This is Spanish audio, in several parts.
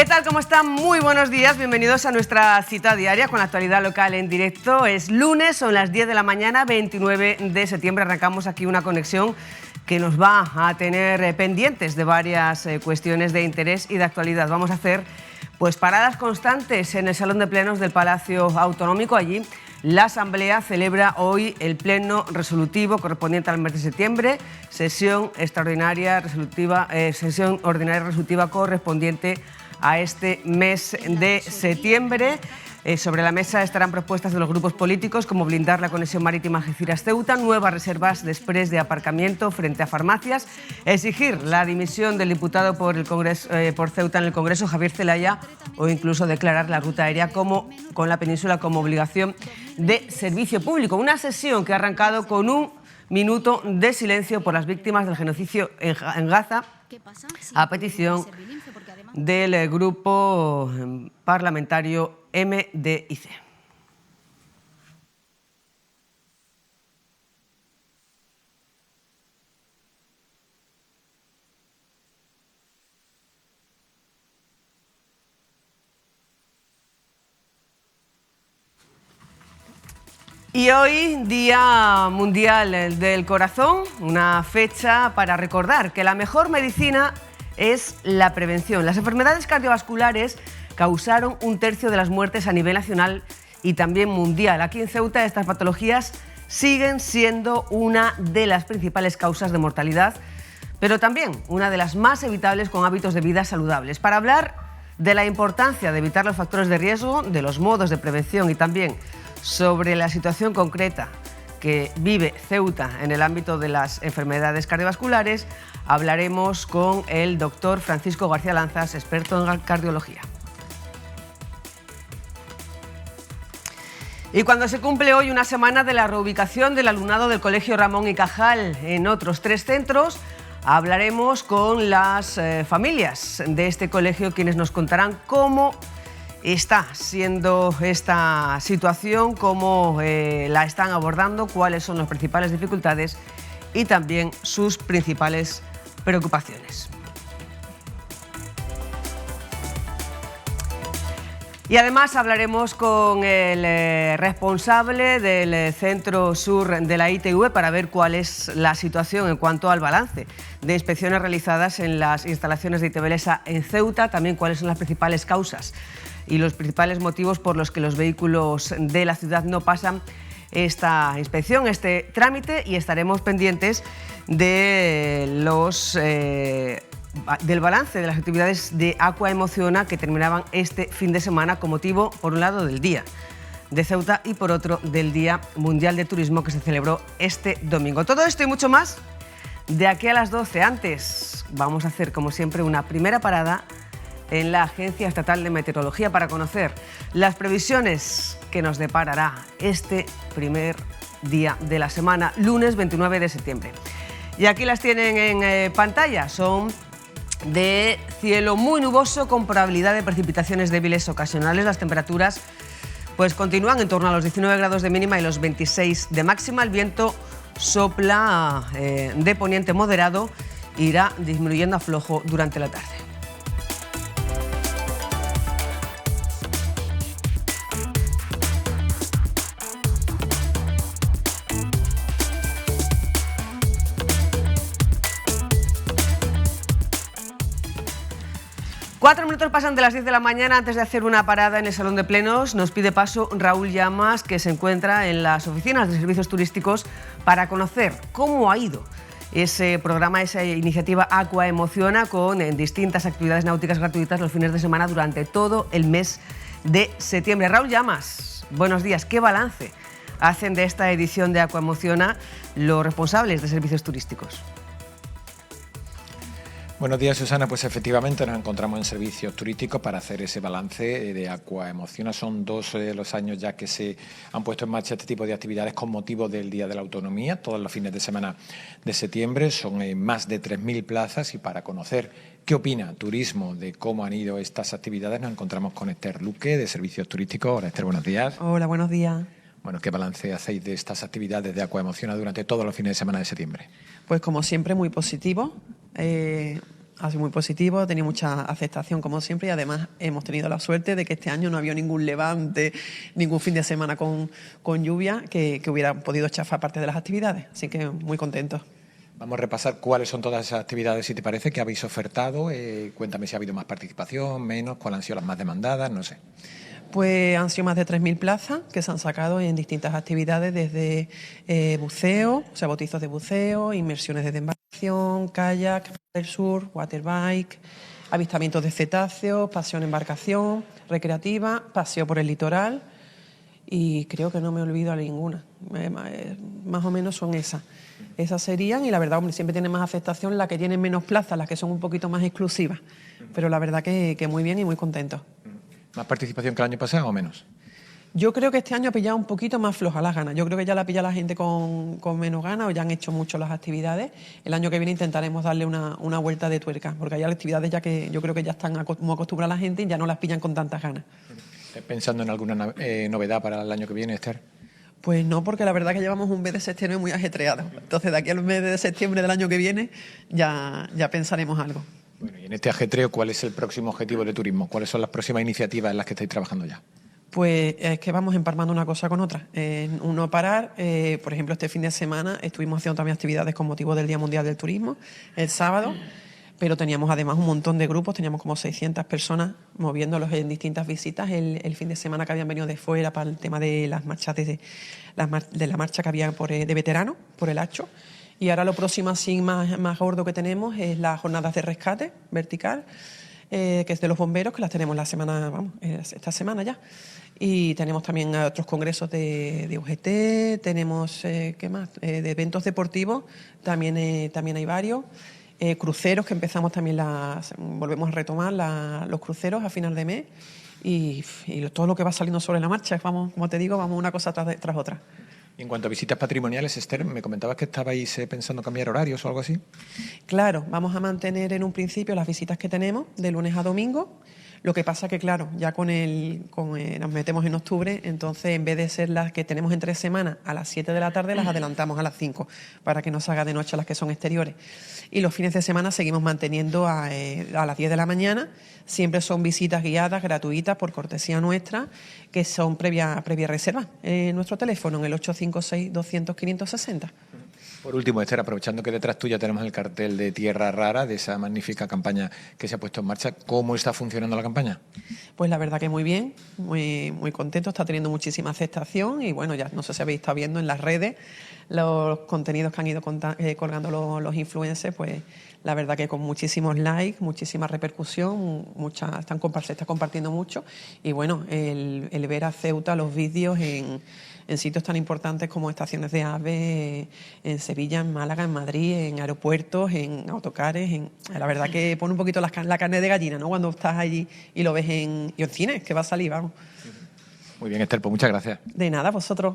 ¿Qué tal? ¿Cómo están? Muy buenos días. Bienvenidos a nuestra cita diaria con la actualidad local en directo. Es lunes, son las 10 de la mañana, 29 de septiembre. Arrancamos aquí una conexión que nos va a tener pendientes de varias cuestiones de interés y de actualidad. Vamos a hacer pues paradas constantes en el Salón de Plenos del Palacio Autonómico. Allí la Asamblea celebra hoy el pleno resolutivo correspondiente al mes de septiembre, sesión ordinaria resolutiva correspondiente a este mes de septiembre. Sobre la mesa estarán propuestas de los grupos políticos como blindar la conexión marítima Algeciras-Ceuta, nuevas reservas després de aparcamiento frente a farmacias, exigir la dimisión del diputado por Ceuta en el Congreso, Javier Zelaya, o incluso declarar la ruta aérea con la península como obligación de servicio público. Una sesión que ha arrancado con un minuto de silencio por las víctimas del genocidio en Gaza, a petición del grupo parlamentario MDIC. Y hoy, Día Mundial del Corazón, una fecha para recordar que la mejor medicina es la prevención. Las enfermedades cardiovasculares causaron 1/3 de las muertes a nivel nacional y también mundial. Aquí en Ceuta estas patologías siguen siendo una de las principales causas de mortalidad, pero también una de las más evitables con hábitos de vida saludables. Para hablar de la importancia de evitar los factores de riesgo, de los modos de prevención y también sobre la situación concreta que vive Ceuta en el ámbito de las enfermedades cardiovasculares, hablaremos con el doctor Francisco García Lanzas, experto en cardiología. Y cuando se cumple hoy una semana de la reubicación del alumnado del Colegio Ramón y Cajal en otros 3 centros, hablaremos con las familias de este colegio, quienes nos contarán cómo está siendo esta situación, cómo la están abordando, cuáles son las principales dificultades y también sus principales preocupaciones. Y además hablaremos con el responsable del Centro Sur de la ITV para ver cuál es la situación en cuanto al balance de inspecciones realizadas en las instalaciones de ITV Lesa en Ceuta, también cuáles son las principales causas y los principales motivos por los que los vehículos de la ciudad no pasan esta inspección, este trámite, y estaremos pendientes de del balance de las actividades de Aqua Emociona que terminaban este fin de semana con motivo, por un lado, del Día de Ceuta y por otro, del Día Mundial de Turismo que se celebró este domingo. Todo esto y mucho más de aquí a las 12. Antes vamos a hacer, como siempre, una primera parada en la Agencia Estatal de Meteorología para conocer las previsiones que nos deparará este primer día de la semana, lunes 29 de septiembre. Y aquí las tienen en pantalla, son de cielo muy nuboso con probabilidad de precipitaciones débiles ocasionales. Las temperaturas pues continúan en torno a los 19 grados de mínima y los 26 de máxima. El viento sopla de poniente moderado, irá disminuyendo a flojo durante la tarde. Cuatro minutos pasan de las 10 de la mañana. Antes de hacer una parada en el Salón de Plenos, nos pide paso Raúl Llamas, que se encuentra en las oficinas de servicios turísticos para conocer cómo ha ido ese programa, esa iniciativa Aqua Emociona, con distintas actividades náuticas gratuitas los fines de semana durante todo el mes de septiembre. Raúl Llamas, buenos días. ¿Qué balance hacen de esta edición de Aqua Emociona los responsables de servicios turísticos? Buenos días, Susana. Pues efectivamente nos encontramos en servicios turísticos para hacer ese balance de Aqua Emociona. Son 2 los años ya que se han puesto en marcha este tipo de actividades con motivo del Día de la Autonomía, todos los fines de semana de septiembre. Son más de 3.000 plazas y para conocer qué opina Turismo de cómo han ido estas actividades nos encontramos con Esther Luque de Servicios Turísticos. Hola, Esther, buenos días. Hola, buenos días. Bueno, ¿qué balance hacéis de estas actividades de Aqua Emociona durante todos los fines de semana de septiembre? Pues como siempre muy positivo. ha sido muy positivo, ha tenido mucha aceptación como siempre y además hemos tenido la suerte de que este año no había ningún levante, ningún fin de semana con lluvia que hubiera podido chafar parte de las actividades, así que muy contentos. Vamos a repasar cuáles son todas esas actividades, si te parece, que habéis ofertado. Cuéntame si ha habido más participación, menos, cuáles han sido las más demandadas, no sé. Pues han sido más de 3.000 plazas que se han sacado en distintas actividades, desde buceo, o sea, bautizos de buceo, inmersiones de embarcación, kayak, del sur, waterbike, avistamientos de cetáceos, paseo en embarcación recreativa, paseo por el litoral y creo que no me olvido a ninguna. Más o menos son esas. Esas serían, y la verdad, hombre, siempre tiene más aceptación las que tienen menos plazas, las que son un poquito más exclusivas. Pero la verdad que muy bien y muy contentos. ¿Más participación que el año pasado o menos? Yo creo que este año ha pillado un poquito más floja las ganas. Yo creo que ya la pilla la gente con menos ganas o ya han hecho mucho las actividades. El año que viene intentaremos darle una vuelta de tuerca, porque hay actividades ya que yo creo que ya están muy acostumbrada la gente y ya no las pillan con tantas ganas. ¿Estás pensando en alguna novedad para el año que viene, Esther? Pues no, porque la verdad que llevamos un mes de septiembre muy ajetreado. Entonces, de aquí al mes de septiembre del año que viene ya pensaremos algo. Bueno, y en este ajetreo, ¿cuál es el próximo objetivo de turismo? ¿Cuáles son las próximas iniciativas en las que estáis trabajando ya? Pues es que vamos empalmando una cosa con otra. Uno parar, por ejemplo, este fin de semana estuvimos haciendo también actividades con motivo del Día Mundial del Turismo, el sábado, pero teníamos además un montón de grupos, teníamos como 600 personas moviéndolos en distintas visitas el fin de semana que habían venido de fuera para el tema de las marchas de la marcha que había de veteranos, por el Hacho. Y ahora lo próximo así más gordo que tenemos es las jornadas de rescate vertical, que es de los bomberos, que las tenemos esta semana ya. Y tenemos también otros congresos de UGT, tenemos, ¿qué más? De eventos deportivos, también hay varios. Cruceros, que empezamos también volvemos a retomar los cruceros a final de mes. Y todo lo que va saliendo sobre la marcha, vamos, como te digo, vamos una cosa tras otra. En cuanto a visitas patrimoniales, Esther, me comentabas que estabais pensando cambiar horarios o algo así. Claro, vamos a mantener en un principio las visitas que tenemos de lunes a domingo. Lo que pasa que, claro, ya nos metemos en octubre, entonces en vez de ser las que tenemos entre semanas a las 7 de la tarde, las adelantamos a las 5 para que no se haga de noche las que son exteriores. Y los fines de semana seguimos manteniendo a las 10 de la mañana. Siempre son visitas guiadas, gratuitas, por cortesía nuestra, que son previa reserva. Nuestro teléfono en el 856-200-560. Por último, Esther, aprovechando que detrás tuya tenemos el cartel de Tierra Rara, de esa magnífica campaña que se ha puesto en marcha, ¿cómo está funcionando la campaña? Pues la verdad que muy bien, muy, muy contento, está teniendo muchísima aceptación y bueno, ya no sé si habéis estado viendo en las redes los contenidos que han ido colgando los influencers, pues la verdad que con muchísimos likes, muchísima repercusión, se está compartiendo mucho y bueno, el ver a Ceuta los vídeos en sitios tan importantes como estaciones de AVE, en Sevilla, en Málaga, en Madrid, en aeropuertos, en autocares, la verdad que pone un poquito la carne de gallina, ¿no? Cuando estás allí y lo ves en cines, que va a salir, vamos. Muy bien, Esther, pues muchas gracias. De nada, vosotros.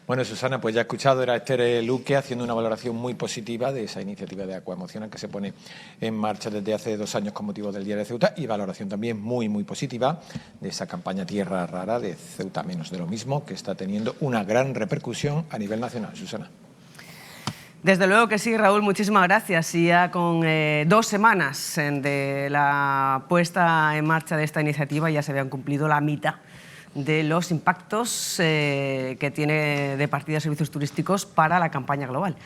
Bueno, Susana, pues ya he escuchado, era Esther Luque haciendo una valoración muy positiva de esa iniciativa de Aqua Emocional que se pone en marcha desde hace 2 años con motivo del Día de Ceuta y valoración también muy, muy positiva de esa campaña Tierra Rara de Ceuta Menos de lo Mismo que está teniendo una gran repercusión a nivel nacional. Susana. Desde luego que sí, Raúl, muchísimas gracias. Y ya con 2 semanas de la puesta en marcha de esta iniciativa ya se habían cumplido la mitad de los impactos que tiene de partida de servicios turísticos para la campaña global.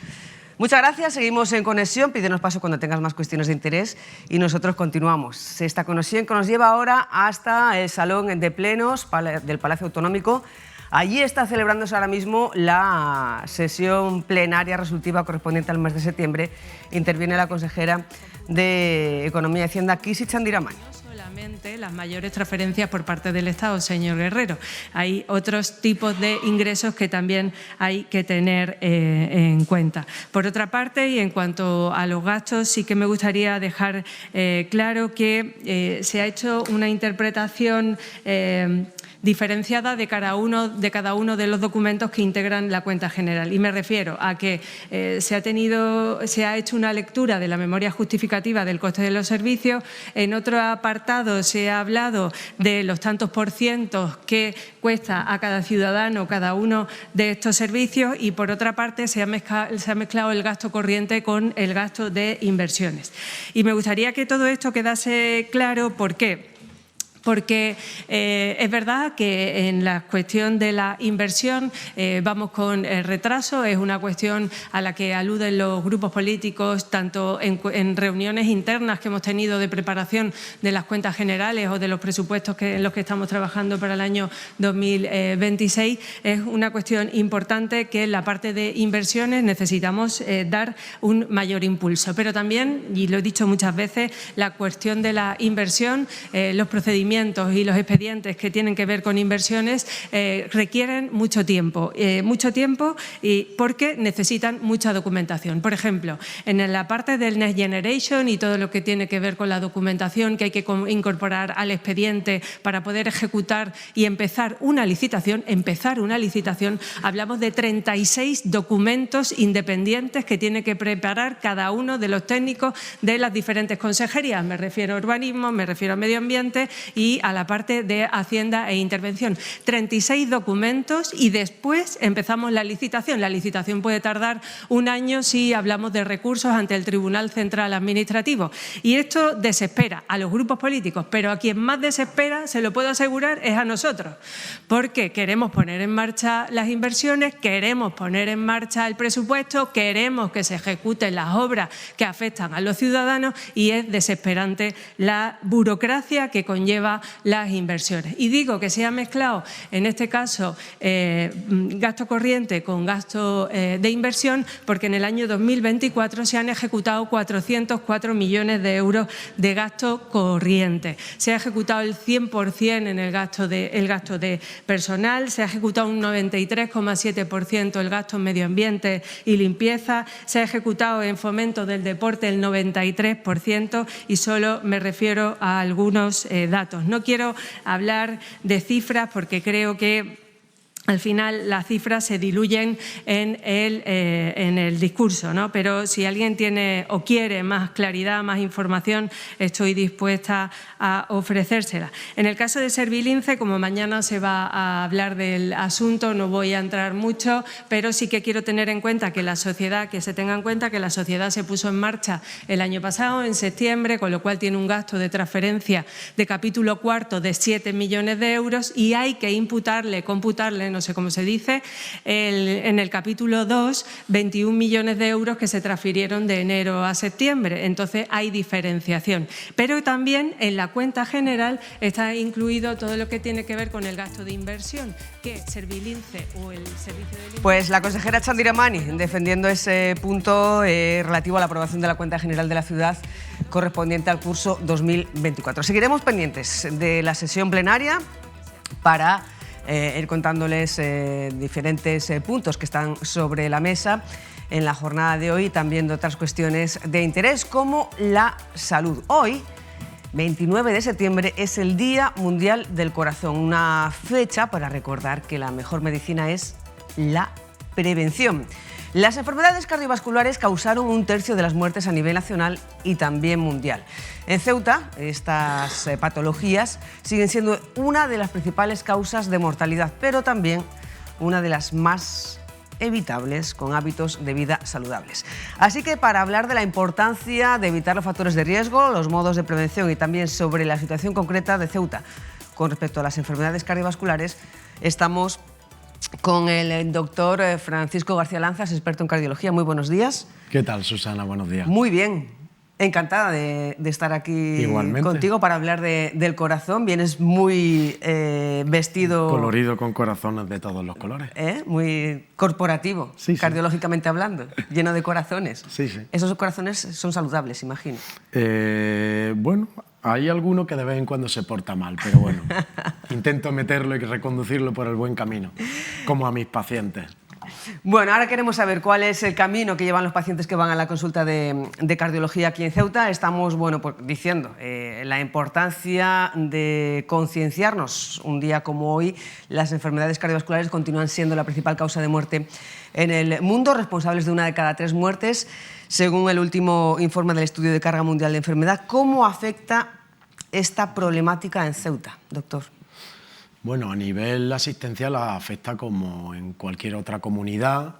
Muchas gracias, seguimos en conexión, pídenos paso cuando tengas más cuestiones de interés y nosotros continuamos. Esta conexión que nos lleva ahora hasta el Salón de Plenos del Palacio Autonómico. Allí está celebrándose ahora mismo la sesión plenaria resolutiva correspondiente al mes de septiembre. Interviene la consejera de Economía y Hacienda, Kisi Chandiramani. Las mayores transferencias por parte del Estado, señor Guerrero. Hay otros tipos de ingresos que también hay que tener en cuenta. Por otra parte, y en cuanto a los gastos, sí que me gustaría dejar claro que se ha hecho una interpretación diferenciada de cada uno de los documentos que integran la cuenta general. Y me refiero a que se ha hecho una lectura de la memoria justificativa del coste de los servicios. En otro apartado se ha hablado de los tantos por cientos que cuesta a cada ciudadano cada uno de estos servicios, y por otra parte se ha mezclado el gasto corriente con el gasto de inversiones. Y me gustaría que todo esto quedase claro. ¿Por qué? Porque es verdad que en la cuestión de la inversión vamos con retraso. Es una cuestión a la que aluden los grupos políticos, tanto en reuniones internas que hemos tenido de preparación de las cuentas generales o de los presupuestos en los que estamos trabajando para el año 2026. Es una cuestión importante que en la parte de inversiones necesitamos dar un mayor impulso. Pero también, y lo he dicho muchas veces, la cuestión de la inversión, los procedimientos y los expedientes que tienen que ver con inversiones requieren mucho tiempo y porque necesitan mucha documentación. Por ejemplo, en la parte del Next Generation y todo lo que tiene que ver con la documentación que hay que incorporar al expediente para poder ejecutar y empezar una licitación, hablamos de 36 documentos independientes que tiene que preparar cada uno de los técnicos de las diferentes consejerías. Me refiero a urbanismo, me refiero a medio ambiente y a la parte de Hacienda e Intervención. 36 documentos y después empezamos la licitación. La licitación puede tardar un año si hablamos de recursos ante el Tribunal Central Administrativo. Y esto desespera a los grupos políticos, pero a quien más desespera, se lo puedo asegurar, es a nosotros. Porque queremos poner en marcha las inversiones, queremos poner en marcha el presupuesto, queremos que se ejecuten las obras que afectan a los ciudadanos y es desesperante la burocracia que conlleva las inversiones. Y digo que se ha mezclado, en este caso, gasto corriente con gasto de inversión, porque en el año 2024 se han ejecutado 404 millones de euros de gasto corriente. Se ha ejecutado el 100% en el gasto de personal, se ha ejecutado un 93,7% el gasto en medio ambiente y limpieza, se ha ejecutado en fomento del deporte el 93% y solo me refiero a algunos datos. No quiero hablar de cifras porque creo que al final las cifras se diluyen en el discurso, ¿no? Pero si alguien tiene o quiere más claridad, más información, estoy dispuesta a ofrecérsela. En el caso de Servilince, como mañana se va a hablar del asunto, no voy a entrar mucho, pero sí que quiero tener en cuenta que se tenga en cuenta que la sociedad se puso en marcha el año pasado, en septiembre, con lo cual tiene un gasto de transferencia de capítulo cuarto de 7 millones de euros y hay que computarle, no sé cómo se dice, en el capítulo 2, 21 millones de euros que se transfirieron de enero a septiembre. Entonces hay diferenciación. Pero también en la cuenta general está incluido todo lo que tiene que ver con el gasto de inversión, que Servilince o el Servicio de... Pues la consejera Chandira Mani defendiendo ese punto relativo a la aprobación de la cuenta general de la ciudad correspondiente al curso 2024. Seguiremos pendientes de la sesión plenaria para ir contándoles diferentes puntos que están sobre la mesa en la jornada de hoy, también de otras cuestiones de interés como la salud. Hoy, 29 de septiembre, es el Día Mundial del Corazón, una fecha para recordar que la mejor medicina es la prevención. Las enfermedades cardiovasculares causaron 1/3 de las muertes a nivel nacional y también mundial. En Ceuta, estas patologías siguen siendo una de las principales causas de mortalidad, pero también una de las más evitables con hábitos de vida saludables. Así que para hablar de la importancia de evitar los factores de riesgo, los modos de prevención y también sobre la situación concreta de Ceuta con respecto a las enfermedades cardiovasculares, estamos con el doctor Francisco García Lanzas, experto en cardiología. Muy buenos días. ¿Qué tal, Susana? Buenos días. Muy bien. Encantada de estar aquí Igualmente contigo para hablar del corazón. Vienes muy vestido... Colorido con corazones de todos los colores. Muy corporativo, sí, cardiológicamente hablando, lleno de corazones. Sí, sí. Esos corazones son saludables, imagino. Bueno, hay alguno que de vez en cuando se porta mal, pero bueno, intento meterlo y reconducirlo por el buen camino, como a mis pacientes. Bueno, ahora queremos saber cuál es el camino que llevan los pacientes que van a la consulta de cardiología aquí en Ceuta. Estamos, bueno, pues, diciendo la importancia de concienciarnos. Un día como hoy, las enfermedades cardiovasculares continúan siendo la principal causa de muerte en el mundo, responsables de 1 de cada 3 muertes, según el último informe del Estudio de Carga Mundial de Enfermedad. ¿Cómo afecta esta problemática en Ceuta, doctor? Bueno, a nivel asistencial afecta como en cualquier otra comunidad,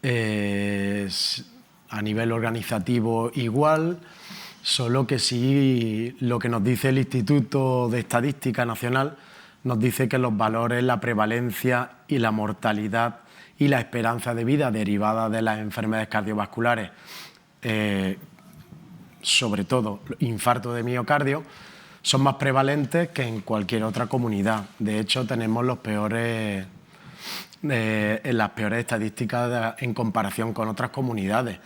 a nivel organizativo igual, solo que sí lo que nos dice el Instituto de Estadística Nacional nos dice que los valores, la prevalencia y la mortalidad y la esperanza de vida derivada de las enfermedades cardiovasculares, sobre todo infarto de miocardio, son más prevalentes que en cualquier otra comunidad. De hecho, tenemos las peores estadísticas en comparación con otras comunidades.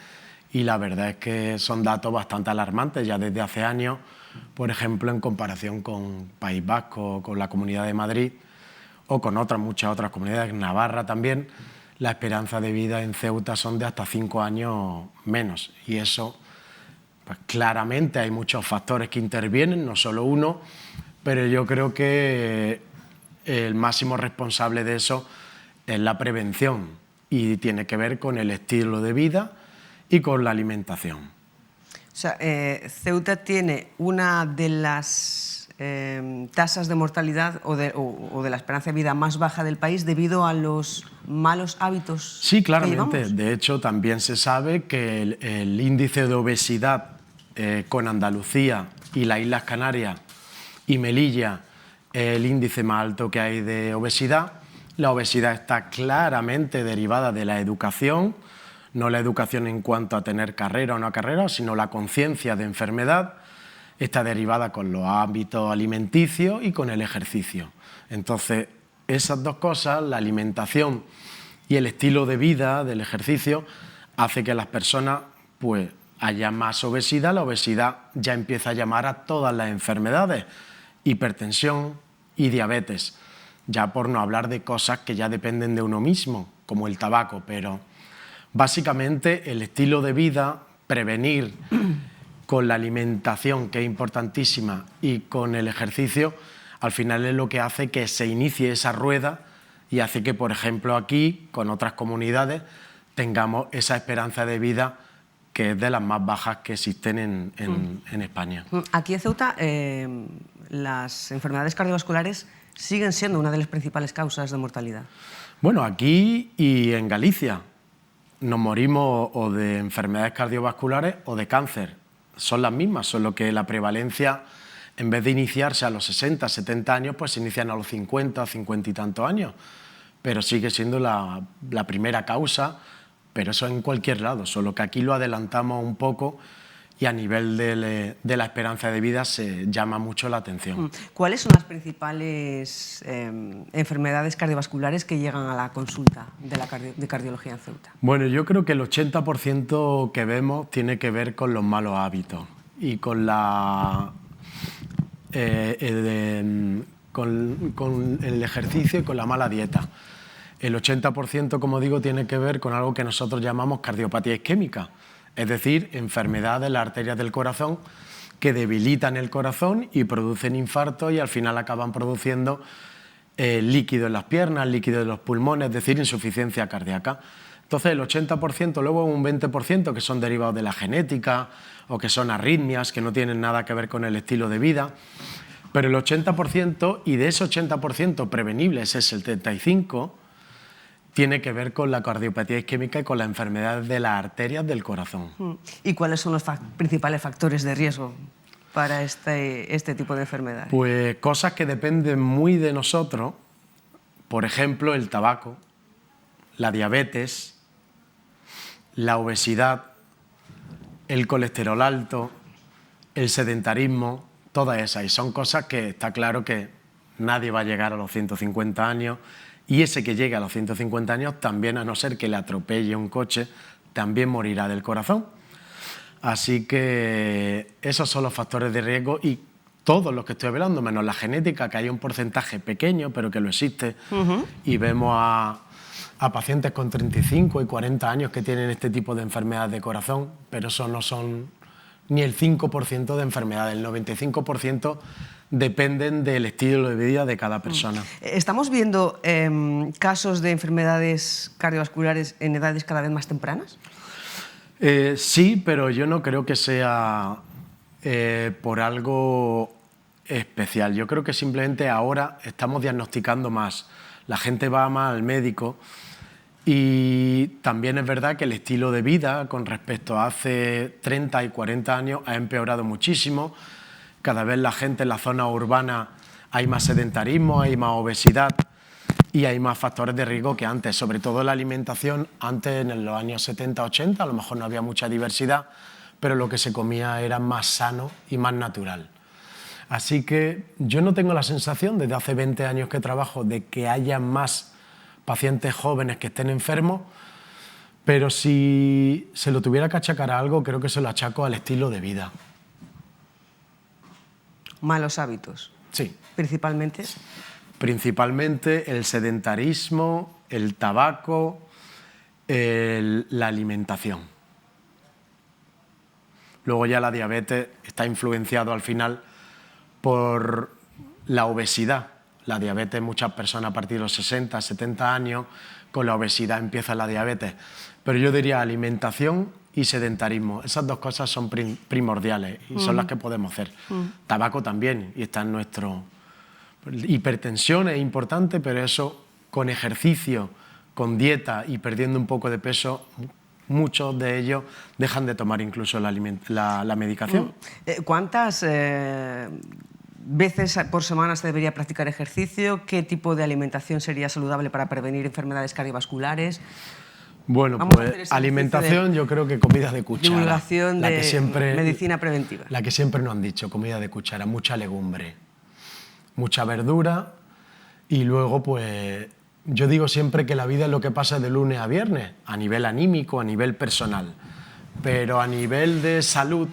Y la verdad es que son datos bastante alarmantes ya desde hace años. Por ejemplo, en comparación con País Vasco, con la Comunidad de Madrid o con muchas otras comunidades, Navarra también, la esperanza de vida en Ceuta son de hasta 5 años menos. Y eso, pues claramente hay muchos factores que intervienen, no solo uno, pero yo creo que el máximo responsable de eso es la prevención y tiene que ver con el estilo de vida y con la alimentación. O sea, Ceuta tiene una de las tasas de mortalidad o de la esperanza de vida más baja del país debido a los malos hábitos. Sí, claramente. De hecho, también se sabe que el índice de obesidad con Andalucía y las Islas Canarias y Melilla es el índice más alto que hay de obesidad. La obesidad está claramente derivada de la educación, no la educación en cuanto a tener carrera o no carrera, sino la conciencia de enfermedad. Está derivada con los hábitos alimenticios y con el ejercicio. Entonces, esas dos cosas, la alimentación y el estilo de vida del ejercicio, hace que las personas pues haya más obesidad. La obesidad ya empieza a llamar a todas las enfermedades, hipertensión y diabetes, ya por no hablar de cosas que ya dependen de uno mismo, como el tabaco, pero básicamente el estilo de vida, prevenir con la alimentación, que es importantísima, y con el ejercicio, al final es lo que hace que se inicie esa rueda y hace que, por ejemplo, aquí, con otras comunidades, tengamos esa esperanza de vida que es de las más bajas que existen en España. Aquí en Ceuta, las enfermedades cardiovasculares siguen siendo una de las principales causas de mortalidad. Bueno, aquí y en Galicia nos morimos o de enfermedades cardiovasculares o de cáncer. Son las mismas, solo que la prevalencia, en vez de iniciarse a los 60, 70 años, pues se inician a los 50, 50 y tantos años. Pero sigue siendo la primera causa, pero eso en cualquier lado, solo que aquí lo adelantamos un poco y a nivel de la esperanza de vida se llama mucho la atención. ¿Cuáles son las principales enfermedades cardiovasculares que llegan a la consulta de cardiología en Ceuta? Bueno, yo creo que el 80% que vemos tiene que ver con los malos hábitos y con con el ejercicio y con la mala dieta. El 80%, como digo, tiene que ver con algo que nosotros llamamos cardiopatía isquémica, es decir, enfermedad de las arterias del corazón que debilitan el corazón y producen infarto y al final acaban produciendo líquido en las piernas, líquido en los pulmones, es decir, insuficiencia cardíaca. Entonces el 80%, luego un 20% que son derivados de la genética o que son arritmias que no tienen nada que ver con el estilo de vida, pero el 80%, y de ese 80% prevenibles es el 75%, tiene que ver con la cardiopatía isquémica y con las enfermedades de las arterias del corazón. ¿Y cuáles son los principales factores de riesgo para este tipo de enfermedades? Pues cosas que dependen muy de nosotros, por ejemplo, el tabaco, la diabetes, la obesidad, el colesterol alto, el sedentarismo, todas esas. Y son cosas que está claro que nadie va a llegar a los 150 años. Y ese que llegue a los 150 años también, a no ser que le atropelle un coche, también morirá del corazón. Así que esos son los factores de riesgo y todos los que estoy hablando, menos la genética, que hay un porcentaje pequeño, pero que lo existe. Y vemos a a pacientes con 35 y 40 años que tienen este tipo de enfermedades de corazón, pero eso no son ni el 5% de enfermedades, el 95% dependen del estilo de vida de cada persona. ¿Estamos viendo casos de enfermedades cardiovasculares en edades cada vez más tempranas? Sí, pero yo no creo que sea por algo especial. Yo creo que simplemente ahora estamos diagnosticando más. La gente va más al médico y también es verdad que el estilo de vida con respecto a hace 30 y 40 años ha empeorado muchísimo. Cada vez la gente en la zona urbana hay más sedentarismo, hay más obesidad y hay más factores de riesgo que antes, sobre todo la alimentación. Antes, en los años 70-80, a lo mejor no había mucha diversidad, pero lo que se comía era más sano y más natural. Así que yo no tengo la sensación, desde hace 20 años que trabajo, de que haya más pacientes jóvenes que estén enfermos, pero si se lo tuviera que achacar a algo, creo que se lo achaco al estilo de vida. Malos hábitos. Sí. Principalmente. Principalmente el sedentarismo, el tabaco, la alimentación. Luego ya la diabetes está influenciado al final por la obesidad. La diabetes, muchas personas a partir de los 60, 70 años, con la obesidad empieza la diabetes. Pero yo diría alimentación y sedentarismo. Esas dos cosas son primordiales y son las que podemos hacer. Tabaco también, y está en nuestro... Hipertensión es importante, pero eso con ejercicio, con dieta y perdiendo un poco de peso, muchos de ellos dejan de tomar incluso la medicación. ¿Cuántas veces por semana se debería practicar ejercicio? ¿Qué tipo de alimentación sería saludable para prevenir enfermedades cardiovasculares? Bueno, pues alimentación, yo creo que comida de cuchara. Divulgación de medicina preventiva. La que siempre nos han dicho, comida de cuchara, mucha legumbre, mucha verdura y luego pues yo digo siempre que la vida es lo que pasa de lunes a viernes, a nivel anímico, a nivel personal, pero a nivel de salud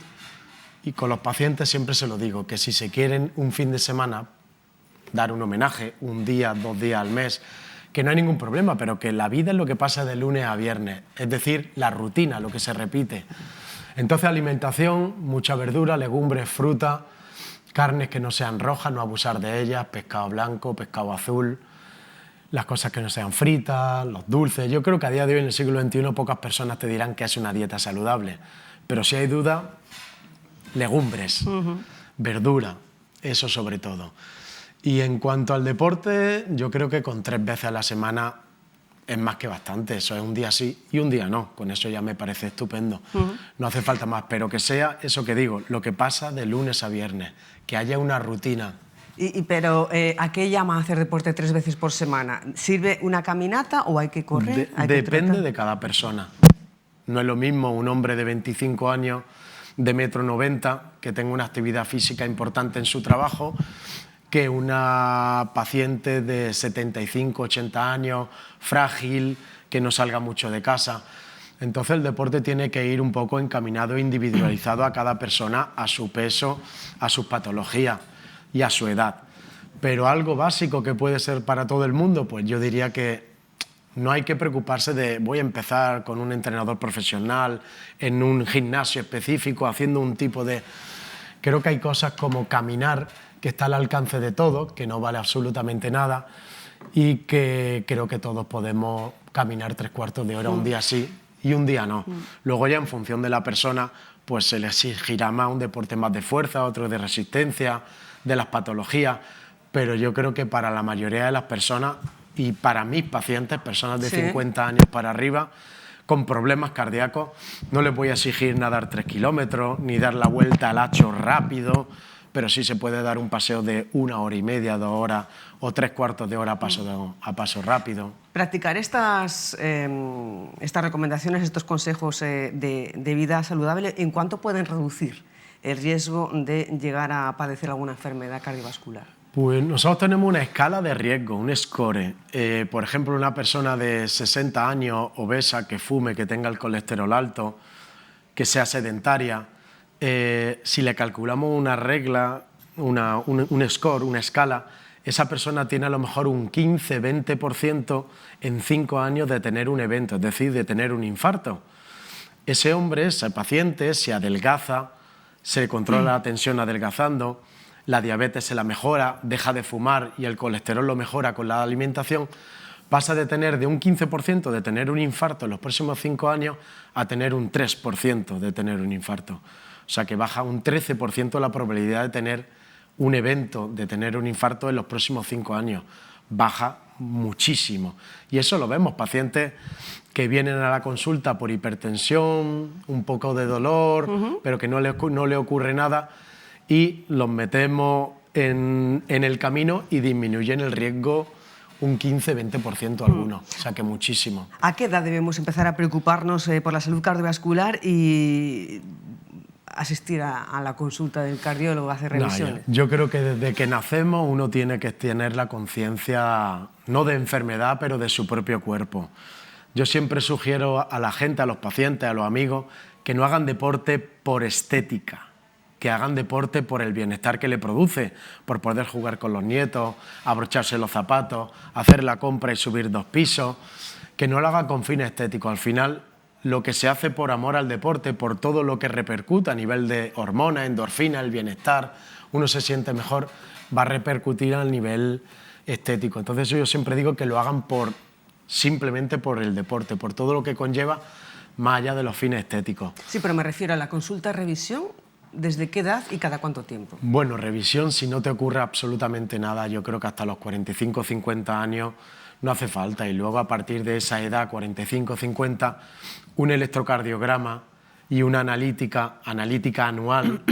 y con los pacientes siempre se lo digo, que si se quieren un fin de semana dar un homenaje, un día, 2 días al mes, que no hay ningún problema, pero que la vida es lo que pasa de lunes a viernes, es decir, la rutina, lo que se repite. Entonces alimentación, mucha verdura, legumbres, fruta, carnes que no sean rojas, no abusar de ellas, pescado blanco, pescado azul, las cosas que no sean fritas, los dulces. Yo creo que a día de hoy, en el siglo XXI, pocas personas te dirán que es una dieta saludable, pero si hay duda, legumbres, verdura, eso sobre todo. Y en cuanto al deporte, yo creo que con 3 veces a la semana es más que bastante. Eso es un día sí y un día no. Con eso ya me parece estupendo. No hace falta más, pero que sea eso que digo, lo que pasa de lunes a viernes, que haya una rutina. Pero ¿a qué llama hacer deporte 3 veces por semana? ¿Sirve una caminata o hay que correr? Depende de cada persona. No es lo mismo un hombre de 25 años, de 1,90 m, que tenga una actividad física importante en su trabajo, que una paciente de 75, 80 años, frágil, que no salga mucho de casa. Entonces el deporte tiene que ir un poco encaminado e individualizado a cada persona, a su peso, a sus patologías y a su edad. Pero algo básico que puede ser para todo el mundo, pues yo diría que no hay que preocuparse de voy a empezar con un entrenador profesional en un gimnasio específico, haciendo un tipo de... Creo que hay cosas como caminar, que está al alcance de todos, que no vale absolutamente nada y que creo que todos podemos caminar 3/4 de hora un día sí y un día no. Luego ya en función de la persona pues se le exigirá más un deporte más de fuerza, otro de resistencia, de las patologías, pero yo creo que para la mayoría de las personas y para mis pacientes, personas de 50 años para arriba, con problemas cardíacos, no les voy a exigir nadar 3 kilómetros ni dar la vuelta al hacho rápido, pero sí se puede dar un paseo de 1 hora y media, 2 horas o 3/4 de hora a paso rápido. Practicar estas recomendaciones, estos consejos de vida saludable, ¿en cuánto pueden reducir el riesgo de llegar a padecer alguna enfermedad cardiovascular? Pues nosotros tenemos una escala de riesgo, un score. Por ejemplo, una persona de 60 años, obesa, que fume, que tenga el colesterol alto, que sea sedentaria, si le calculamos una regla, un score, una escala, esa persona tiene a lo mejor un 15-20% en 5 años de tener un evento, es decir, de tener un infarto. Ese hombre, ese paciente, se adelgaza, se controla la tensión adelgazando, la diabetes se la mejora, deja de fumar y el colesterol lo mejora con la alimentación, pasa de tener de un 15% de tener un infarto en los próximos 5 años a tener un 3% de tener un infarto. O sea que baja un 13% la probabilidad de tener un evento, de tener un infarto en los próximos 5 años. Baja muchísimo. Y eso lo vemos, pacientes que vienen a la consulta por hipertensión, un poco de dolor, pero que no le ocurre nada, y los metemos en el camino y disminuyen el riesgo un 15-20% algunos, o sea que muchísimo. ¿A qué edad debemos empezar a preocuparnos por la salud cardiovascular y asistir a la consulta del cardiólogo, a hacer revisiones? No, yo creo que desde que nacemos uno tiene que tener la conciencia, no de enfermedad, pero de su propio cuerpo. Yo siempre sugiero a la gente, a los pacientes, a los amigos, que no hagan deporte por estética, que hagan deporte por el bienestar que le produce, por poder jugar con los nietos, abrocharse los zapatos, hacer la compra y subir 2 pisos, que no lo hagan con fines estéticos. Al final, lo que se hace por amor al deporte, por todo lo que repercuta a nivel de hormonas, endorfinas, el bienestar, uno se siente mejor, va a repercutir al nivel estético. Entonces yo siempre digo que lo hagan simplemente por el deporte, por todo lo que conlleva, más allá de los fines estéticos. Sí, pero me refiero a la consulta-revisión. ¿Desde qué edad y cada cuánto tiempo? Bueno, revisión, si no te ocurre absolutamente nada, yo creo que hasta los 45 o 50 años no hace falta. Y luego a partir de esa edad, 45 o 50, un electrocardiograma y una analítica anual,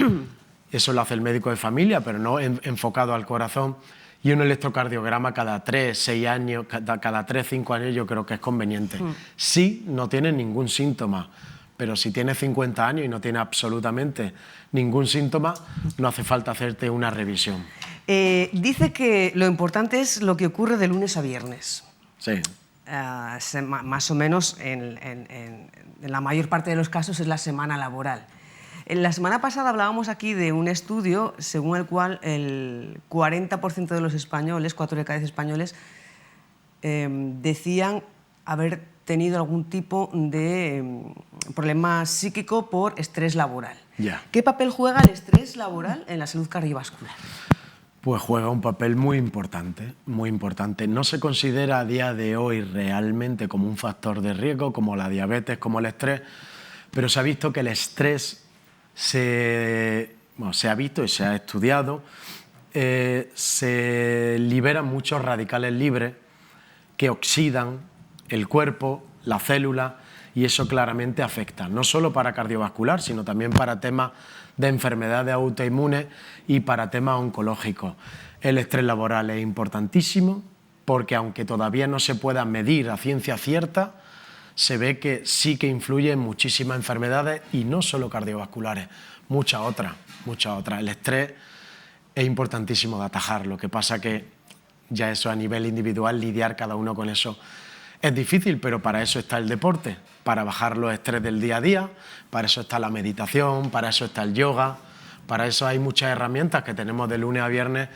eso lo hace el médico de familia, pero no enfocado al corazón, y un electrocardiograma cada 3, 6 años, cada 3, 5 años yo creo que es conveniente. Si no tienes ningún síntoma, pero si tienes 50 años y no tienes absolutamente ningún síntoma, no hace falta hacerte una revisión. Dice que lo importante es lo que ocurre de lunes a viernes. Sí. Más o menos, en la mayor parte de los casos, es la semana laboral. La semana pasada hablábamos aquí de un estudio según el cual el 40% de los españoles, 4 de cada 10 españoles, decían haber tenido algún tipo de problema psíquico por estrés laboral. Yeah. ¿Qué papel juega el estrés laboral en la salud cardiovascular? Pues juega un papel muy importante, muy importante. No se considera a día de hoy realmente como un factor de riesgo, como la diabetes, como el estrés, pero se ha visto que el estrés se ha visto y se ha estudiado, se liberan muchos radicales libres que oxidan el cuerpo, la célula, y eso claramente afecta, no solo para cardiovascular, sino también para temas de enfermedades autoinmunes y para temas oncológicos. El estrés laboral es importantísimo porque aunque todavía no se pueda medir a ciencia cierta, se ve que sí que influye en muchísimas enfermedades y no solo cardiovasculares, muchas otras. El estrés es importantísimo de atajar, lo que pasa que ya eso a nivel individual, lidiar cada uno con eso es difícil, pero para eso está el deporte, para bajar los estrés del día a día, para eso está la meditación, para eso está el yoga, para eso hay muchas herramientas que tenemos de lunes a viernes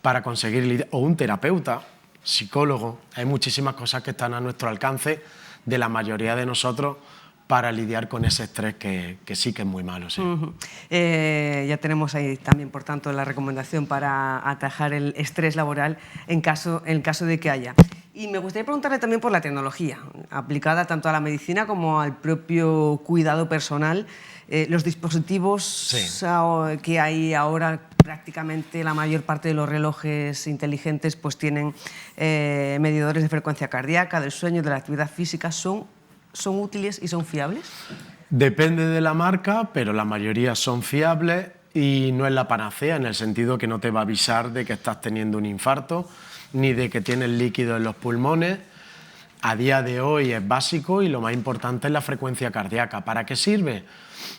para conseguir lidiar, o un terapeuta, psicólogo, hay muchísimas cosas que están a nuestro alcance de la mayoría de nosotros para lidiar con ese estrés que sí que es muy malo. Sí. Ya tenemos ahí también, por tanto, la recomendación para atajar el estrés laboral en caso de que haya. Y me gustaría preguntarle también por la tecnología, aplicada tanto a la medicina como al propio cuidado personal. Los dispositivos sí. Que hay ahora, prácticamente la mayor parte de los relojes inteligentes pues tienen medidores de frecuencia cardíaca, del sueño, de la actividad física. ¿Son útiles y son fiables? Depende de la marca, pero la mayoría son fiables y no es la panacea, en el sentido que no te va a avisar de que estás teniendo un infarto ni de que tienes líquido en los pulmones. A día de hoy es básico y lo más importante es la frecuencia cardíaca. ¿Para qué sirve?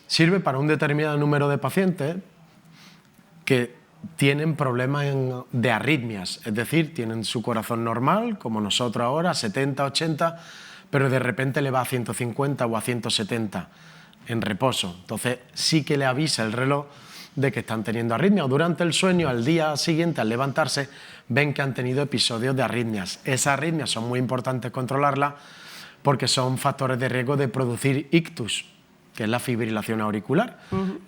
Sirve para un determinado número de pacientes que tienen problemas de arritmias, es decir, tienen su corazón normal, como nosotros ahora, 70, 80, pero de repente le va a 150 o a 170 en reposo. Entonces sí que le avisa el reloj de que están teniendo arritmias, o durante el sueño, al día siguiente, al levantarse, ven que han tenido episodios de arritmias. Esas arritmias son muy importantes controlarlas porque son factores de riesgo de producir ictus, que es la fibrilación auricular.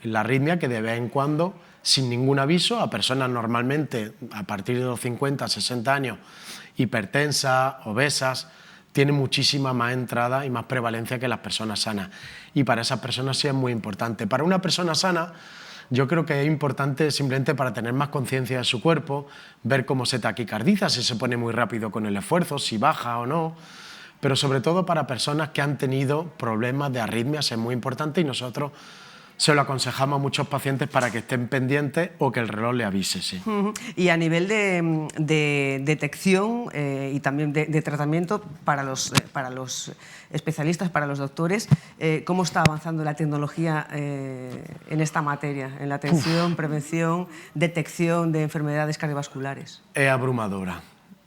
La arritmia que de vez en cuando, sin ningún aviso, a personas normalmente a partir de los 50, 60 años, hipertensas, obesas, tiene muchísima más entrada y más prevalencia que las personas sanas. Y para esas personas sí es muy importante. Para una persona sana, yo creo que es importante simplemente para tener más conciencia de su cuerpo, ver cómo se taquicardiza, si se pone muy rápido con el esfuerzo, si baja o no. Pero sobre todo para personas que han tenido problemas de arritmias es muy importante y nosotros se lo aconsejamos a muchos pacientes para que estén pendientes o que el reloj le avise. Sí. Y a nivel de detección y también de tratamiento para los especialistas, para los doctores, ¿cómo está avanzando la tecnología en esta materia, en la atención, prevención, detección de enfermedades cardiovasculares? Es abrumadora.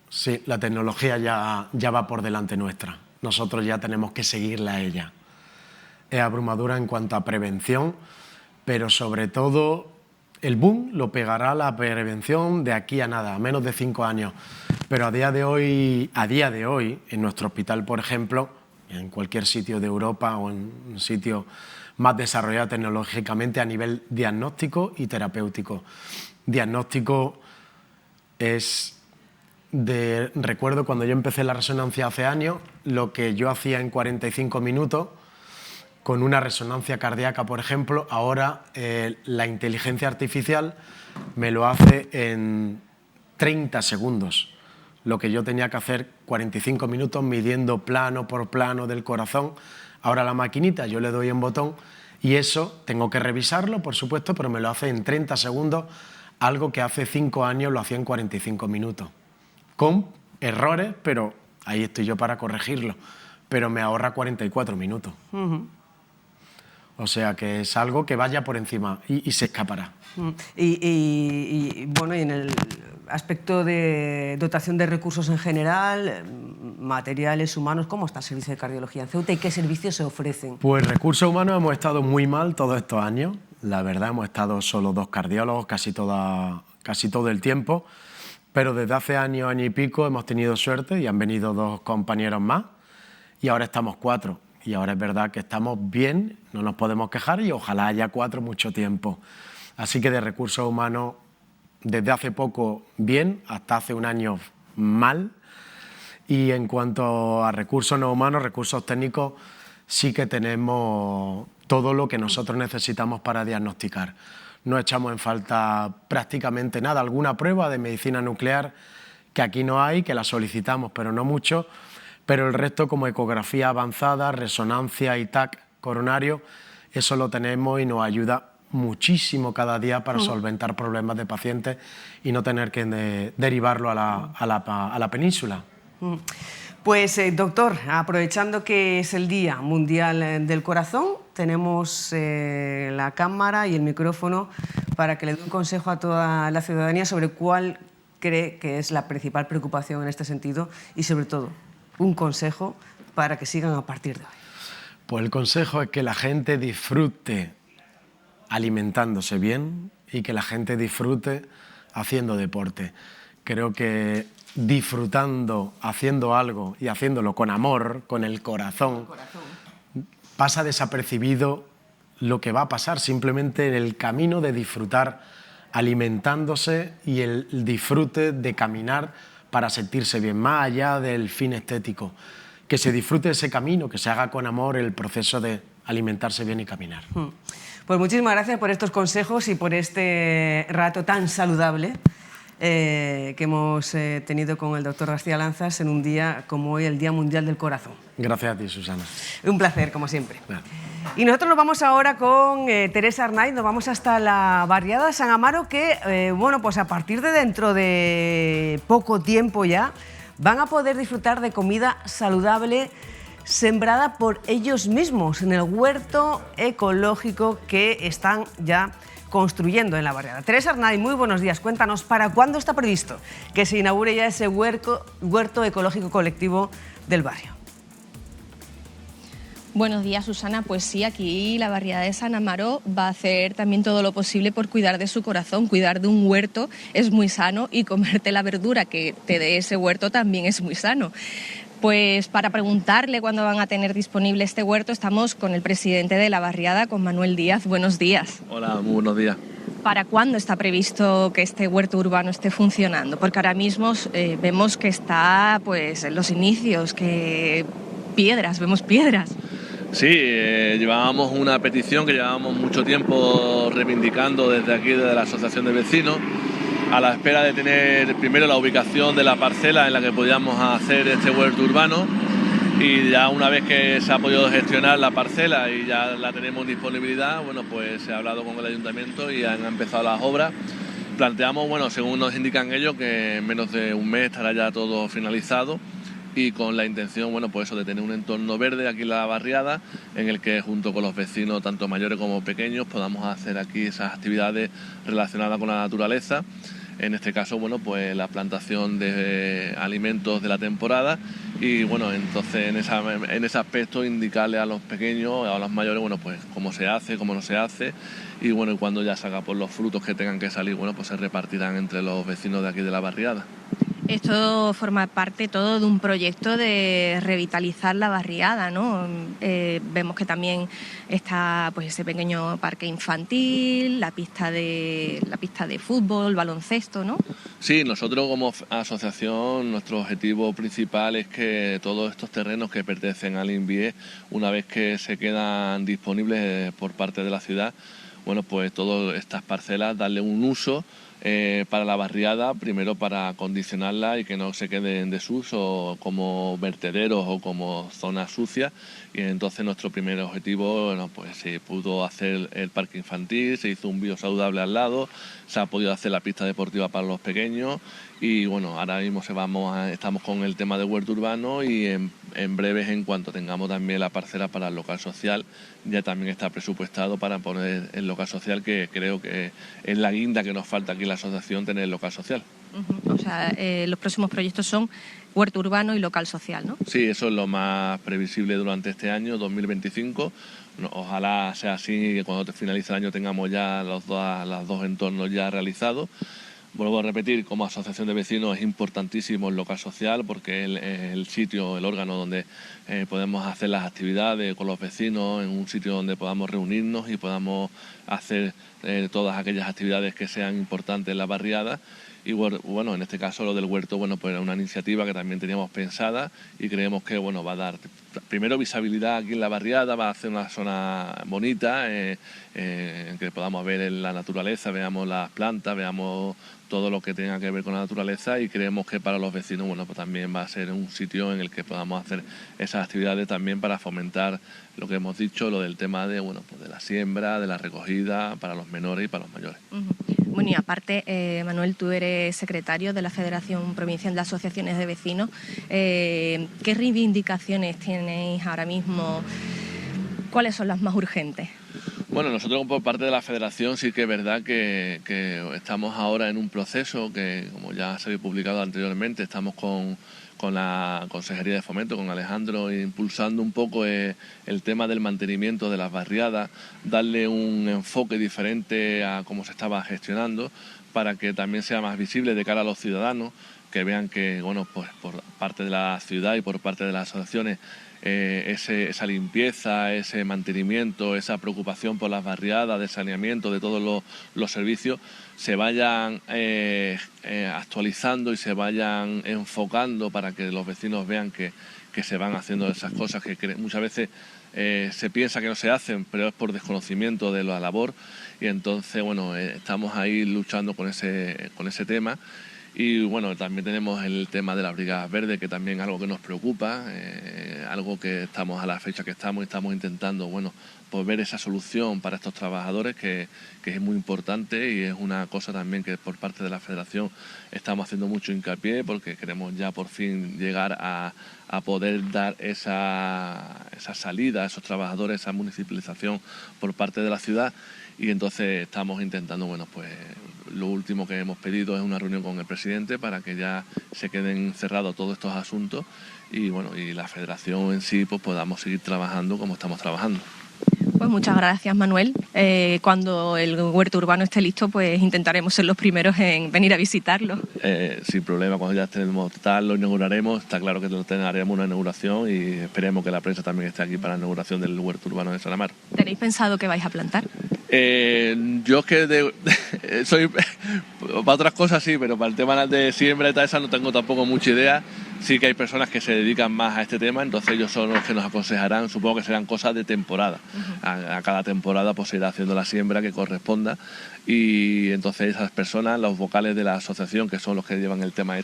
Sí, la tecnología ya va por delante nuestra. Nosotros ya tenemos que seguirla a ella. Es abrumadora en cuanto a prevención, pero sobre todo el boom lo pegará la prevención de aquí a nada, a menos de 5 años. Pero a día de hoy, en nuestro hospital, por ejemplo, en cualquier sitio de Europa o en un sitio más desarrollado tecnológicamente a nivel diagnóstico y terapéutico. Diagnóstico es... Recuerdo cuando yo empecé la resonancia hace años, lo que yo hacía en 45 minutos, con una resonancia cardíaca, por ejemplo, ahora la inteligencia artificial me lo hace en 30 segundos. Lo que yo tenía que hacer 45 minutos midiendo plano por plano del corazón, ahora la maquinita yo le doy un botón y eso tengo que revisarlo, por supuesto, pero me lo hace en 30 segundos, algo que hace 5 años lo hacía en 45 minutos. Con errores, pero ahí estoy yo para corregirlo, pero me ahorra 44 minutos. O sea que es algo que vaya por encima y se escapará. Bueno, y en el aspecto de dotación de recursos en general, materiales humanos, ¿cómo está el servicio de cardiología en Ceuta y qué servicios se ofrecen? Pues recursos humanos hemos estado muy mal todos estos años. La verdad, hemos estado solo 2 cardiólogos casi todo el tiempo. Pero desde hace año y pico hemos tenido suerte y han venido 2 compañeros más y ahora estamos 4. Y ahora es verdad que estamos bien, no nos podemos quejar y ojalá haya 4 mucho tiempo. Así que de recursos humanos, desde hace poco bien, hasta hace un año mal. Y en cuanto a recursos no humanos, recursos técnicos, sí que tenemos todo lo que nosotros necesitamos para diagnosticar. No echamos en falta prácticamente nada, alguna prueba de medicina nuclear que aquí no hay, que la solicitamos, pero no mucho, pero el resto como ecografía avanzada, resonancia y TAC coronario, eso lo tenemos y nos ayuda muchísimo cada día para solventar problemas de pacientes y no tener que derivarlo a la península. Pues doctor, aprovechando que es el Día Mundial del Corazón, tenemos la cámara y el micrófono para que le dé un consejo a toda la ciudadanía sobre cuál cree que es la principal preocupación en este sentido y sobre todo un consejo para que sigan a partir de hoy. Pues el consejo es que la gente disfrute alimentándose bien y que la gente disfrute haciendo deporte. Creo que disfrutando, haciendo algo y haciéndolo con amor, con el corazón, pasa desapercibido lo que va a pasar simplemente en el camino de disfrutar alimentándose y el disfrute de caminar para sentirse bien, más allá del fin estético. Que se disfrute ese camino, que se haga con amor el proceso de alimentarse bien y caminar. Pues muchísimas gracias por estos consejos y por este rato tan saludable que hemos tenido con el doctor García Lanzas en un día como hoy, el Día Mundial del Corazón. Gracias a ti, Susana. Un placer, como siempre. Gracias. Y nosotros nos vamos ahora con Teresa Arnaiz, nos vamos hasta la barriada de San Amaro, que, bueno, pues a partir de dentro de poco tiempo ya, van a poder disfrutar de comida saludable sembrada por ellos mismos en el huerto ecológico que están ya construyendo en la barriada. Teresa Arnaiz, muy buenos días. Cuéntanos, ¿para cuándo está previsto que se inaugure ya ese huerto ecológico colectivo del barrio? Buenos días, Susana. Pues sí, aquí la barriada de San Amaro va a hacer también todo lo posible por cuidar de su corazón. Cuidar de un huerto es muy sano y comerte la verdura que te dé ese huerto también es muy sano. Pues para preguntarle cuándo van a tener disponible este huerto, estamos con el presidente de la barriada, con Manuel Díaz. Buenos días. Hola, muy buenos días. ¿Para cuándo está previsto que este huerto urbano esté funcionando? Porque ahora mismo vemos que está pues en los inicios, vemos piedras. Sí, llevábamos una petición que llevábamos mucho tiempo reivindicando desde aquí, desde la Asociación de Vecinos, a la espera de tener primero la ubicación de la parcela en la que podíamos hacer este huerto urbano, y ya una vez que se ha podido gestionar la parcela y ya la tenemos en disponibilidad, bueno, pues se ha hablado con el ayuntamiento y han empezado las obras. Planteamos, bueno, según nos indican ellos, que en menos de un mes estará ya todo finalizado, y con la intención, bueno, pues eso, de tener un entorno verde aquí en la barriada, en el que junto con los vecinos, tanto mayores como pequeños, podamos hacer aquí esas actividades relacionadas con la naturaleza. En este caso, bueno, pues la plantación de alimentos de la temporada, y bueno, entonces en ese aspecto indicarle a los pequeños, a los mayores, bueno, pues cómo se hace, cómo no se hace, y bueno, y cuando ya salga por los frutos que tengan que salir, bueno, pues se repartirán entre los vecinos de aquí de la barriada. Esto forma parte todo de un proyecto de revitalizar la barriada, ¿no? Vemos que también está pues ese pequeño parque infantil, la pista de fútbol, baloncesto, ¿no? Sí, nosotros como asociación, nuestro objetivo principal es que todos estos terrenos que pertenecen al INVIE, una vez que se quedan disponibles por parte de la ciudad, bueno, pues todas estas parcelas darle un uso para la barriada, primero para acondicionarla y que no se quede en desuso como vertederos o como zonas sucias, y entonces nuestro primer objetivo, bueno, pues se pudo hacer el parque infantil, se hizo un biosaludable al lado, se ha podido hacer la pista deportiva para los pequeños, y bueno, ahora mismo estamos con el tema de huerto urbano, y en breves, en cuanto tengamos también la parcela para el local social, ya también está presupuestado para poner el local social, que creo que es la guinda que nos falta aquí en la asociación, tener el local social. O sea, los próximos proyectos son huerto urbano y local social, ¿no? Sí, eso es lo más previsible durante este año, 2025. Ojalá sea así, que cuando finalice el año tengamos ya los dos entornos ya realizados. Vuelvo a repetir, como asociación de vecinos es importantísimo el local social, porque es el sitio, el órgano donde podemos hacer las actividades con los vecinos, en un sitio donde podamos reunirnos y podamos hacer todas aquellas actividades que sean importantes en la barriada. Y bueno, en este caso lo del huerto, bueno, pues era una iniciativa que también teníamos pensada, y creemos que bueno, va a dar primero visibilidad aquí en la barriada, va a hacer una zona bonita en que podamos ver la naturaleza, veamos las plantas, veamos todo lo que tenga que ver con la naturaleza, y creemos que para los vecinos, bueno, pues también va a ser un sitio en el que podamos hacer esas actividades también para fomentar lo que hemos dicho, lo del tema de, bueno, pues de la siembra, de la recogida para los menores y para los mayores. Bueno, y aparte, Manuel, tú eres secretario de la Federación Provincial de Asociaciones de Vecinos. ¿Qué reivindicaciones tenéis ahora mismo? ¿Cuáles son las más urgentes? Bueno, nosotros por parte de la Federación sí que es verdad que estamos ahora en un proceso que, como ya se había publicado anteriormente, estamos con la Consejería de Fomento, con Alejandro, impulsando un poco el tema del mantenimiento de las barriadas, darle un enfoque diferente a cómo se estaba gestionando, para que también sea más visible de cara a los ciudadanos, que vean que, bueno, pues por parte de la ciudad y por parte de las asociaciones, esa limpieza, ese mantenimiento, esa preocupación por las barriadas, de saneamiento, de todos los servicios, se vayan actualizando y se vayan enfocando, para que los vecinos vean que se van haciendo esas cosas que muchas veces se piensa que no se hacen, pero es por desconocimiento de la labor. Y entonces, bueno, estamos ahí luchando con ese tema. Y bueno, también tenemos el tema de las brigadas verdes, que también es algo que nos preocupa, algo que estamos a la fecha que estamos intentando, bueno, pues ver esa solución para estos trabajadores, que es muy importante, y es una cosa también que por parte de la Federación estamos haciendo mucho hincapié, porque queremos ya por fin llegar a poder dar esa salida a esos trabajadores, esa municipalización por parte de la ciudad. y entonces estamos intentando, bueno, pues lo último que hemos pedido es una reunión con el presidente para que ya se queden cerrados todos estos asuntos y bueno, y la federación en sí pues podamos seguir trabajando como estamos trabajando. Pues muchas gracias, Manuel. Cuando el huerto urbano esté listo, pues intentaremos ser los primeros en venir a visitarlo. Sin problema, cuando ya estemos tal, lo inauguraremos. Está claro que haremos una inauguración y esperemos que la prensa también esté aquí para la inauguración del huerto urbano de San Amaro. ¿Tenéis pensado qué vais a plantar? Yo es que soy para otras cosas sí, pero para el tema de siembra y tal, esa no tengo tampoco mucha idea. Sí que hay personas que se dedican más a este tema, entonces ellos son los que nos aconsejarán. Supongo que serán cosas de temporada. A cada temporada pues se irá haciendo la siembra que corresponda y entonces esas personas, los vocales de la asociación, que son los que llevan el tema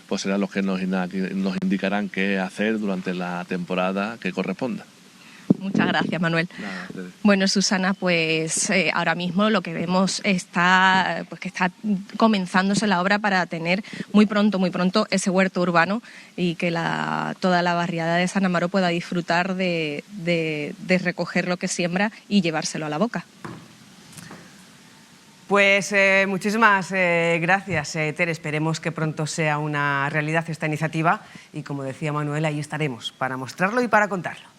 pues serán los que nos indicarán qué hacer durante la temporada que corresponda. Muchas gracias, Manuel. Bueno, Susana, pues ahora mismo lo que vemos está que está comenzándose la obra para tener muy pronto ese huerto urbano y que toda la barriada de San Amaro pueda disfrutar de recoger lo que siembra y llevárselo a la boca. Pues muchísimas gracias, Tere. Esperemos que pronto sea una realidad esta iniciativa y, como decía Manuel, ahí estaremos para mostrarlo y para contarlo.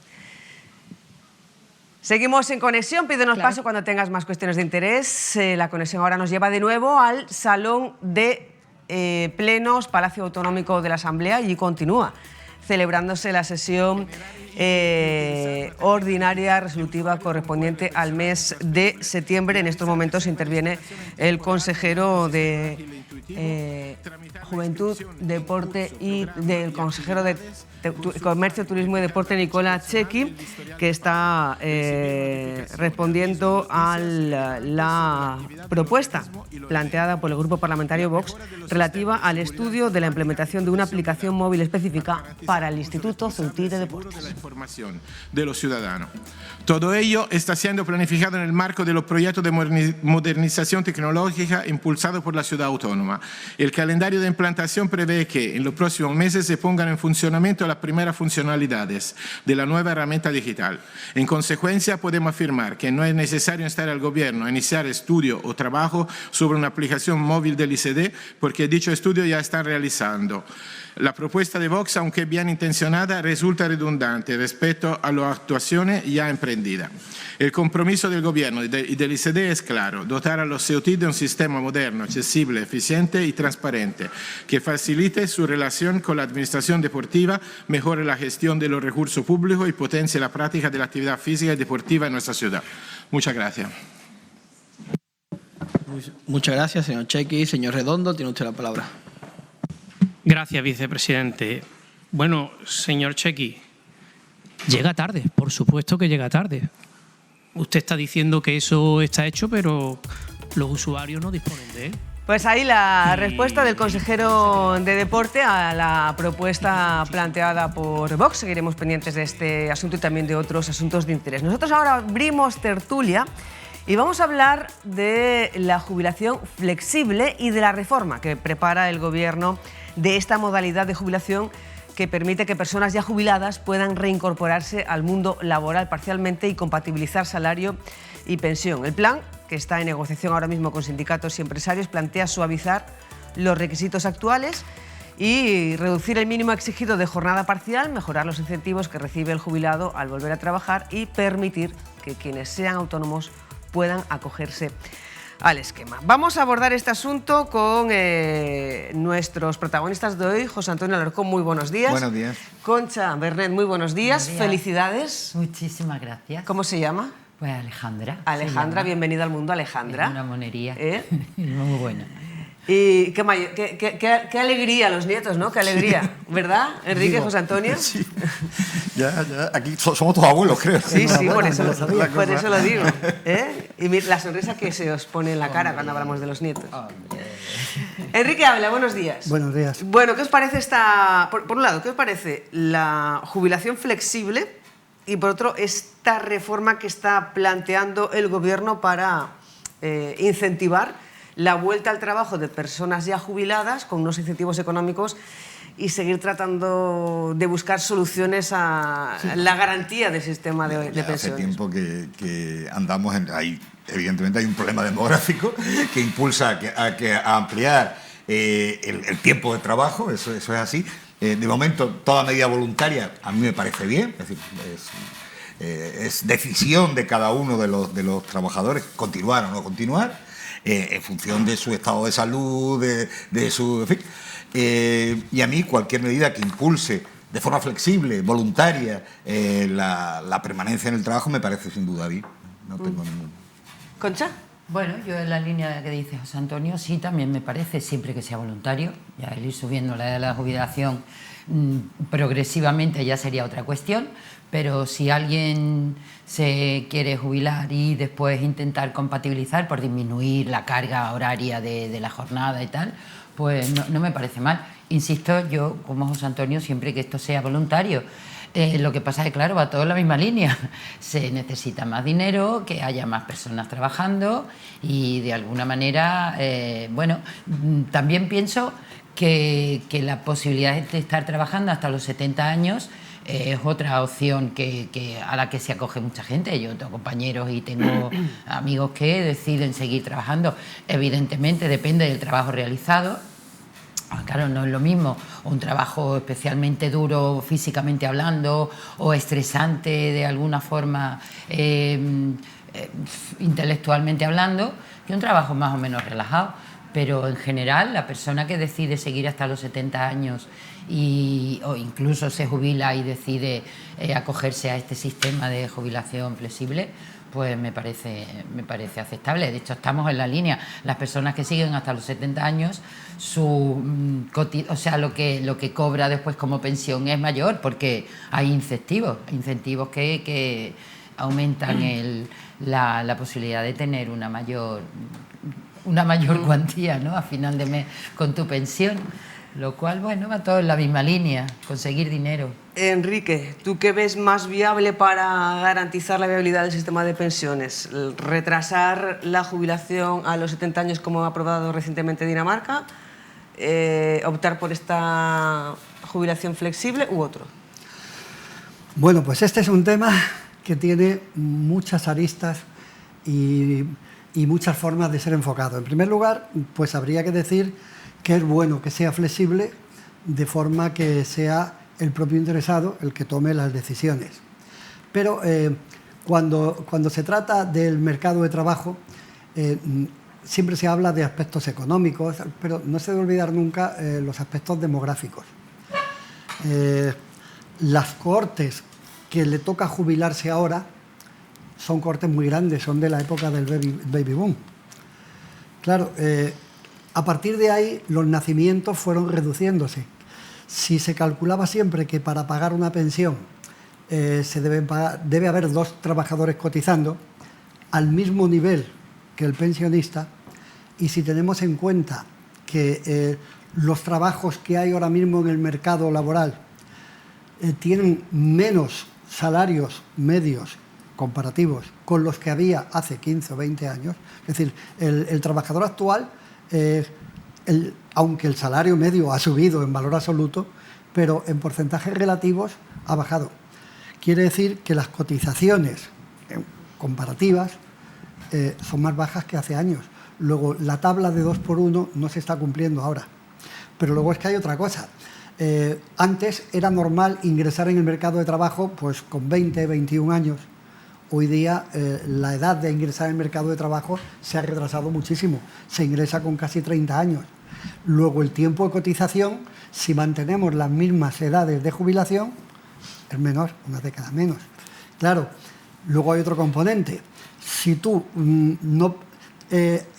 Seguimos en conexión, pídenos paso cuando tengas más cuestiones de interés. La conexión ahora nos lleva de nuevo al Salón de Plenos, Palacio Autonómico de la Asamblea, y continúa celebrándose la sesión ordinaria resolutiva correspondiente al mes de septiembre. En estos momentos interviene el consejero de Juventud, Deporte y del consejero de Comercio, Turismo y Deporte, Nicola Chequi, que está respondiendo a la propuesta planteada por el Grupo Parlamentario Vox relativa al estudio de la implementación de una aplicación móvil específica para el Instituto Ceutí de Deportes. La información de los ciudadanos. Todo ello está siendo planificado en el marco de los proyectos de modernización tecnológica impulsados por la ciudad autónoma. El calendario de implantación prevé que en los próximos meses se pongan en funcionamiento las primeras funcionalidades de la nueva herramienta digital. En consecuencia, podemos afirmar que no es necesario instar al Gobierno a iniciar estudio o trabajo sobre una aplicación móvil del ICD, porque dicho estudio ya está realizando. La propuesta de Vox, aunque bien intencionada, resulta redundante respecto a las actuaciones ya emprendidas. El compromiso del Gobierno y del ICD es claro: dotar a los CEUTI de un sistema moderno, accesible, eficiente y transparente, que facilite su relación con la administración deportiva, mejore la gestión de los recursos públicos y potencie la práctica de la actividad física y deportiva en nuestra ciudad. Muchas gracias. Muchas gracias, señor Chequi. Señor Redondo, tiene usted la palabra. Gracias, vicepresidente. Bueno, señor Chequi, llega tarde, por supuesto que llega tarde. Usted está diciendo que eso está hecho, pero los usuarios no disponen de él. Pues ahí la respuesta del consejero de Deporte a la propuesta planteada por Vox. Seguiremos pendientes de este asunto y también de otros asuntos de interés. Nosotros ahora abrimos tertulia y vamos a hablar de la jubilación flexible y de la reforma que prepara el Gobierno de esta modalidad de jubilación que permite que personas ya jubiladas puedan reincorporarse al mundo laboral parcialmente y compatibilizar salario y pensión. El plan, que está en negociación ahora mismo con sindicatos y empresarios, plantea suavizar los requisitos actuales y reducir el mínimo exigido de jornada parcial, mejorar los incentivos que recibe el jubilado al volver a trabajar y permitir que quienes sean autónomos puedan acogerse al esquema. Vamos a abordar este asunto con nuestros protagonistas de hoy. José Antonio Alarcón, muy buenos días. Buenos días. Concha Bernet, muy buenos días. Felicidades. Muchísimas gracias. ¿Cómo se llama? Pues Alejandra. Alejandra, bienvenida al mundo, Alejandra. Es una monería. Muy buena. Y qué alegría los nietos, ¿no? Qué alegría, ¿verdad, Enrique, José Antonio? Sí. Ya, aquí somos todos abuelos, creo. Sí, sí, por eso lo digo. Y la sonrisa que se os pone en la cara cuando hablamos de los nietos. Enrique Ávila, buenos días. Buenos días. Bueno, ¿qué os parece por un lado, qué os parece la jubilación flexible y por otro esta reforma que está planteando el Gobierno para incentivar la vuelta al trabajo de personas ya jubiladas con unos incentivos económicos y seguir tratando de buscar soluciones a la garantía del sistema de pensiones. Hace tiempo que andamos evidentemente hay un problema demográfico que impulsa a ampliar el tiempo de trabajo, eso es así. De momento, toda medida voluntaria a mí me parece bien, es decir, es decisión de cada uno de los trabajadores continuar o no continuar, en función de su estado de salud, de su... En fin. Y a mí cualquier medida que impulse de forma flexible, voluntaria, la permanencia en el trabajo me parece sin duda bien. No tengo ningún... ¿Concha? Bueno, yo en la línea que dice José Antonio, sí, también me parece, siempre que sea voluntario. Ya el ir subiendo la edad de la jubilación progresivamente ya sería otra cuestión, pero si alguien se quiere jubilar y después intentar compatibilizar por disminuir la carga horaria de la jornada y tal, pues no me parece mal. Insisto, yo como José Antonio, siempre que esto sea voluntario. Lo que pasa es que, claro, va todo en la misma línea. Se necesita más dinero, que haya más personas trabajando y, de alguna manera, bueno, también pienso que la posibilidad de estar trabajando hasta los 70 años es otra opción a la que se acoge mucha gente. Yo tengo compañeros y tengo amigos que deciden seguir trabajando. Evidentemente, depende del trabajo realizado. Claro, no es lo mismo un trabajo especialmente duro físicamente hablando o estresante de alguna forma intelectualmente hablando que un trabajo más o menos relajado. Pero en general la persona que decide seguir hasta los 70 años o incluso se jubila y decide acogerse a este sistema de jubilación flexible, pues me parece aceptable. De hecho, estamos en la línea. Las personas que siguen hasta los 70 años, lo que cobra después como pensión es mayor, porque hay incentivos que aumentan la posibilidad de tener una mayor cuantía, ¿no?, a final de mes con tu pensión. Lo cual, bueno, va todo en la misma línea, conseguir dinero. Enrique, ¿tú qué ves más viable para garantizar la viabilidad del sistema de pensiones? ¿Retrasar la jubilación a los 70 años como ha aprobado recientemente Dinamarca? ¿Optar por esta jubilación flexible u otro? Bueno, pues este es un tema que tiene muchas aristas y muchas formas de ser enfocado. En primer lugar, pues habría que decir que es bueno que sea flexible de forma que sea el propio interesado el que tome las decisiones. Pero cuando se trata del mercado de trabajo, siempre se habla de aspectos económicos, pero no se debe olvidar nunca los aspectos demográficos. Las cohortes que le toca jubilarse ahora son cohortes muy grandes, son de la época del baby boom. Claro, a partir de ahí los nacimientos fueron reduciéndose. Si se calculaba siempre que para pagar una pensión debe haber 2 trabajadores cotizando al mismo nivel que el pensionista, y si tenemos en cuenta que los trabajos que hay ahora mismo en el mercado laboral tienen menos salarios medios comparativos con los que había hace 15 o 20 años, es decir, el trabajador actual, aunque el salario medio ha subido en valor absoluto, pero en porcentajes relativos ha bajado. Quiere decir que las cotizaciones comparativas son más bajas que hace años. Luego, la tabla de 2 por 1 no se está cumpliendo ahora. Pero luego es que hay otra cosa. Antes era normal ingresar en el mercado de trabajo pues con 20, 21 años. Hoy día la edad de ingresar en el mercado de trabajo se ha retrasado muchísimo. Se ingresa con casi 30 años. Luego el tiempo de cotización, si mantenemos las mismas edades de jubilación, es menor, una década menos. Claro, luego hay otro componente. Si tú no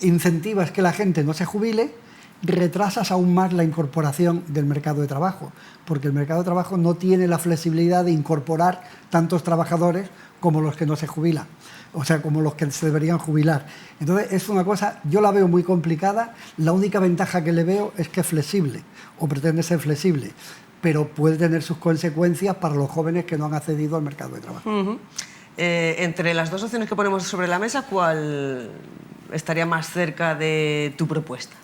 incentivas que la gente no se jubile, retrasas aún más la incorporación del mercado de trabajo, porque el mercado de trabajo no tiene la flexibilidad de incorporar tantos trabajadores como los que no se jubilan, o sea, como los que se deberían jubilar. Entonces, es una cosa, yo la veo muy complicada. La única ventaja que le veo es que es flexible, o pretende ser flexible, pero puede tener sus consecuencias para los jóvenes que no han accedido al mercado de trabajo. Entre las 2 opciones que ponemos sobre la mesa, ¿cuál estaría más cerca de tu propuesta?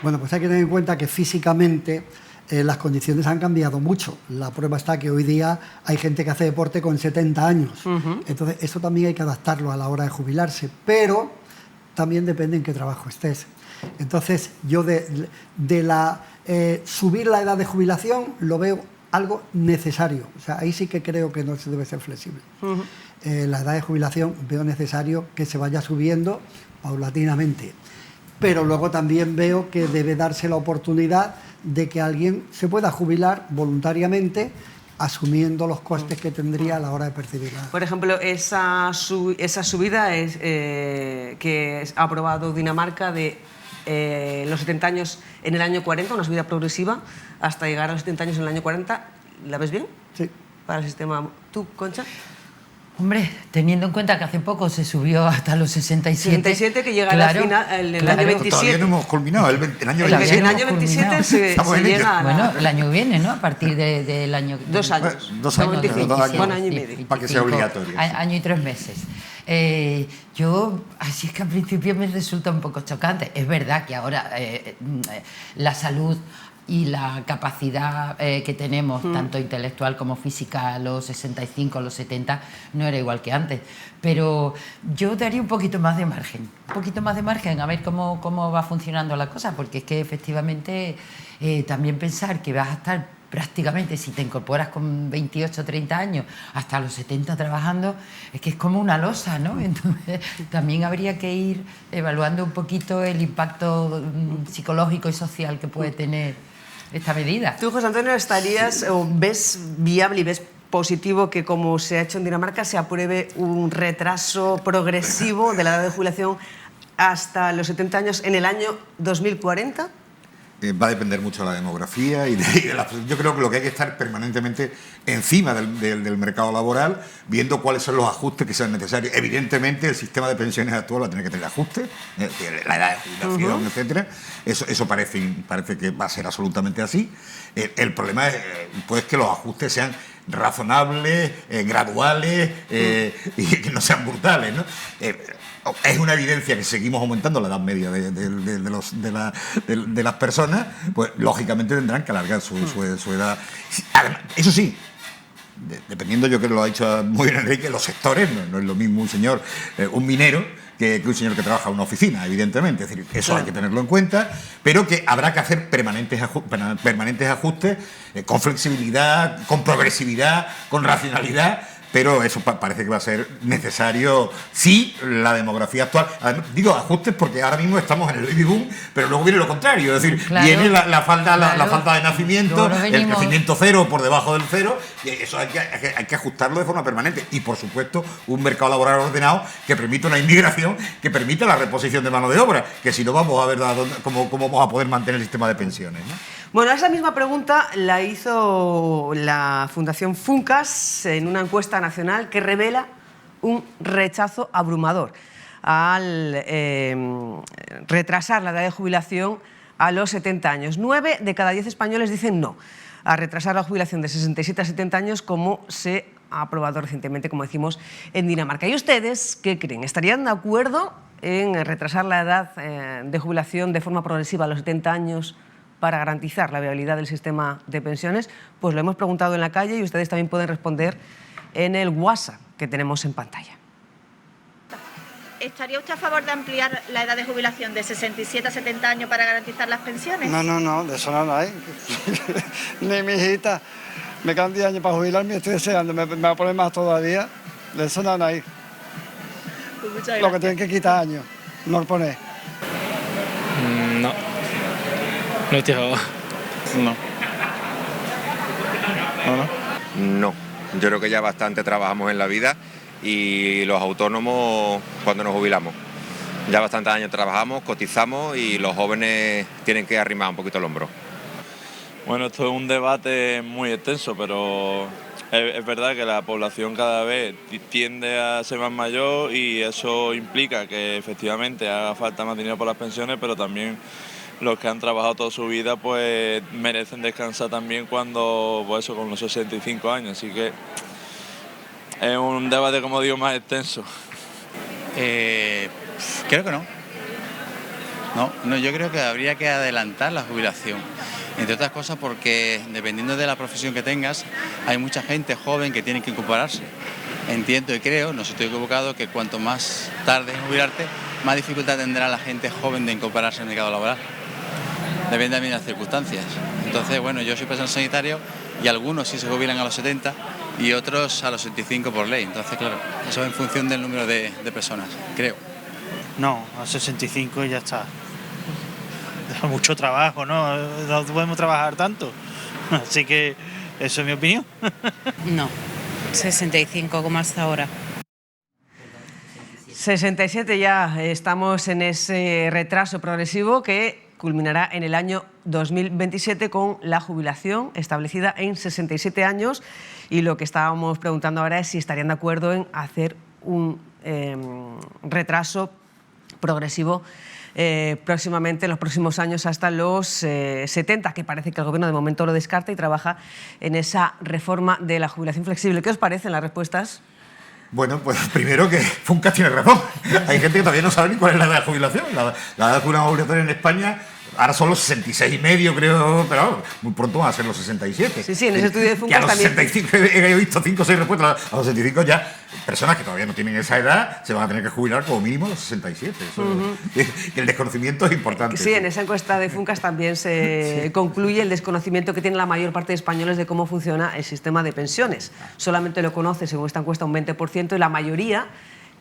Bueno, pues hay que tener en cuenta que físicamente las condiciones han cambiado mucho. La prueba está que hoy día hay gente que hace deporte con 70 años. Entonces, eso también hay que adaptarlo a la hora de jubilarse, pero también depende en qué trabajo estés. Entonces, yo subir la edad de jubilación lo veo algo necesario. O sea, ahí sí que creo que no se debe ser flexible. La edad de jubilación veo necesario que se vaya subiendo paulatinamente. Pero luego también veo que debe darse la oportunidad de que alguien se pueda jubilar voluntariamente asumiendo los costes que tendría a la hora de percibirla. Por ejemplo, esa subida que ha aprobado Dinamarca de los 70 años en el año 40, una subida progresiva, hasta llegar a los 70 años en el año 40, ¿la ves bien? Sí. Para el sistema. ¿Tú, Concha? Hombre, teniendo en cuenta que hace poco se subió hasta los 67... 67, que llega al final, el año 27. Todavía no hemos culminado, el año 27. El año 27 se llega a Bueno, el año que viene, ¿no? A partir del año... 2 años. 2 años, 25, un año y medio. Para que sea obligatorio. Año y 3 meses. Así es que al principio me resulta un poco chocante. Es verdad que ahora la salud y la capacidad que tenemos, tanto intelectual como física, a los 65, a los 70, no era igual que antes. Pero yo daría un poquito más de margen, a ver cómo va funcionando la cosa, porque es que efectivamente también pensar que vas a estar prácticamente, si te incorporas con 28 o 30 años, hasta los 70 trabajando, es que es como una losa, ¿no? Entonces, también habría que ir evaluando un poquito el impacto psicológico y social que puede tener esta medida. Tú, José Antonio, ves viable y ves positivo que, como se ha hecho en Dinamarca, se apruebe un retraso progresivo de la edad de jubilación hasta los 70 años en el año 2040? Va a depender mucho de la demografía yo creo que lo que hay que estar permanentemente encima del mercado laboral, viendo cuáles son los ajustes que sean necesarios. Evidentemente, el sistema de pensiones actual va a tener que tener ajustes, la edad de jubilación, etcétera. Eso parece que va a ser absolutamente así. El problema es pues, que los ajustes sean razonables, graduales y que no sean brutales, ¿no? Es una evidencia que seguimos aumentando la edad media de las personas, pues lógicamente tendrán que alargar su edad. Eso sí, dependiendo, yo creo que lo ha dicho muy bien Enrique, los sectores, no es lo mismo un minero que un señor que trabaja en una oficina, evidentemente. Es decir, eso hay que tenerlo en cuenta, pero que habrá que hacer permanentes ajustes con flexibilidad, con progresividad, con racionalidad. Pero eso parece que va a ser necesario, sí, la demografía actual. Además, digo ajustes porque ahora mismo estamos en el baby boom, pero luego viene lo contrario. Es decir, viene la falta de nacimiento, el crecimiento cero por debajo del cero, y eso hay que ajustarlo de forma permanente. Y, por supuesto, un mercado laboral ordenado que permita una inmigración, que permita la reposición de mano de obra, que si no vamos a ver cómo vamos a poder mantener el sistema de pensiones, ¿no? Bueno, esa misma pregunta la hizo la Fundación Funcas en una encuesta nacional que revela un rechazo abrumador al retrasar la edad de jubilación a los 70 años. 9 de cada 10 españoles dicen no a retrasar la jubilación de 67 a 70 años, como se ha aprobado recientemente, como decimos, en Dinamarca. ¿Y ustedes qué creen? ¿Estarían de acuerdo en retrasar la edad de jubilación de forma progresiva a los 70 años para garantizar la viabilidad del sistema de pensiones? Pues lo hemos preguntado en la calle y ustedes también pueden responder en el WhatsApp que tenemos en pantalla. ¿Estaría usted a favor de ampliar la edad de jubilación de 67 a 70 años para garantizar las pensiones? No, de eso no hay. Ni mi hijita. Me quedan 10 años para jubilarme, estoy deseando, me va a poner más todavía. De eso no hay. Pues muchas gracias. Lo que tienen que quitar años, no lo poner. No. No estoy a favor. No. Yo creo que ya bastante trabajamos en la vida y los autónomos cuando nos jubilamos. Ya bastantes años trabajamos, cotizamos y los jóvenes tienen que arrimar un poquito el hombro. Bueno, esto es un debate muy extenso, pero es verdad que la población cada vez tiende a ser más mayor y eso implica que efectivamente haga falta más dinero por las pensiones, pero también los que han trabajado toda su vida pues merecen descansar también cuando, pues eso, con los 65 años, así que es un debate, como digo, más extenso. Creo que no. No, yo creo que habría que adelantar la jubilación. Entre otras cosas porque dependiendo de la profesión que tengas, hay mucha gente joven que tiene que incorporarse. Entiendo y creo, no sé si estoy equivocado, que cuanto más tarde en jubilarte, más dificultad tendrá la gente joven de incorporarse al mercado laboral. Depende también de las circunstancias. Entonces, bueno, yo soy personal sanitario y algunos sí se jubilan a los 70 y otros a los 65 por ley. Entonces, claro, eso es en función del número de personas, creo. No, a 65 y ya está. Mucho trabajo, ¿no? No podemos trabajar tanto. Así que eso es mi opinión. No, 65 como hasta ahora. 67 ya estamos en ese retraso progresivo que culminará en el año 2027 con la jubilación establecida en 67 años y lo que estábamos preguntando ahora es si estarían de acuerdo en hacer un retraso progresivo próximamente, en los próximos años, hasta los 70, que parece que el Gobierno de momento lo descarta y trabaja en esa reforma de la jubilación flexible. ¿Qué os parecen las respuestas? Bueno, pues primero que Funcas tiene razón. Hay gente que todavía no sabe ni cuál es la edad de jubilación. La edad de jubilación en España ahora son los 66,5, creo, pero vamos, muy pronto van a ser los 67. Sí, en ese estudio de Funcas también. también. A los 65 he visto 5 o 6 respuestas. A los 65 ya, personas que todavía no tienen esa edad se van a tener que jubilar como mínimo a los 67. Que el desconocimiento es importante. Sí, en esa encuesta de Funcas también se concluye el desconocimiento que tiene la mayor parte de españoles de cómo funciona el sistema de pensiones. Solamente lo conoce, según esta encuesta, un 20% y la mayoría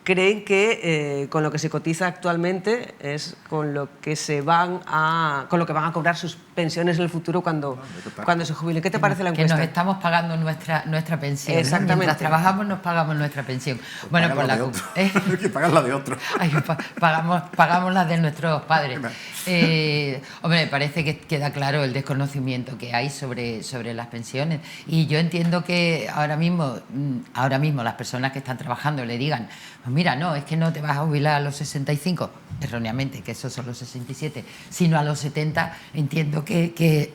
creen que con lo que se cotiza actualmente es con lo que van a cobrar sus pensiones en el futuro cuando se jubilen. ¿Qué te parece la encuesta? Que nos estamos pagando nuestra pensión. Exactamente. Mientras trabajamos nos pagamos nuestra pensión. Bueno, pues hay que pagar la de otro. Pagamos la de nuestros padres. Hombre, me parece que queda claro el desconocimiento que hay sobre las pensiones. Y yo entiendo que ahora mismo las personas que están trabajando le digan, pues mira, no, es que no te vas a jubilar a los 65, erróneamente, que esos son los 67, sino a los 70. Entiendo que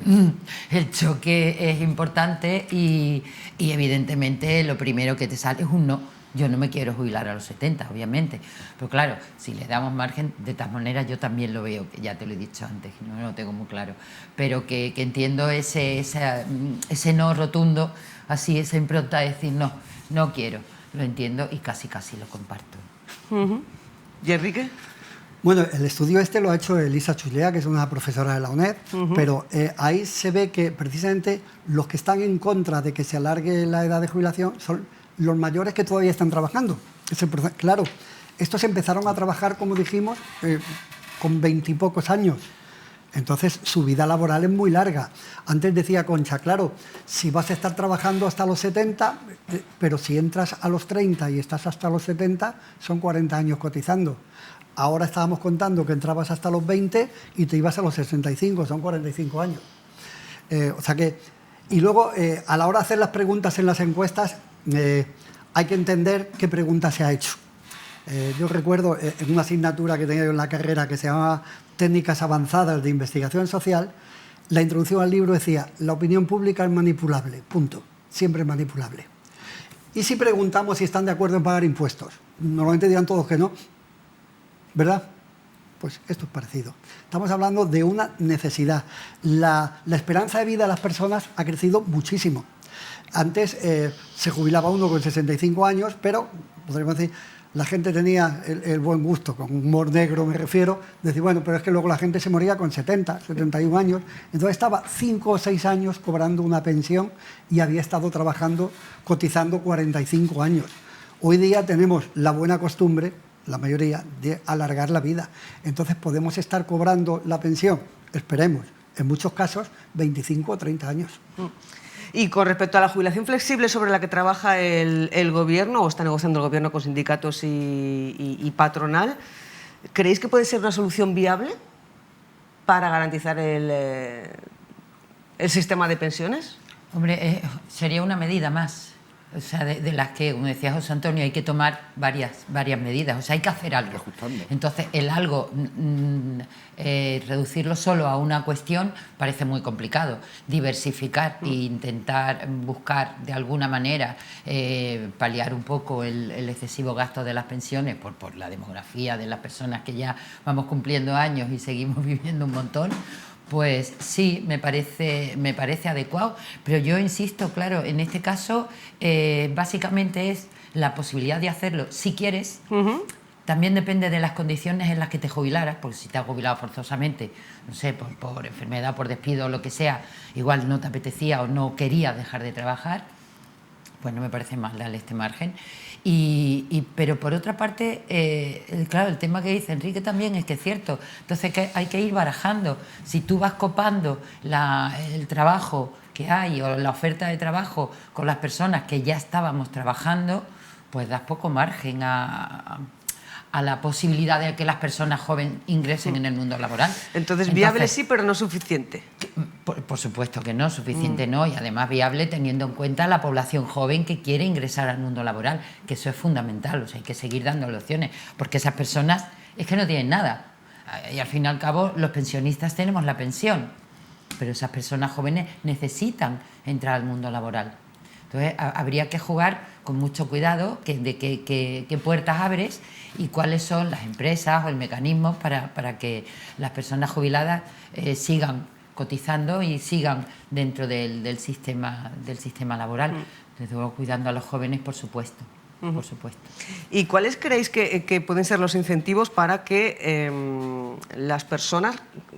el choque es importante y evidentemente lo primero que te sale es un no. Yo no me quiero jubilar a los 70, obviamente. Pero claro, si le damos margen, de todas maneras yo también lo veo, que ya te lo he dicho antes, no lo tengo muy claro. Pero que entiendo ese no rotundo, así, esa impronta de decir no quiero. Lo entiendo y casi lo comparto. ¿Y Enrique? Bueno, el estudio este lo ha hecho Elisa Chulea, que es una profesora de la UNED, pero ahí se ve que precisamente los que están en contra de que se alargue la edad de jubilación son los mayores que todavía están trabajando. Claro, estos empezaron a trabajar, como dijimos, con 20 y pocos años. Entonces, su vida laboral es muy larga. Antes decía Concha, claro, si vas a estar trabajando hasta los 70, pero si entras a los 30 y estás hasta los 70, son 40 años cotizando. Ahora estábamos contando que entrabas hasta los 20 y te ibas a los 65, son 45 años. Y luego, a la hora de hacer las preguntas en las encuestas, hay que entender qué pregunta se ha hecho. Yo recuerdo en una asignatura que tenía yo en la carrera que se llamaba Técnicas Avanzadas de Investigación Social, la introducción al libro decía, la opinión pública es manipulable, punto, siempre es manipulable. Y si preguntamos si están de acuerdo en pagar impuestos, normalmente dirán todos que no, ¿verdad? Pues esto es parecido. Estamos hablando de una necesidad. La esperanza de vida de las personas ha crecido muchísimo. Antes se jubilaba uno con 65 años, pero podríamos decir, la gente tenía el buen gusto, con humor negro me refiero, de decir, bueno, pero es que luego la gente se moría con 70, 71 años, entonces estaba 5 o 6 años cobrando una pensión y había estado trabajando, cotizando 45 años. Hoy día tenemos la buena costumbre, la mayoría, de alargar la vida. Entonces podemos estar cobrando la pensión, esperemos, en muchos casos, 25 o 30 años. Y con respecto a la jubilación flexible sobre la que trabaja el Gobierno, o está negociando el Gobierno con sindicatos y patronal, ¿creéis que puede ser una solución viable para garantizar el sistema de pensiones? Hombre, sería una medida más. O sea, de las que, como decía José Antonio, hay que tomar varias medidas. O sea, hay que hacer algo. Entonces, el algo, reducirlo solo a una cuestión parece muy complicado. Diversificar e intentar buscar de alguna manera paliar un poco el excesivo gasto de las pensiones por la demografía de las personas que ya vamos cumpliendo años y seguimos viviendo un montón, pues sí, me parece adecuado, pero yo insisto, claro, en este caso básicamente es la posibilidad de hacerlo si quieres. También depende de las condiciones en las que te jubilaras, porque si te has jubilado forzosamente, no sé, por enfermedad, por despido o lo que sea, igual no te apetecía o no querías dejar de trabajar, pues no me parece mal darle este margen. Pero por otra parte, claro, el tema que dice Enrique también es que es cierto. Entonces hay que ir barajando. Si tú vas copando el trabajo que hay o la oferta de trabajo con las personas que ya estábamos trabajando, pues das poco margen a la posibilidad de que las personas jóvenes ingresen en el mundo laboral. Entonces, viable sí, pero no suficiente. Por supuesto que no, suficiente no, y además viable teniendo en cuenta la población joven que quiere ingresar al mundo laboral, que eso es fundamental, o sea, hay que seguir dándole opciones, porque esas personas es que no tienen nada, y al fin y al cabo los pensionistas tenemos la pensión, pero esas personas jóvenes necesitan entrar al mundo laboral. Entonces, habría que jugar con mucho cuidado de qué puertas abres y cuáles son las empresas o el mecanismo para que las personas jubiladas sigan cotizando y sigan dentro del sistema laboral. Desde luego, cuidando a los jóvenes, por supuesto. Por supuesto. ¿Y cuáles creéis que pueden ser los incentivos para que las personas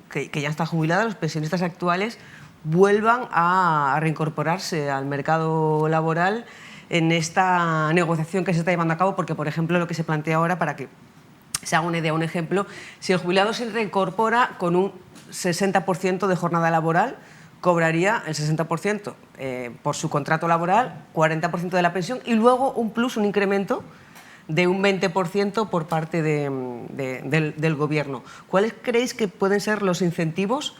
que ya están jubiladas, los pensionistas actuales, vuelvan a reincorporarse al mercado laboral en esta negociación que se está llevando a cabo? Porque, por ejemplo, lo que se plantea ahora, para que se haga una idea, un ejemplo, si el jubilado se reincorpora con un 60% de jornada laboral, cobraría el 60% por su contrato laboral, 40% de la pensión y luego un plus, un incremento de un 20% por parte del Gobierno. ¿Cuáles creéis que pueden ser los incentivos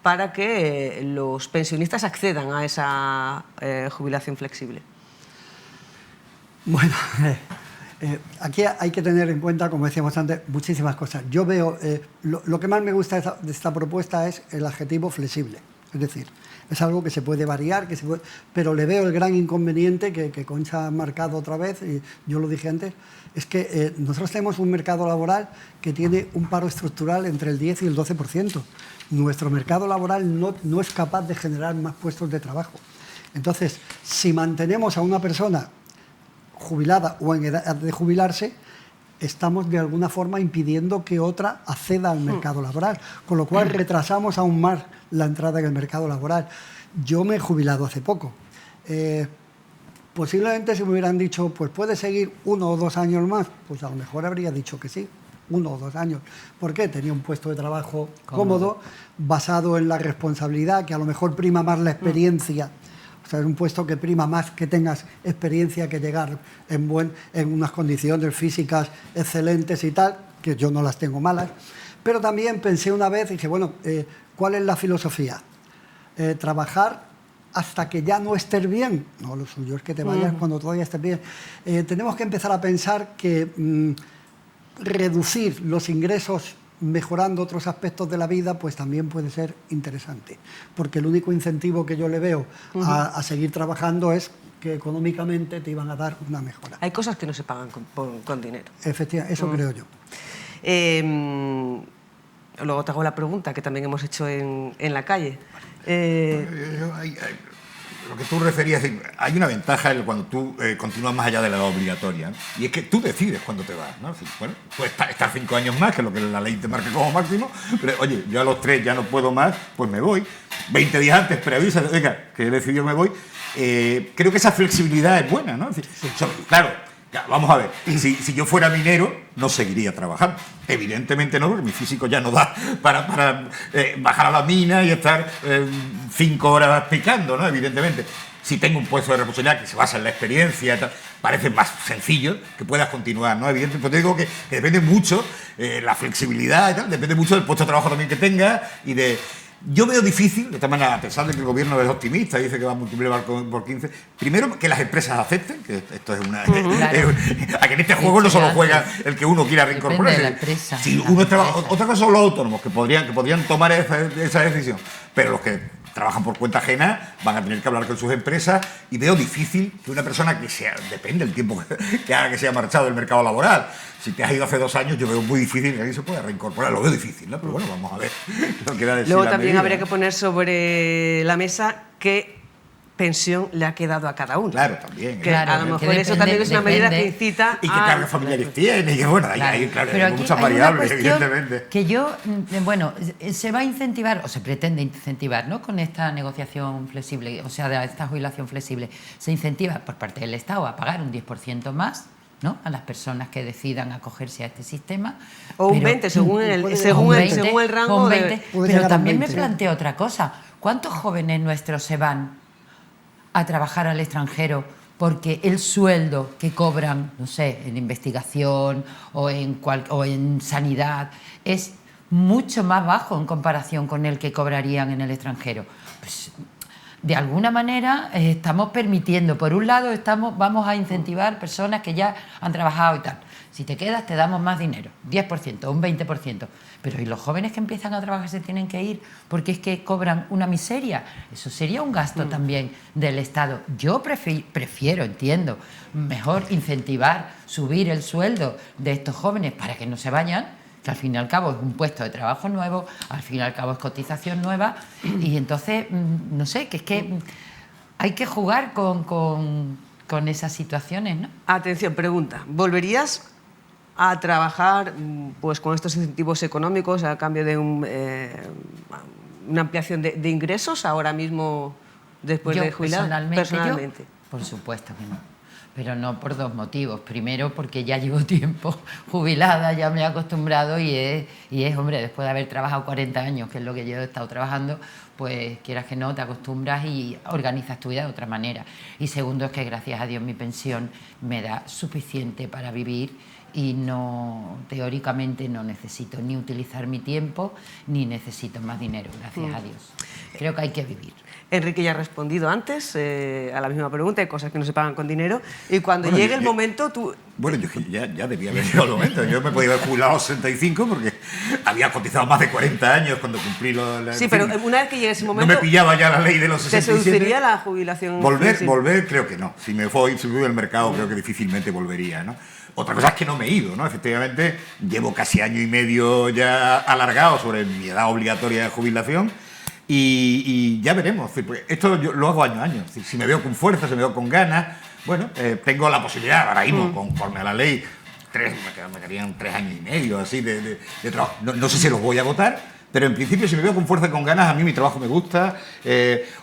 para que los pensionistas accedan a esa jubilación flexible? Bueno, aquí hay que tener en cuenta, como decíamos antes, muchísimas cosas. Yo veo, lo que más me gusta de esta propuesta es el adjetivo flexible. Es decir, es algo que se puede variar, pero le veo el gran inconveniente que Concha ha marcado otra vez, y yo lo dije antes, es que nosotros tenemos un mercado laboral que tiene un paro estructural entre el 10 y el 12%. Nuestro mercado laboral no es capaz de generar más puestos de trabajo. Entonces, si mantenemos a una persona jubilada o en edad de jubilarse, estamos de alguna forma impidiendo que otra acceda al mercado laboral, con lo cual retrasamos aún más la entrada en el mercado laboral. Yo me he jubilado hace poco. Posiblemente si me hubieran dicho, pues puede seguir 1 o 2 años más, pues a lo mejor habría dicho que sí, 1 o 2 años. ¿Por qué? Tenía un puesto de trabajo cómodo, basado en la responsabilidad, que a lo mejor prima más la experiencia. O sea, es un puesto que prima más que tengas experiencia que llegar en unas condiciones físicas excelentes y tal, que yo no las tengo malas. Pero también pensé una vez y dije, bueno, ¿cuál es la filosofía? Trabajar hasta que ya no estés bien. No, lo suyo es que te vayas cuando todavía estés bien. Tenemos que empezar a pensar que reducir los ingresos mejorando otros aspectos de la vida, pues también puede ser interesante. Porque el único incentivo que yo le veo a seguir trabajando es que económicamente te iban a dar una mejora. Hay cosas que no se pagan con dinero. Efectivamente, eso creo yo. Luego te hago la pregunta que también hemos hecho en la calle. Lo que tú referías, hay una ventaja cuando tú continúas más allá de la edad obligatoria, ¿no? Y es que tú decides cuándo te vas, ¿no? Bueno, puedes estar 5 años más, que es lo que la ley te marca como máximo, pero oye, yo a los 3 ya no puedo más, pues me voy. 20 días antes preavisa, venga, que he decidido me voy. Creo que esa flexibilidad es buena, ¿no? Es decir, claro, vamos a ver, si yo fuera minero, no seguiría trabajando. Evidentemente no, porque mi físico ya no da para bajar a la mina y estar 5 horas picando, ¿no? Evidentemente. Si tengo un puesto de responsabilidad que se basa en la experiencia, tal, parece más sencillo que puedas continuar, ¿no? Evidentemente, pues te digo que depende mucho, la flexibilidad y tal, depende mucho del puesto de trabajo también que tengas y de... Yo veo difícil, de esta manera, a pesar de que el gobierno es optimista, dice que va a multiplicar por 15, primero que las empresas acepten, que esto es una... Claro. A que en este juego no solo juega el que uno quiera reincorporarse. Depende de la empresa. Si uno otra cosa son los autónomos, que podrían tomar esa decisión, pero los que trabajan por cuenta ajena, van a tener que hablar con sus empresas, y veo difícil que una persona que sea, depende del tiempo que haga que se haya marchado del mercado laboral. Si te has ido hace 2 años, yo veo muy difícil que alguien se pueda reincorporar. Lo veo difícil, ¿no? Pero bueno, vamos a ver lo que da de sí Luego la también medida. habría que poner sobre la mesa qué pensión le ha quedado a cada uno. Claro, también. Que a lo mejor eso también es una medida que incita y qué cargas familiares tiene, y que bueno, hay muchas variables, evidentemente. Que yo, bueno, se va a incentivar, o se pretende incentivar, ¿no? Con esta negociación flexible, o sea, de esta jubilación flexible, se incentiva por parte del Estado a pagar un 10% más, ¿no? A las personas que decidan acogerse a este sistema. O un 20, según el rango. Pero también me planteo otra cosa. ¿Cuántos jóvenes nuestros se van a trabajar al extranjero porque el sueldo que cobran, no sé, en investigación o en sanidad es mucho más bajo en comparación con el que cobrarían en el extranjero? Pues, de alguna manera estamos permitiendo, por un lado vamos a incentivar personas que ya han trabajado y tal. Si te quedas te damos más dinero, 10%, un 20%. Pero ¿y los jóvenes que empiezan a trabajar se tienen que ir porque es que cobran una miseria? Eso sería un gasto también del Estado. Yo prefiero, entiendo, mejor incentivar, subir el sueldo de estos jóvenes para que no se vayan, que al fin y al cabo es un puesto de trabajo nuevo, al fin y al cabo es cotización nueva, y entonces, no sé, que es que hay que jugar con esas situaciones, ¿no? Atención, pregunta. ¿Volverías a trabajar pues con estos incentivos económicos a cambio de una ampliación de ingresos ahora mismo después de jubilar? Personalmente. Yo, por supuesto que no. Pero no por 2 motivos. Primero, porque ya llevo tiempo jubilada, ya me he acostumbrado y es, hombre, después de haber trabajado 40 años, que es lo que yo he estado trabajando, pues quieras que no, te acostumbras y organizas tu vida de otra manera. Y segundo, es que gracias a Dios mi pensión me da suficiente para vivir y no, teóricamente no necesito ni utilizar mi tiempo ni necesito más dinero, gracias a Dios. Creo que hay que vivir. Enrique ya ha respondido antes a la misma pregunta, hay cosas que no se pagan con dinero, y cuando llegue el momento tú... Bueno, yo ya debía haber llegado el momento. Yo me podía haber jubilado a los 65 porque había cotizado más de 40 años cuando cumplí Sí, pero una vez que llegue ese momento... No me pillaba ya la ley de los 67. ¿Se seduciría la jubilación? Volver, creo que no. Si me voy al mercado, creo que difícilmente volvería, ¿no? Otra cosa es que no me he ido, ¿no? Efectivamente, llevo casi año y medio ya alargado sobre mi edad obligatoria de jubilación. Y ya veremos. Esto yo lo hago año a año. Si me veo con fuerza, si me veo con ganas, bueno, tengo la posibilidad ahora mismo, conforme a la ley, me quedarían 3 años y medio así de trabajo. No sé si los voy a votar, pero en principio si me veo con fuerza y con ganas, a mí mi trabajo me gusta.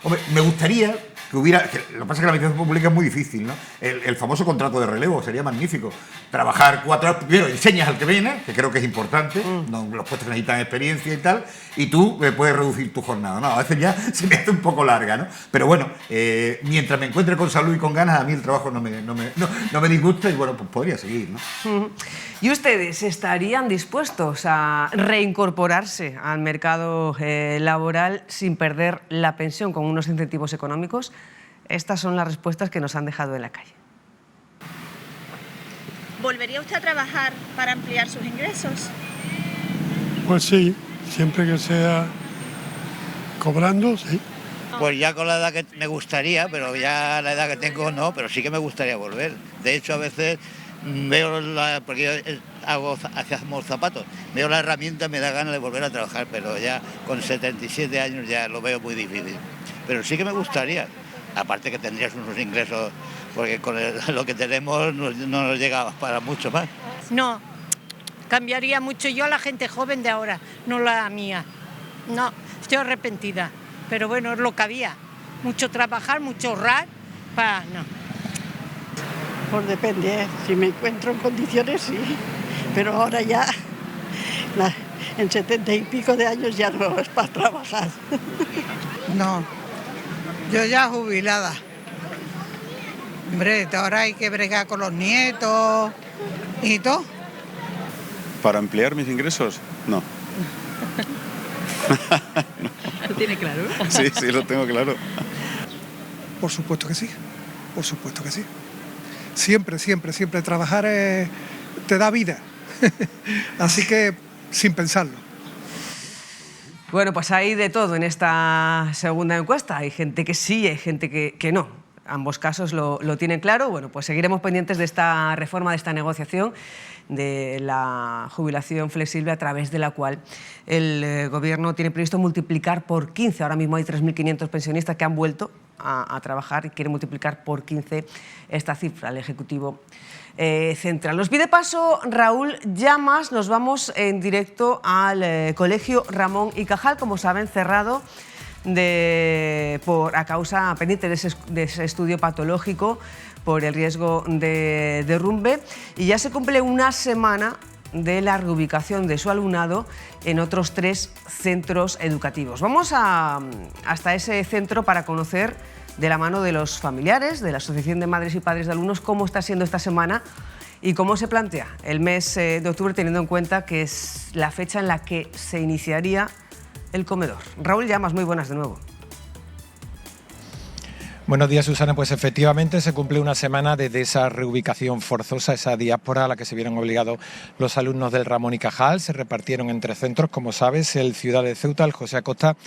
Hombre, me gustaría que hubiera... lo que pasa es que la administración pública es muy difícil, ¿no? El famoso contrato de relevo sería magnífico. Trabajar 4 horas, primero enseñas al que viene, que creo que es importante, no, los puestos que necesitan experiencia y tal, y tú puedes reducir tu jornada, ¿no? A veces ya se me hace un poco larga, ¿no? Pero bueno, mientras me encuentre con salud y con ganas, a mí el trabajo no me disgusta y bueno, pues podría seguir, ¿no? ¿Y ustedes estarían dispuestos a reincorporarse al mercado laboral sin perder la pensión con unos incentivos económicos? Estas son las respuestas que nos han dejado en la calle. ¿Volvería usted a trabajar para ampliar sus ingresos? Pues sí, siempre que sea cobrando, sí. Pues ya con la edad que me gustaría, pero ya la edad que tengo no, pero sí que me gustaría volver. De hecho, a veces veo porque yo hacemos zapatos, veo la herramienta y me da ganas de volver a trabajar, pero ya con 77 años ya lo veo muy difícil. Pero sí que me gustaría, aparte que tendrías unos ingresos, porque con lo que tenemos no nos llega para mucho más. No, cambiaría mucho yo a la gente joven de ahora, no la mía. No, estoy arrepentida, pero bueno, es lo que había. Mucho trabajar, mucho ahorrar, no. Pues depende, si me encuentro en condiciones sí, pero ahora ya, en 70 y pico de años ya no es para trabajar. No, yo ya jubilada. Hombre, ahora hay que bregar con los nietos y todo. ¿Para ampliar mis ingresos? No. ¿Lo tiene claro? Sí, lo tengo claro. Por supuesto que sí, por supuesto que sí. Siempre trabajar te da vida. Así que sin pensarlo. Bueno, pues hay de todo en esta segunda encuesta. Hay gente que sí y hay gente que no. Ambos casos lo tienen claro. Bueno, pues seguiremos pendientes de esta reforma, de esta negociación de la jubilación flexible, a través de la cual el Gobierno tiene previsto multiplicar por 15. Ahora mismo hay 3.500 pensionistas que han vuelto a trabajar y quiere multiplicar por 15 esta cifra, el Ejecutivo Central. Nos pide paso Raúl Llamas. Nos vamos en directo al Colegio Ramón y Cajal, como saben, cerrado a causa pendiente de ese estudio patológico por el riesgo de derrumbe, y ya se cumple una semana de la reubicación de su alumnado en otros 3 centros educativos. Vamos hasta ese centro para conocer, de la mano de los familiares, de la Asociación de Madres y Padres de Alumnos, cómo está siendo esta semana y cómo se plantea el mes de octubre, teniendo en cuenta que es la fecha en la que se iniciaría el comedor. Raúl Llamas, muy buenas de nuevo. Buenos días, Susana. Pues efectivamente se cumple una semana desde esa reubicación forzosa, esa diáspora a la que se vieron obligados los alumnos del Ramón y Cajal. Se repartieron en 3 centros, como sabes, el Ciudad de Ceuta, el José Acosta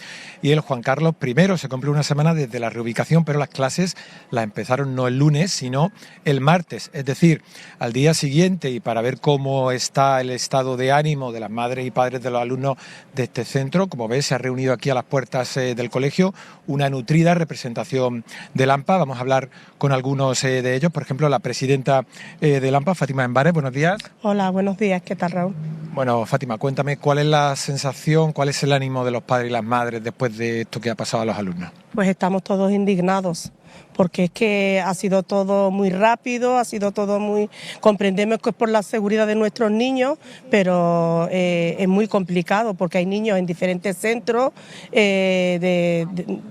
y el Juan Carlos I. Se cumple una semana desde la reubicación, pero las clases las empezaron no el lunes, sino el martes, es decir, al día siguiente. Y para ver cómo está el estado de ánimo de las madres y padres de los alumnos de este centro, como ves, se ha reunido aquí a las puertas del colegio una nutrida representación del AMPA. Vamos a hablar con algunos de ellos, por ejemplo, la presidenta del AMPA, Fátima Embares. Buenos días. Hola, buenos días. ¿Qué tal, Raúl? Bueno, Fátima, cuéntame, ¿cuál es la sensación, cuál es el ánimo de los padres y las madres después de esto que ha pasado a los alumnos? Pues estamos todos indignados, porque es que ha sido todo muy rápido, ha sido todo muy... Comprendemos que es por la seguridad de nuestros niños, pero es muy complicado porque hay niños en diferentes centros de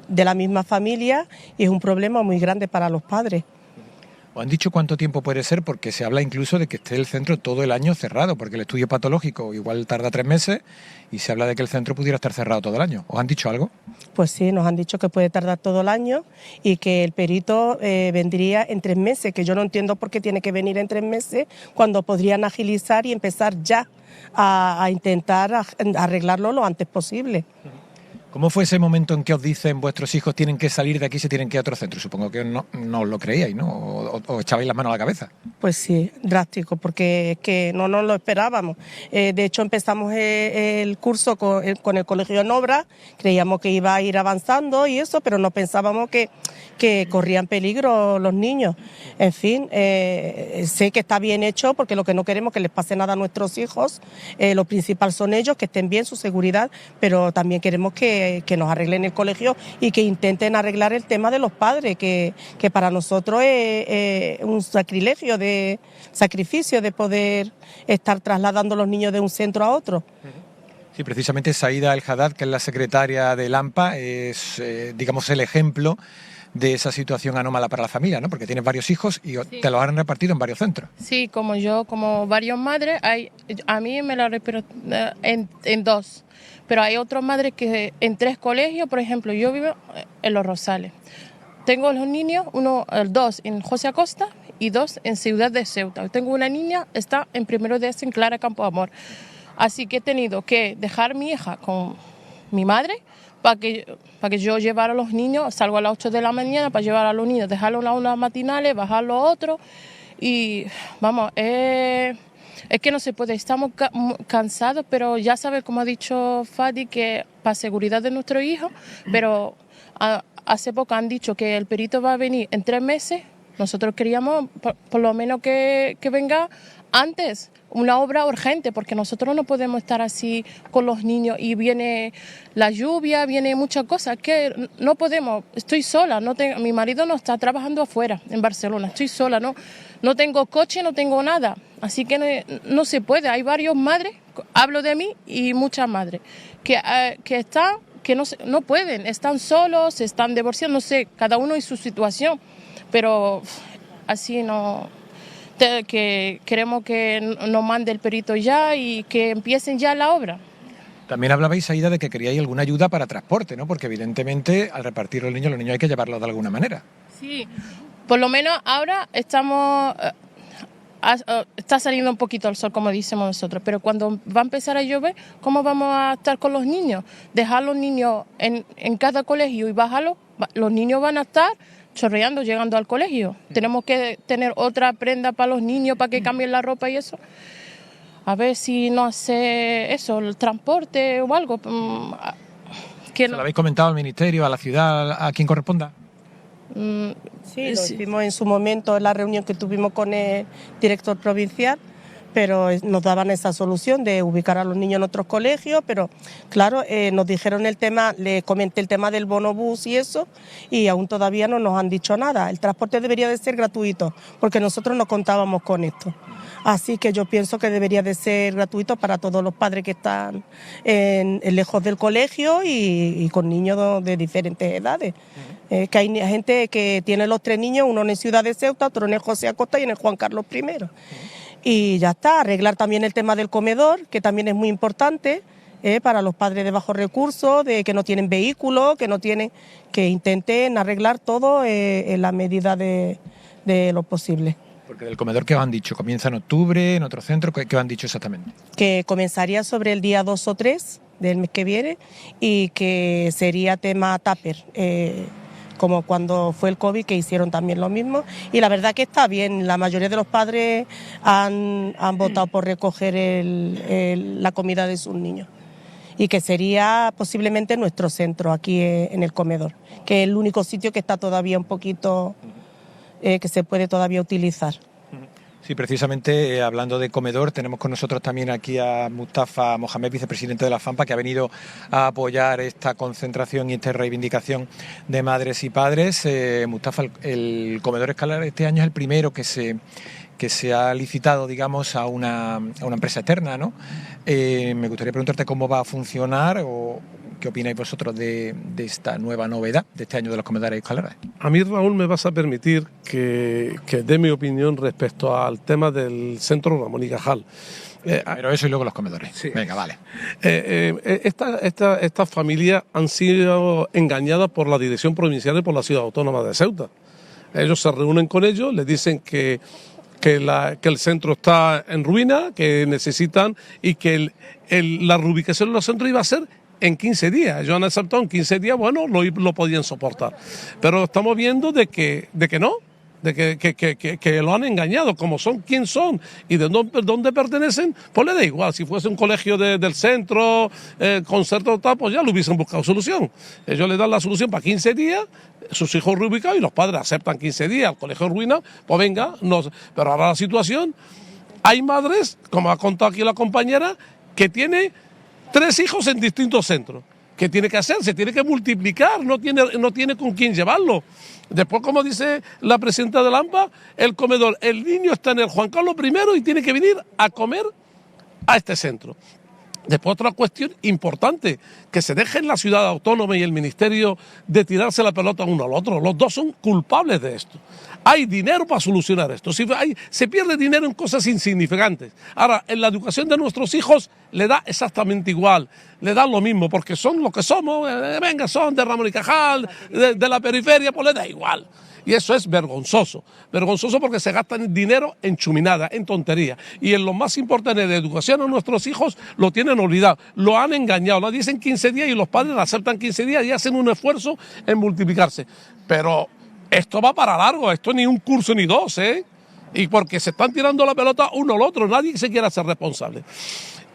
la misma familia y es un problema muy grande para los padres. ¿O han dicho cuánto tiempo puede ser? Porque se habla incluso de que esté el centro todo el año cerrado, porque el estudio patológico igual tarda 3 meses y se habla de que el centro pudiera estar cerrado todo el año. ¿Os han dicho algo? Pues sí, nos han dicho que puede tardar todo el año y que el perito vendría en 3 meses, que yo no entiendo por qué tiene que venir en 3 meses cuando podrían agilizar y empezar ya a intentar arreglarlo lo antes posible. ¿Cómo fue ese momento en que os dicen vuestros hijos tienen que salir de aquí, se tienen que ir a otro centro? Supongo que no os lo creíais, ¿no? O echabais las manos a la cabeza. Pues sí, drástico, porque es que no nos lo esperábamos. De hecho, empezamos el curso con el Colegio en Obra, creíamos que iba a ir avanzando y eso, pero no pensábamos que corrían peligro los niños. En fin, sé que está bien hecho porque lo que no queremos es que les pase nada a nuestros hijos. Lo principal son ellos, que estén bien, su seguridad, pero también queremos que nos arreglen el colegio y que intenten arreglar el tema de los padres, que para nosotros es un sacrificio de poder estar trasladando a los niños de un centro a otro. Sí, precisamente Saída El Haddad, que es la secretaria del AMPA, es, digamos, el ejemplo de esa situación anómala para la familia, ¿no? Porque tienes varios hijos y sí, te los han repartido en varios centros. Sí, como varias madres, a mí me la repartieron en 2, pero hay otras madres que en 3 colegios. Por ejemplo, yo vivo en Los Rosales. Tengo los niños, 2 en José Acosta y 2 en Ciudad de Ceuta. Tengo una niña, está en primero de en Clara Campo Amor. Así que he tenido que dejar a mi hija con mi madre para que yo llevara a los niños. Salgo a las 8 de la mañana para llevar a los niños, dejarlos a unas matinales, bajarlos a otro. Y vamos, es que no se puede, estamos cansados, pero ya sabes, como ha dicho Fadi, que para seguridad de nuestro hijo, pero hace poco han dicho que el perito va a venir en 3 meses. Nosotros queríamos por lo menos que venga antes, una obra urgente, porque nosotros no podemos estar así con los niños y viene la lluvia, viene muchas cosas, que no podemos. Estoy sola, mi marido no está trabajando afuera, en Barcelona, estoy sola, no tengo coche, no tengo nada, así que no se puede. Hay varias madres, hablo de mí y muchas madres, que están, que no pueden, están solos, se están divorciando, no sé, cada uno y su situación, pero así no... que queremos que nos mande el perito ya y que empiecen ya la obra. También hablabais, Aida, de que queríais alguna ayuda para transporte, ¿no? Porque evidentemente al repartir los niños hay que llevarlos de alguna manera. Sí, por lo menos ahora estamos está saliendo un poquito el sol, como decimos nosotros, pero cuando va a empezar a llover, ¿cómo vamos a estar con los niños? Dejar los niños en cada colegio y bajarlos, los niños van a estar chorreando llegando al colegio. Tenemos que tener otra prenda para los niños, para que cambien la ropa y eso. A ver si no hace eso, el transporte o algo. ¿Se lo habéis comentado al Ministerio, a la ciudad, a quien corresponda? Sí, lo hicimos en su momento en la reunión que tuvimos con el director provincial, pero nos daban esa solución de ubicar a los niños en otros colegios, pero claro, nos dijeron el tema, le comenté el tema del bonobús y eso, y aún todavía no nos han dicho nada. El transporte debería de ser gratuito, porque nosotros no contábamos con esto. Así que yo pienso que debería de ser gratuito para todos los padres que están lejos del colegio y con niños de diferentes edades. Que hay gente que tiene los 3 niños, uno en Ciudad de Ceuta, otro en José Acosta y en el Juan Carlos I. Y ya está, arreglar también el tema del comedor, que también es muy importante para los padres de bajos recursos, de que no tienen vehículo, que intenten arreglar todo en la medida de lo posible. Porque del comedor, ¿qué os han dicho? ¿Comienza en octubre, en otro centro? ¿Qué os han dicho exactamente? Que comenzaría sobre el día 2 o 3 del mes que viene y que sería tema tupper, como cuando fue el COVID, que hicieron también lo mismo. Y la verdad que está bien, la mayoría de los padres han votado por recoger la comida de sus niños. Y que sería posiblemente nuestro centro aquí en el comedor, que es el único sitio que está todavía un poquito... que se puede todavía utilizar. Sí, precisamente hablando de comedor, tenemos con nosotros también aquí a Mustafa Mohamed, vicepresidente de la FAMPA, que ha venido a apoyar esta concentración y esta reivindicación de madres y padres. Mustafa, el comedor escolar este año es el primero que se ha licitado, digamos, a una empresa externa, ¿no? Me gustaría preguntarte cómo va a funcionar o qué opináis vosotros de esta nueva novedad de este año de los comedores escolares. A mí, Raúl, me vas a permitir que dé mi opinión respecto al tema del centro Ramón y Cajal. Pero eso y luego los comedores. Sí. Venga, vale. Estas familias han sido engañadas por la Dirección Provincial y por la Ciudad Autónoma de Ceuta. Ellos se reúnen con ellos, les dicen que el centro está en ruina, que necesitan y que la reubicación de los centros iba a ser en 15 días. Ellos han aceptado en 15 días, bueno, lo podían soportar. Pero estamos viendo de que no, de que lo han engañado, como son, quién son y de dónde pertenecen, pues le da igual. Si fuese un colegio del centro, concerto tal, pues ya lo hubiesen buscado solución. Ellos le dan la solución para 15 días, sus hijos reubicados y los padres aceptan 15 días, el colegio ruina, pues venga, pero ahora la situación, hay madres, como ha contado aquí la compañera, que tiene 3 hijos en distintos centros. ¿Qué tiene que hacer? Se tiene que multiplicar, no tiene con quién llevarlo. Después, como dice la presidenta de la AMPA, el comedor, el niño está en el Juan Carlos I y tiene que venir a comer a este centro. Después, otra cuestión importante, que se deje en la ciudad autónoma y el ministerio de tirarse la pelota uno al otro. Los dos son culpables de esto. Hay dinero para solucionar esto. Se pierde dinero en cosas insignificantes. Ahora, en la educación de nuestros hijos le da exactamente igual. Le da lo mismo, porque son lo que somos. Venga, son de Ramón y Cajal, de la periferia, pues le da igual. Y eso es vergonzoso. Vergonzoso porque se gastan dinero en chuminada, en tontería. Y en lo más importante de educación a nuestros hijos lo tienen olvidado. Lo han engañado. Lo dicen 15 días y los padres aceptan 15 días y hacen un esfuerzo en multiplicarse. Pero esto va para largo. Esto ni un curso ni dos, ¿eh? Y porque se están tirando la pelota uno al otro. Nadie se quiere hacer responsable.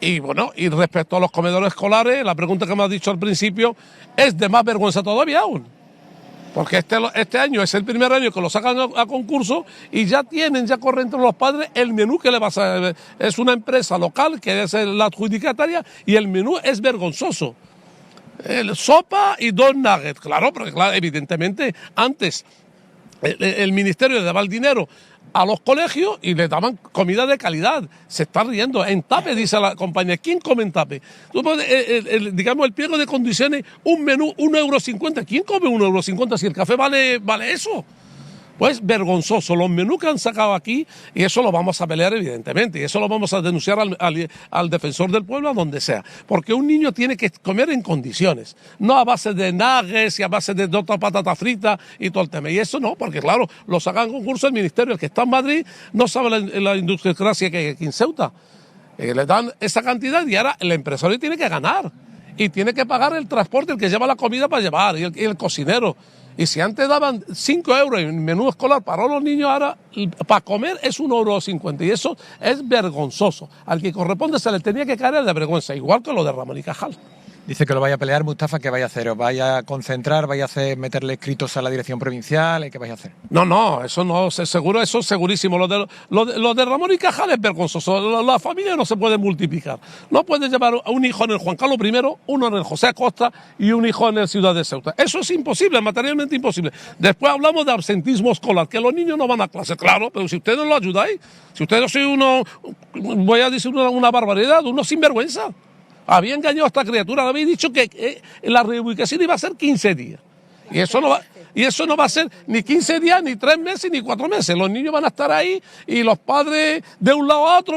Y bueno, y respecto a los comedores escolares, la pregunta que me has dicho al principio es de más vergüenza todavía aún. Porque este año es el primer año que lo sacan a concurso y ya corre entre los padres el menú que le va a hacer. Es una empresa local que es la adjudicataria y el menú es vergonzoso. Sopa y 2 nuggets, claro, porque claro, evidentemente antes el ministerio le daba el dinero a los colegios y le daban comida de calidad. Se está riendo. En Tape, dice la compañía. ¿Quién come en Tape? Digamos, el pliego de condiciones, un menú, 1,50 €. ¿Quién come 1,50 € si el café vale eso? Pues vergonzoso, los menús que han sacado aquí, y eso lo vamos a pelear evidentemente, y eso lo vamos a denunciar al defensor del pueblo, a donde sea, porque un niño tiene que comer en condiciones, no a base de nuggets y a base de otra patata frita y todo el tema, y eso no, porque claro, lo sacan en concurso el ministerio, el que está en Madrid no sabe la industriocracia que hay aquí en Ceuta, le dan esa cantidad y ahora el empresario tiene que ganar, y tiene que pagar el transporte, el que lleva la comida para llevar, y el cocinero. Y si antes daban 5 euros en menú escolar para los niños, ahora para comer es 1,50 €. Y eso es vergonzoso. Al que corresponde se le tenía que caer el de vergüenza, igual que lo de Ramón y Cajal. Dice que lo vaya a pelear, Mustafa, ¿qué vaya a hacer? ¿Os vaya a concentrar, vaya a hacer, meterle escritos a la dirección provincial? ¿Qué vais a hacer? No, eso no, seguro, eso es segurísimo. Lo de Ramón y Cajal es vergonzoso. La familia no se puede multiplicar. No puedes llevar a un hijo en el Juan Carlos I, uno en el José Acosta y un hijo en el Ciudad de Ceuta. Eso es imposible, materialmente imposible. Después hablamos de absentismo escolar, que los niños no van a clase. Claro, pero si ustedes no lo ayudáis, si ustedes sois uno, voy a decir una barbaridad, uno sinvergüenza. Había engañado a esta criatura, le había dicho que la reubicación iba a ser 15 días. Y eso no va a ser ni 15 días, ni 3 meses, ni 4 meses. Los niños van a estar ahí y los padres de un lado a otro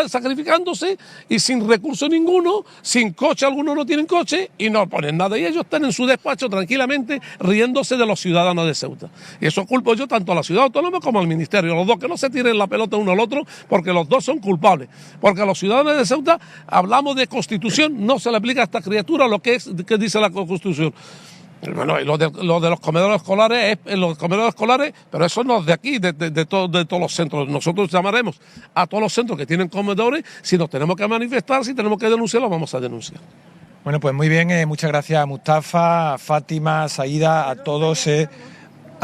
sacrificándose y sin recurso ninguno, sin coche, algunos no tienen coche y no ponen nada. Y ellos están en su despacho tranquilamente riéndose de los ciudadanos de Ceuta. Y eso culpo yo tanto a la ciudad autónoma como al ministerio. Los dos, que no se tiren la pelota uno al otro, porque los dos son culpables. Porque a los ciudadanos de Ceuta hablamos de Constitución, no se le aplica a esta criatura lo que dice la Constitución. Bueno, y lo de los comedores escolares, pero eso no es de aquí, de todos los centros. Nosotros llamaremos a todos los centros que tienen comedores. Si nos tenemos que manifestar, si tenemos que denunciar, lo vamos a denunciar. Bueno, pues muy bien, muchas gracias a Mustafa, a Fátima, a Saída, a todos.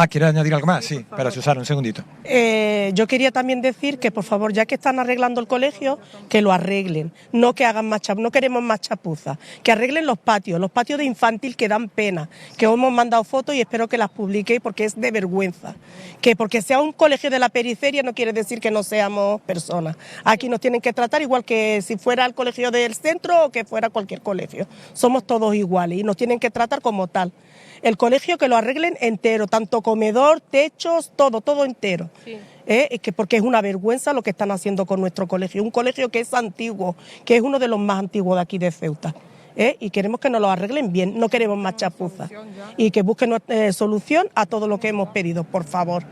¿Quieres añadir algo más? Sí, para Susana, un segundito. Yo quería también decir que, por favor, ya que están arreglando el colegio, que lo arreglen, no que hagan no queremos más chapuzas, que arreglen los patios de infantil que dan pena, que os hemos mandado fotos y espero que las publiquéis porque es de vergüenza, que porque sea un colegio de la periferia no quiere decir que no seamos personas, aquí nos tienen que tratar igual que si fuera el colegio del centro o que fuera cualquier colegio, somos todos iguales y nos tienen que tratar como tal. El colegio que lo arreglen entero, tanto comedor, techos, todo entero. Sí. Porque es una vergüenza lo que están haciendo con nuestro colegio. Un colegio que es antiguo, que es uno de los más antiguos de aquí de Ceuta. Y queremos que nos lo arreglen bien, no queremos más chapuzas. Y que busquen solución a todo lo que hemos pedido, por favor.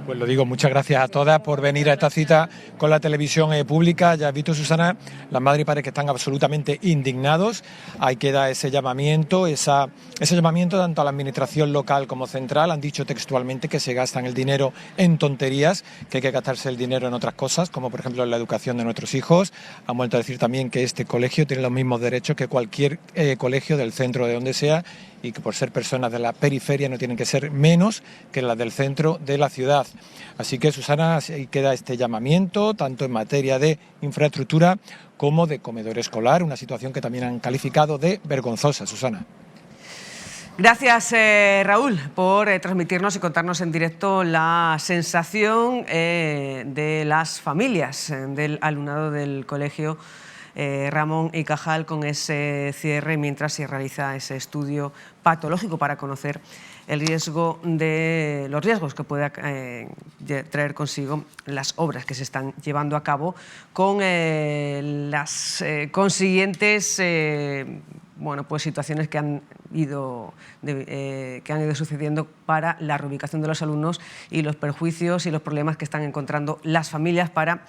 Pues lo digo, muchas gracias a todas por venir a esta cita con la televisión pública. Ya has visto, Susana, las madres y padres que están absolutamente indignados. Ahí queda ese llamamiento tanto a la administración local como central. Han dicho textualmente que se gastan el dinero en tonterías, que hay que gastarse el dinero en otras cosas, como por ejemplo en la educación de nuestros hijos. Han vuelto a decir también que este colegio tiene los mismos derechos que cualquier colegio del centro, de donde sea, y que por ser personas de la periferia no tienen que ser menos que las del centro de la ciudad. Así que, Susana, ahí queda este llamamiento, tanto en materia de infraestructura como de comedor escolar, una situación que también han calificado de vergonzosa. Susana. Gracias, Raúl, por transmitirnos y contarnos en directo la sensación de las familias del alumnado del colegio Ramón y Cajal con ese cierre mientras se realiza ese estudio patológico para conocer los riesgos que pueda traer consigo las obras que se están llevando a cabo con las consiguientes situaciones que han ido sucediendo para la reubicación de los alumnos y los perjuicios y los problemas que están encontrando las familias para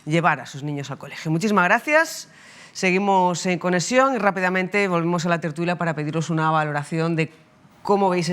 llevar a sus niños al colegio. Muchísimas gracias. Seguimos en conexión y rápidamente volvemos a la tertulia para pediros una valoración de cómo veis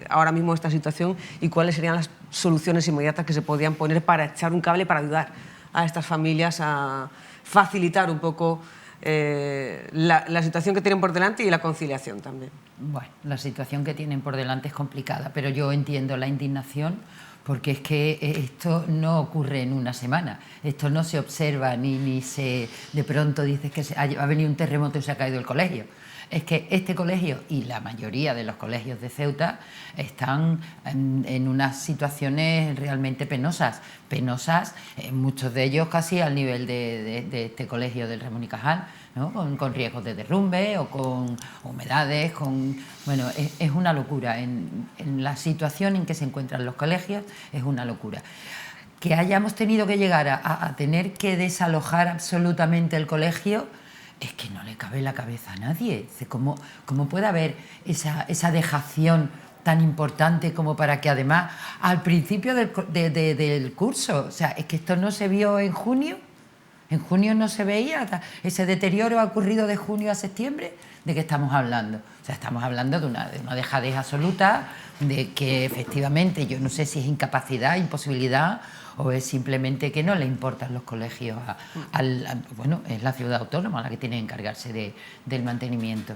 ahora mismo esta situación y cuáles serían las soluciones inmediatas que se podrían poner para echar un cable para ayudar a estas familias a facilitar un poco la situación que tienen por delante y la conciliación también. Bueno, la situación que tienen por delante es complicada, pero yo entiendo la indignación porque es que esto no ocurre en una semana, esto no se observa ni se de pronto dices que ha venido un terremoto y se ha caído el colegio. es que este colegio y la mayoría de los colegios de Ceuta están en unas situaciones realmente penosas, muchos de ellos casi al nivel de este colegio del Ramón y Cajal, ¿no? Con riesgos de derrumbe o con humedades, bueno, es una locura. En la situación en que se encuentran los colegios es una locura. Que hayamos tenido que llegar a tener que desalojar absolutamente el colegio es que no le cabe en la cabeza a nadie. ¿Cómo puede haber esa dejación tan importante como para que además al principio del curso, o sea, es que esto no se vio en junio? En junio no se veía, ese deterioro ha ocurrido de junio a septiembre. ¿De qué estamos hablando? O sea, estamos hablando de una dejadez absoluta, de que efectivamente yo no sé si es incapacidad, imposibilidad o es simplemente que no le importan los colegios. Bueno, es la ciudad autónoma la que tiene que encargarse del mantenimiento.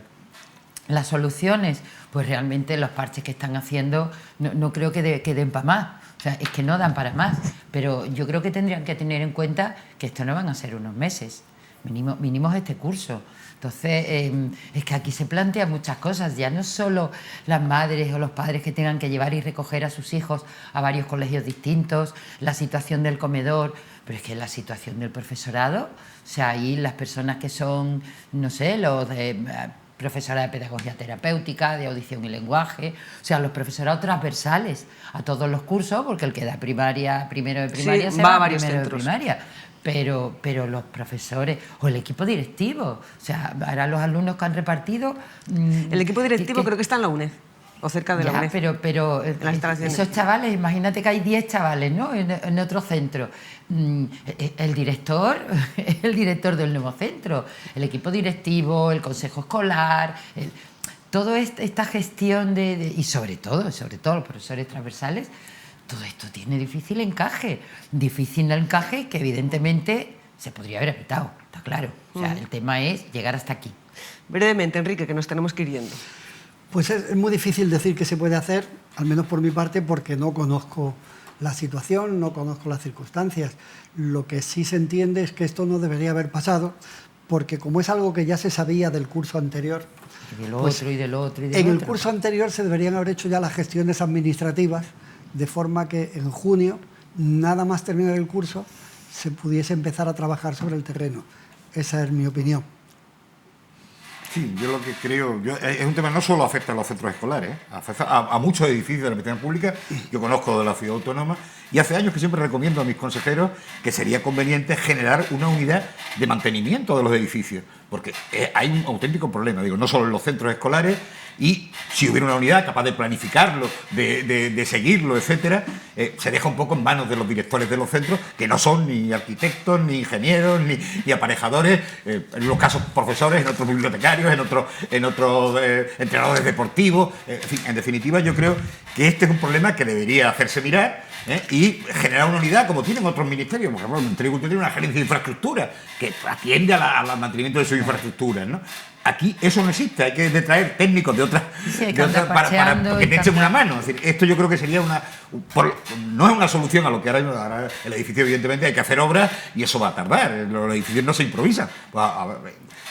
Las soluciones, pues realmente los parches que están haciendo no creo que den para más. O sea, es que no dan para más, pero yo creo que tendrían que tener en cuenta que esto no van a ser unos meses, mínimo este curso. Entonces, es que aquí se plantean muchas cosas, ya no solo las madres o los padres que tengan que llevar y recoger a sus hijos a varios colegios distintos, la situación del comedor, pero es que la situación del profesorado, o sea, ahí las personas que son, no sé, los de profesora de pedagogía terapéutica, de audición y lenguaje, o sea, los profesorados transversales a todos los cursos, porque el que da primero de primaria se va a varios centros. Pero los profesores o el equipo directivo, o sea, ahora los alumnos que han repartido... El equipo directivo creo que está en la UNED, o cerca de la UNED. Pero esos chavales, imagínate que hay 10 chavales, ¿no? en otro centro. El director es el director del nuevo centro, el equipo directivo, el consejo escolar, toda esta gestión y sobre todo los profesores transversales, todo esto tiene difícil encaje que evidentemente se podría haber evitado, está claro. O sea, el tema es llegar hasta aquí. Brevemente, Enrique, que nos tenemos que ir yendo. Pues es muy difícil decir que se puede hacer, al menos por mi parte, porque no conozco la situación, no conozco las circunstancias. Lo que sí se entiende es que esto no debería haber pasado, porque como es algo que ya se sabía del curso anterior... Y del otro, y del otro, y del otro. En el curso anterior se deberían haber hecho ya las gestiones administrativas, de forma que en junio, nada más terminar el curso, se pudiese empezar a trabajar sobre el terreno. Esa es mi opinión. Sí, yo lo que creo... es un tema que no solo afecta a los centros escolares, afecta a muchos edificios de la administración pública. Yo conozco de la ciudad autónoma y hace años que siempre recomiendo a mis consejeros que sería conveniente generar una unidad de mantenimiento de los edificios, porque hay un auténtico problema, no solo en los centros escolares, y si hubiera una unidad capaz de planificarlo, de seguirlo, etcétera, se deja un poco en manos de los directores de los centros, que no son ni arquitectos, ni ingenieros, ni aparejadores, en los casos profesores, en otros bibliotecarios, en otros entrenadores deportivos. En fin, en definitiva, yo creo que este es un problema que debería hacerse mirar y generar una unidad como tienen otros ministerios. Por ejemplo, el Ministerio de Cultura tiene una gerencia de infraestructura que atiende al mantenimiento de sus infraestructuras, ¿no? Aquí eso no existe, hay que traer técnicos de otras para que te echen una mano. Es decir, esto yo creo que sería no es una solución a lo que ahora el edificio, evidentemente hay que hacer obras y eso va a tardar, los edificios no se improvisan.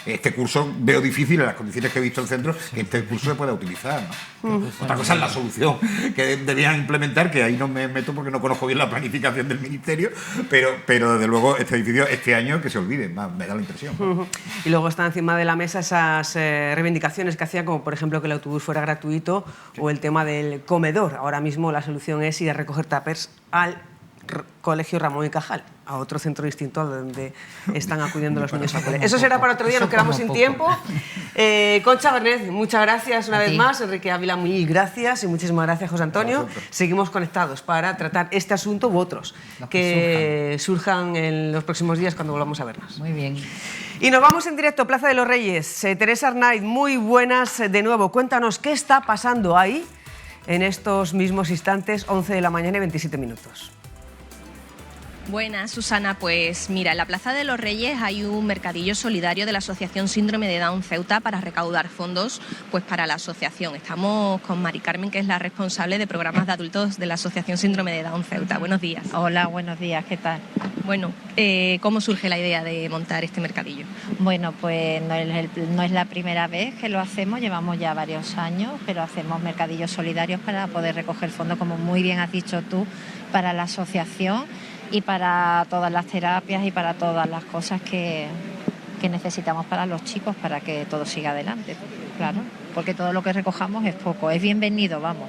Este curso veo difícil en las condiciones que he visto en el centro que este curso se pueda utilizar, ¿no? Otra cosa es la solución que deberían implementar, que ahí no me meto porque no conozco bien la planificación del ministerio, pero desde luego este edificio este año que se olvide, me da la impresión. Y luego están encima de la mesa esas reivindicaciones que hacían, como por ejemplo que el autobús fuera gratuito o el tema del comedor. Ahora mismo la solución es ir a recoger tuppers al Colegio Ramón y Cajal, a otro centro distinto a donde están acudiendo los niños a colegio. Eso será para otro día, nos quedamos sin tiempo. Concha Bernet, muchas gracias una vez más. Enrique Ávila, muy gracias. Y muchísimas gracias, José Antonio. Seguimos conectados para tratar este asunto u otros que surjan en los próximos días cuando volvamos a vernos. Muy bien. Y nos vamos en directo, Plaza de los Reyes. Teresa Arnaiz, muy buenas de nuevo. Cuéntanos qué está pasando ahí en estos mismos instantes, 11 de la mañana y 27 minutos. Buenas, Susana. Pues mira, en la Plaza de los Reyes hay un mercadillo solidario de la Asociación Síndrome de Down Ceuta para recaudar fondos pues para la asociación. Estamos con Mari Carmen, que es la responsable de programas de adultos de la Asociación Síndrome de Down Ceuta. Buenos días. Hola, buenos días, ¿qué tal? Bueno, ¿cómo surge la idea de montar este mercadillo? Bueno, pues no es la primera vez que lo hacemos, llevamos ya varios años, pero hacemos mercadillos solidarios para poder recoger fondos, como muy bien has dicho tú, para la asociación y para todas las terapias y para todas las cosas que necesitamos para los chicos, para que todo siga adelante, claro, porque todo lo que recojamos es poco, es bienvenido, vamos.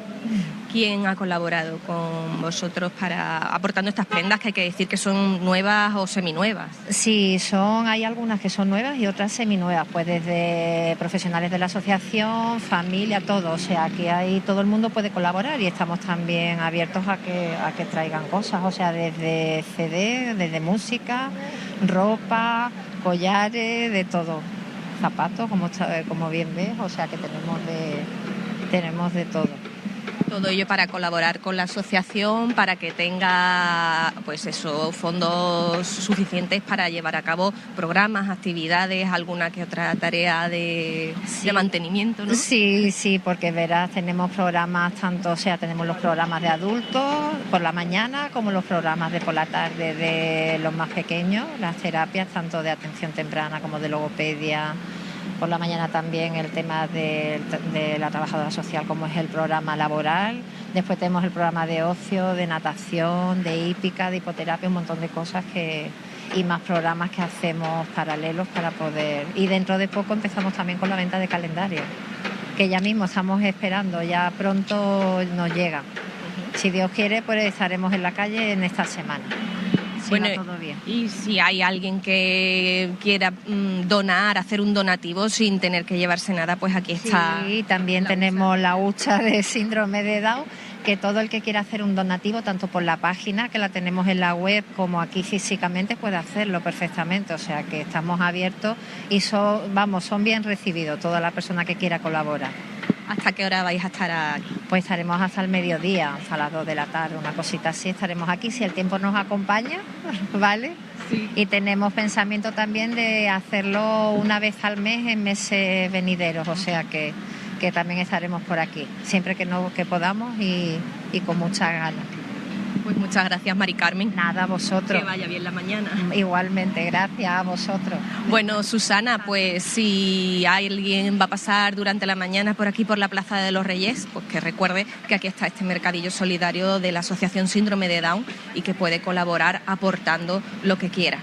¿Quién ha colaborado con vosotros aportando estas prendas, que hay que decir que son nuevas o seminuevas? Sí, hay algunas que son nuevas y otras seminuevas, pues desde profesionales de la asociación, familia, todo, o sea que ahí todo el mundo puede colaborar y estamos también abiertos a que traigan cosas, o sea, desde CD, desde música, ropa, collares, de todo, zapatos, como bien ves, o sea que tenemos de todo. Todo ello para colaborar con la asociación, para que tenga pues eso, fondos suficientes para llevar a cabo programas, actividades, alguna que otra tarea de mantenimiento, ¿no? Sí, porque verás, tenemos programas tenemos los programas de adultos por la mañana como los programas de por la tarde de los más pequeños, las terapias tanto de atención temprana como de logopedia. Por la mañana también el tema de la trabajadora social, como es el programa laboral. Después tenemos el programa de ocio, de natación, de hípica, de hipoterapia, un montón de cosas y más programas que hacemos paralelos para poder... Y dentro de poco empezamos también con la venta de calendario, que ya mismo estamos esperando, ya pronto nos llega. Si Dios quiere, pues estaremos en la calle en esta semana. Bueno, todo bien. Y si hay alguien que quiera donar, hacer un donativo sin tener que llevarse nada, pues aquí está. Sí, también tenemos la hucha de síndrome de Down, que todo el que quiera hacer un donativo, tanto por la página, que la tenemos en la web, como aquí físicamente, puede hacerlo perfectamente. O sea que estamos abiertos y son bien recibidos toda la persona que quiera colaborar. ¿Hasta qué hora vais a estar aquí? Pues estaremos hasta el mediodía, hasta las 2 de la tarde, una cosita así, estaremos aquí si el tiempo nos acompaña, ¿vale? Sí. Y tenemos pensamiento también de hacerlo una vez al mes en meses venideros, o sea que también estaremos por aquí, siempre que podamos y con muchas ganas. Pues muchas gracias, Mari Carmen. Nada, a vosotros. Que vaya bien la mañana. Igualmente, gracias a vosotros. Bueno, Susana, pues si alguien va a pasar durante la mañana por aquí, por la Plaza de los Reyes, pues que recuerde que aquí está este mercadillo solidario de la Asociación Síndrome de Down y que puede colaborar aportando lo que quiera.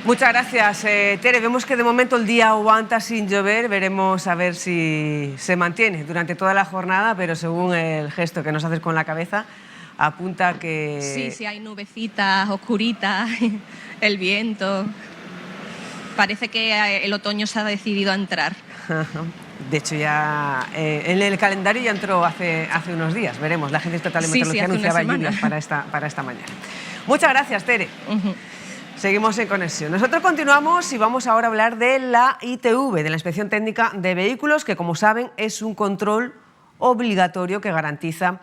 Muchas gracias, Tere. Vemos que de momento el día aguanta sin llover. Veremos a ver si se mantiene durante toda la jornada, pero según el gesto que nos haces con la cabeza, apunta que... Sí, hay nubecitas oscuritas, el viento. Parece que el otoño se ha decidido a entrar. De hecho, ya en el calendario ya entró hace unos días. Veremos. La Agencia Estatal de Meteorología anunciaba lluvias para esta mañana. Muchas gracias, Tere. Seguimos en conexión. Nosotros continuamos y vamos ahora a hablar de la ITV, de la Inspección Técnica de Vehículos, que, como saben, es un control obligatorio que garantiza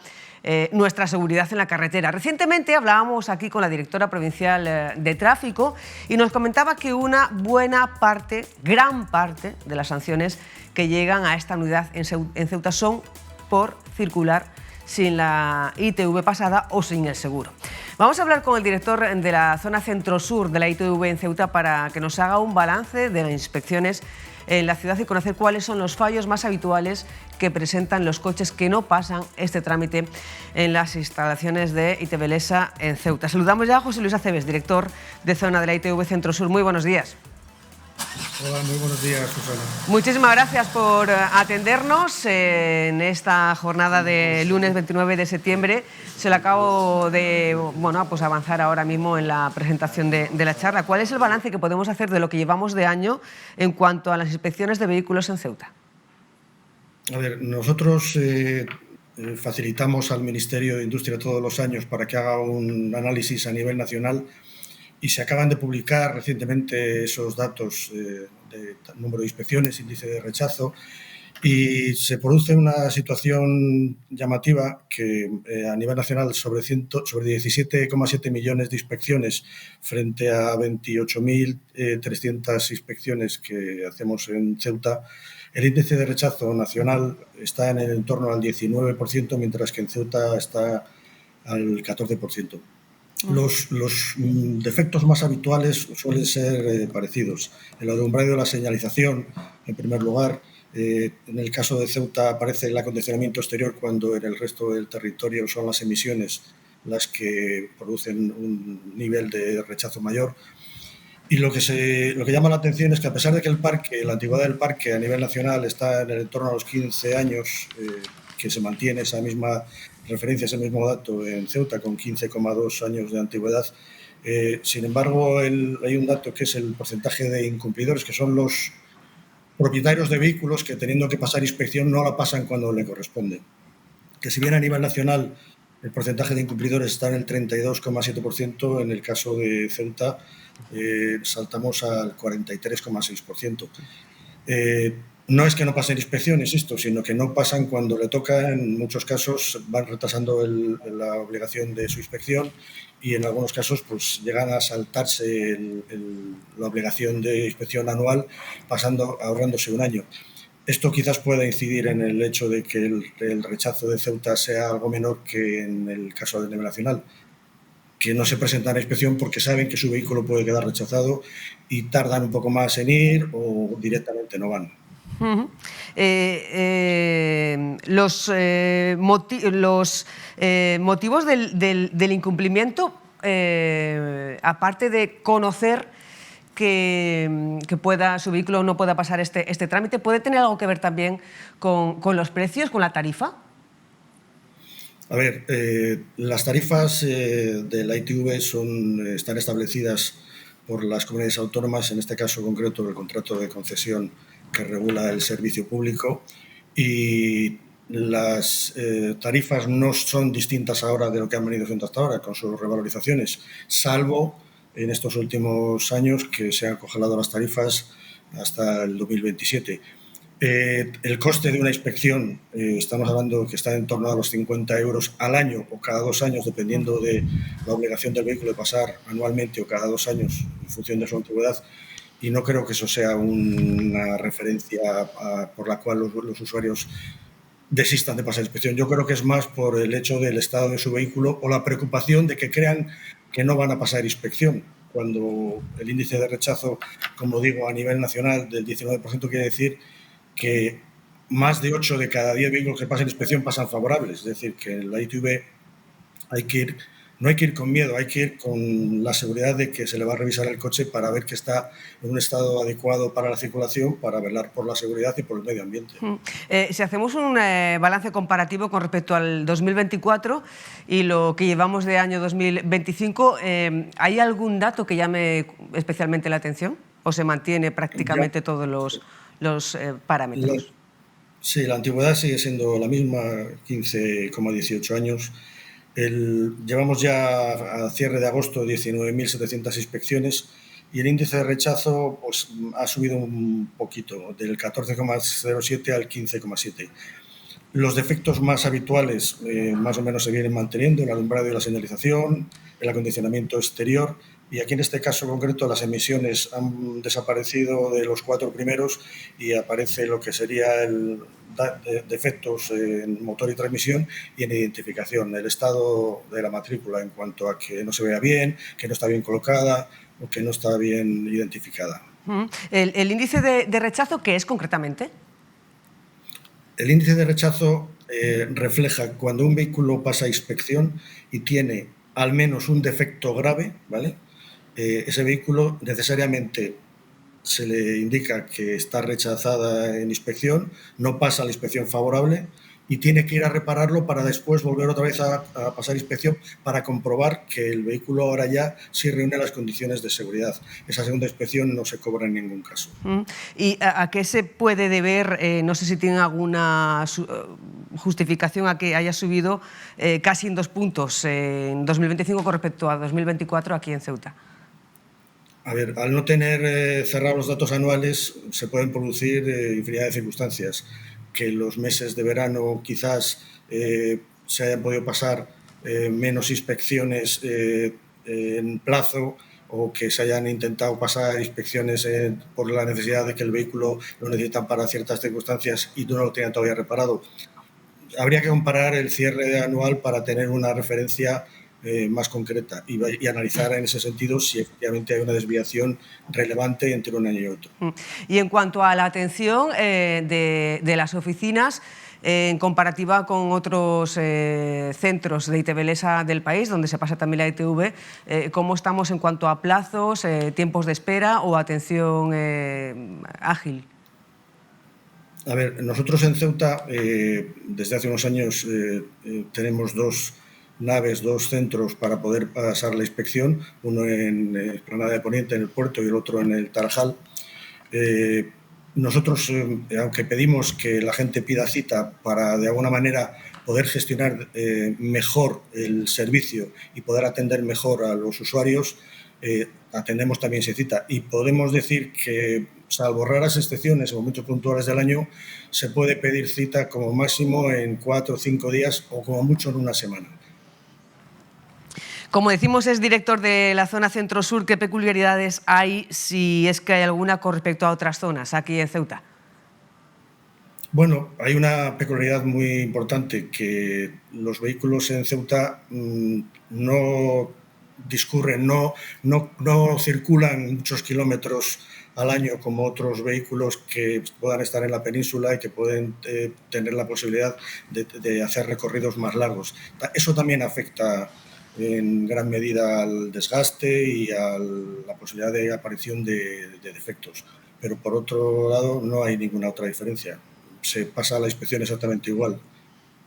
nuestra seguridad en la carretera. Recientemente hablábamos aquí con la directora provincial de Tráfico y nos comentaba que una buena parte, gran parte de las sanciones que llegan a esta unidad en Ceuta son por circular sin la ITV pasada o sin el seguro. Vamos a hablar con el director de la zona centro-sur de la ITV en Ceuta para que nos haga un balance de las inspecciones en la ciudad y conocer cuáles son los fallos más habituales que presentan los coches que no pasan este trámite en las instalaciones de ITV Lesa en Ceuta. Saludamos ya a José Luis Aceves, director de zona de la ITV Centro-Sur. Muy buenos días. Hola, muy buenos días, Susana. Muchísimas gracias por atendernos en esta jornada de lunes 29 de septiembre. Se le acabo de avanzar ahora mismo en la presentación de la charla. ¿Cuál es el balance que podemos hacer de lo que llevamos de año en cuanto a las inspecciones de vehículos en Ceuta? A ver, nosotros facilitamos al Ministerio de Industria todos los años para que haga un análisis a nivel nacional. Y se acaban de publicar recientemente esos datos de número de inspecciones, índice de rechazo, Y se produce una situación llamativa que a nivel nacional sobre 17,7 millones de inspecciones frente a 28.300 inspecciones que hacemos en Ceuta, el índice de rechazo nacional está en el entorno al 19%, mientras que en Ceuta está al 14%. Los defectos más habituales suelen ser parecidos. El alumbrado de la señalización, en primer lugar. En el caso de Ceuta aparece el acondicionamiento exterior, cuando en el resto del territorio son las emisiones las que producen un nivel de rechazo mayor. Y lo que llama la atención es que, a pesar de que la antigüedad del parque a nivel nacional está en el entorno a los 15 años, que se mantiene esa misma referencia, ese mismo dato en Ceuta, con 15,2 años de antigüedad, sin embargo hay un dato que es el porcentaje de incumplidores, que son los propietarios de vehículos que, teniendo que pasar inspección, no la pasan cuando le corresponde. Que si bien a nivel nacional el porcentaje de incumplidores está en el 32,7%, en el caso de Ceuta saltamos al 43,6%. No es que no pasen inspección, insisto, sino que no pasan cuando le toca. En muchos casos van retrasando la obligación de su inspección, y en algunos casos pues llegan a saltarse la obligación de inspección anual, ahorrándose un año. Esto quizás pueda incidir en el hecho de que el rechazo de Ceuta sea algo menor que en el caso del nivel nacional, que no se presentan a inspección porque saben que su vehículo puede quedar rechazado y tardan un poco más en ir o directamente no van. Los motivos del incumplimiento, aparte de conocer que su vehículo no pueda pasar este trámite, ¿puede tener algo que ver también con los precios, con la tarifa? A ver, las tarifas de la ITV están establecidas por las comunidades autónomas, en este caso concreto el contrato de concesión que regula el servicio público, y las tarifas no son distintas ahora de lo que han venido siendo hasta ahora, con sus revalorizaciones, salvo en estos últimos años que se han congelado las tarifas hasta el 2027. El coste de una inspección, estamos hablando que está en torno a los 50 euros al año o cada 2 años, dependiendo de la obligación del vehículo de pasar anualmente o cada 2 años en función de su antigüedad. Y no creo que eso sea una referencia por la cual los usuarios desistan de pasar inspección. Yo creo que es más por el hecho del estado de su vehículo o la preocupación de que crean que no van a pasar inspección, cuando el índice de rechazo, como digo, a nivel nacional del 19%, quiere decir que más de 8 de cada 10 vehículos que pasan inspección pasan favorables. Es decir, que en la ITV no hay que ir con miedo, hay que ir con la seguridad de que se le va a revisar el coche para ver que está en un estado adecuado para la circulación, para velar por la seguridad y por el medio ambiente. Si hacemos un balance comparativo con respecto al 2024 y lo que llevamos de año 2025, ¿hay algún dato que llame especialmente la atención o se mantiene prácticamente todos los parámetros? Sí, la antigüedad sigue siendo la misma, 15,18 años. Llevamos ya a cierre de agosto 19.700 inspecciones y el índice de rechazo pues, ha subido un poquito, del 14,07 al 15,7. Los defectos más habituales más o menos se vienen manteniendo: el alumbrado y la señalización, el acondicionamiento exterior, y aquí en este caso concreto las emisiones han desaparecido de los 4 primeros y aparece lo que sería defectos en motor y transmisión y en identificación, el estado de la matrícula en cuanto a que no se vea bien, que no está bien colocada o que no está bien identificada. ¿El índice de rechazo qué es concretamente? El índice de rechazo refleja cuando un vehículo pasa inspección y tiene al menos un defecto grave, ¿vale? Ese vehículo necesariamente se le indica que está rechazada en inspección, no pasa la inspección favorable y tiene que ir a repararlo para después volver otra vez a pasar inspección para comprobar que el vehículo ahora ya sí reúne las condiciones de seguridad. Esa segunda inspección no se cobra en ningún caso. ¿Y a qué se puede deber, no sé si tienen alguna justificación a que haya subido casi en 2 puntos en 2025 con respecto a 2024 aquí en Ceuta? A ver, al no tener cerrados los datos anuales se pueden producir infinidad de circunstancias. que los meses de verano quizás se hayan podido pasar menos inspecciones en plazo, o que se hayan intentado pasar inspecciones por la necesidad de que el vehículo lo necesitan para ciertas circunstancias y no lo tengan todavía reparado. Habría que comparar el cierre anual para tener una referencia más concreta y analizar en ese sentido si efectivamente hay una desviación relevante entre un año y otro. Y en cuanto a la atención de las oficinas, en comparativa con otros centros de ITV del país, donde se pasa también la ITV, ¿cómo estamos en cuanto a plazos, tiempos de espera o atención ágil? A ver, nosotros en Ceuta, desde hace unos años, tenemos dos naves, dos centros para poder pasar la inspección, uno en Esplanada de Poniente, en el puerto, y el otro en el Tarajal. Nosotros, aunque pedimos que la gente pida cita para, de alguna manera, poder gestionar mejor el servicio y poder atender mejor a los usuarios, atendemos también sin cita. Y podemos decir que, salvo raras excepciones o momentos puntuales del año, se puede pedir cita como máximo en 4 o 5 días o como mucho en una semana. Como decimos, es director de la zona centro-sur. ¿Qué peculiaridades hay, si es que hay alguna, con respecto a otras zonas aquí en Ceuta? Bueno, hay una peculiaridad muy importante, que los vehículos en Ceuta no discurren, no circulan muchos kilómetros al año como otros vehículos que puedan estar en la península y que pueden tener la posibilidad de hacer recorridos más largos. Eso también afecta en gran medida al desgaste y a la posibilidad de aparición de defectos. Pero por otro lado no hay ninguna otra diferencia. Se pasa la inspección exactamente igual.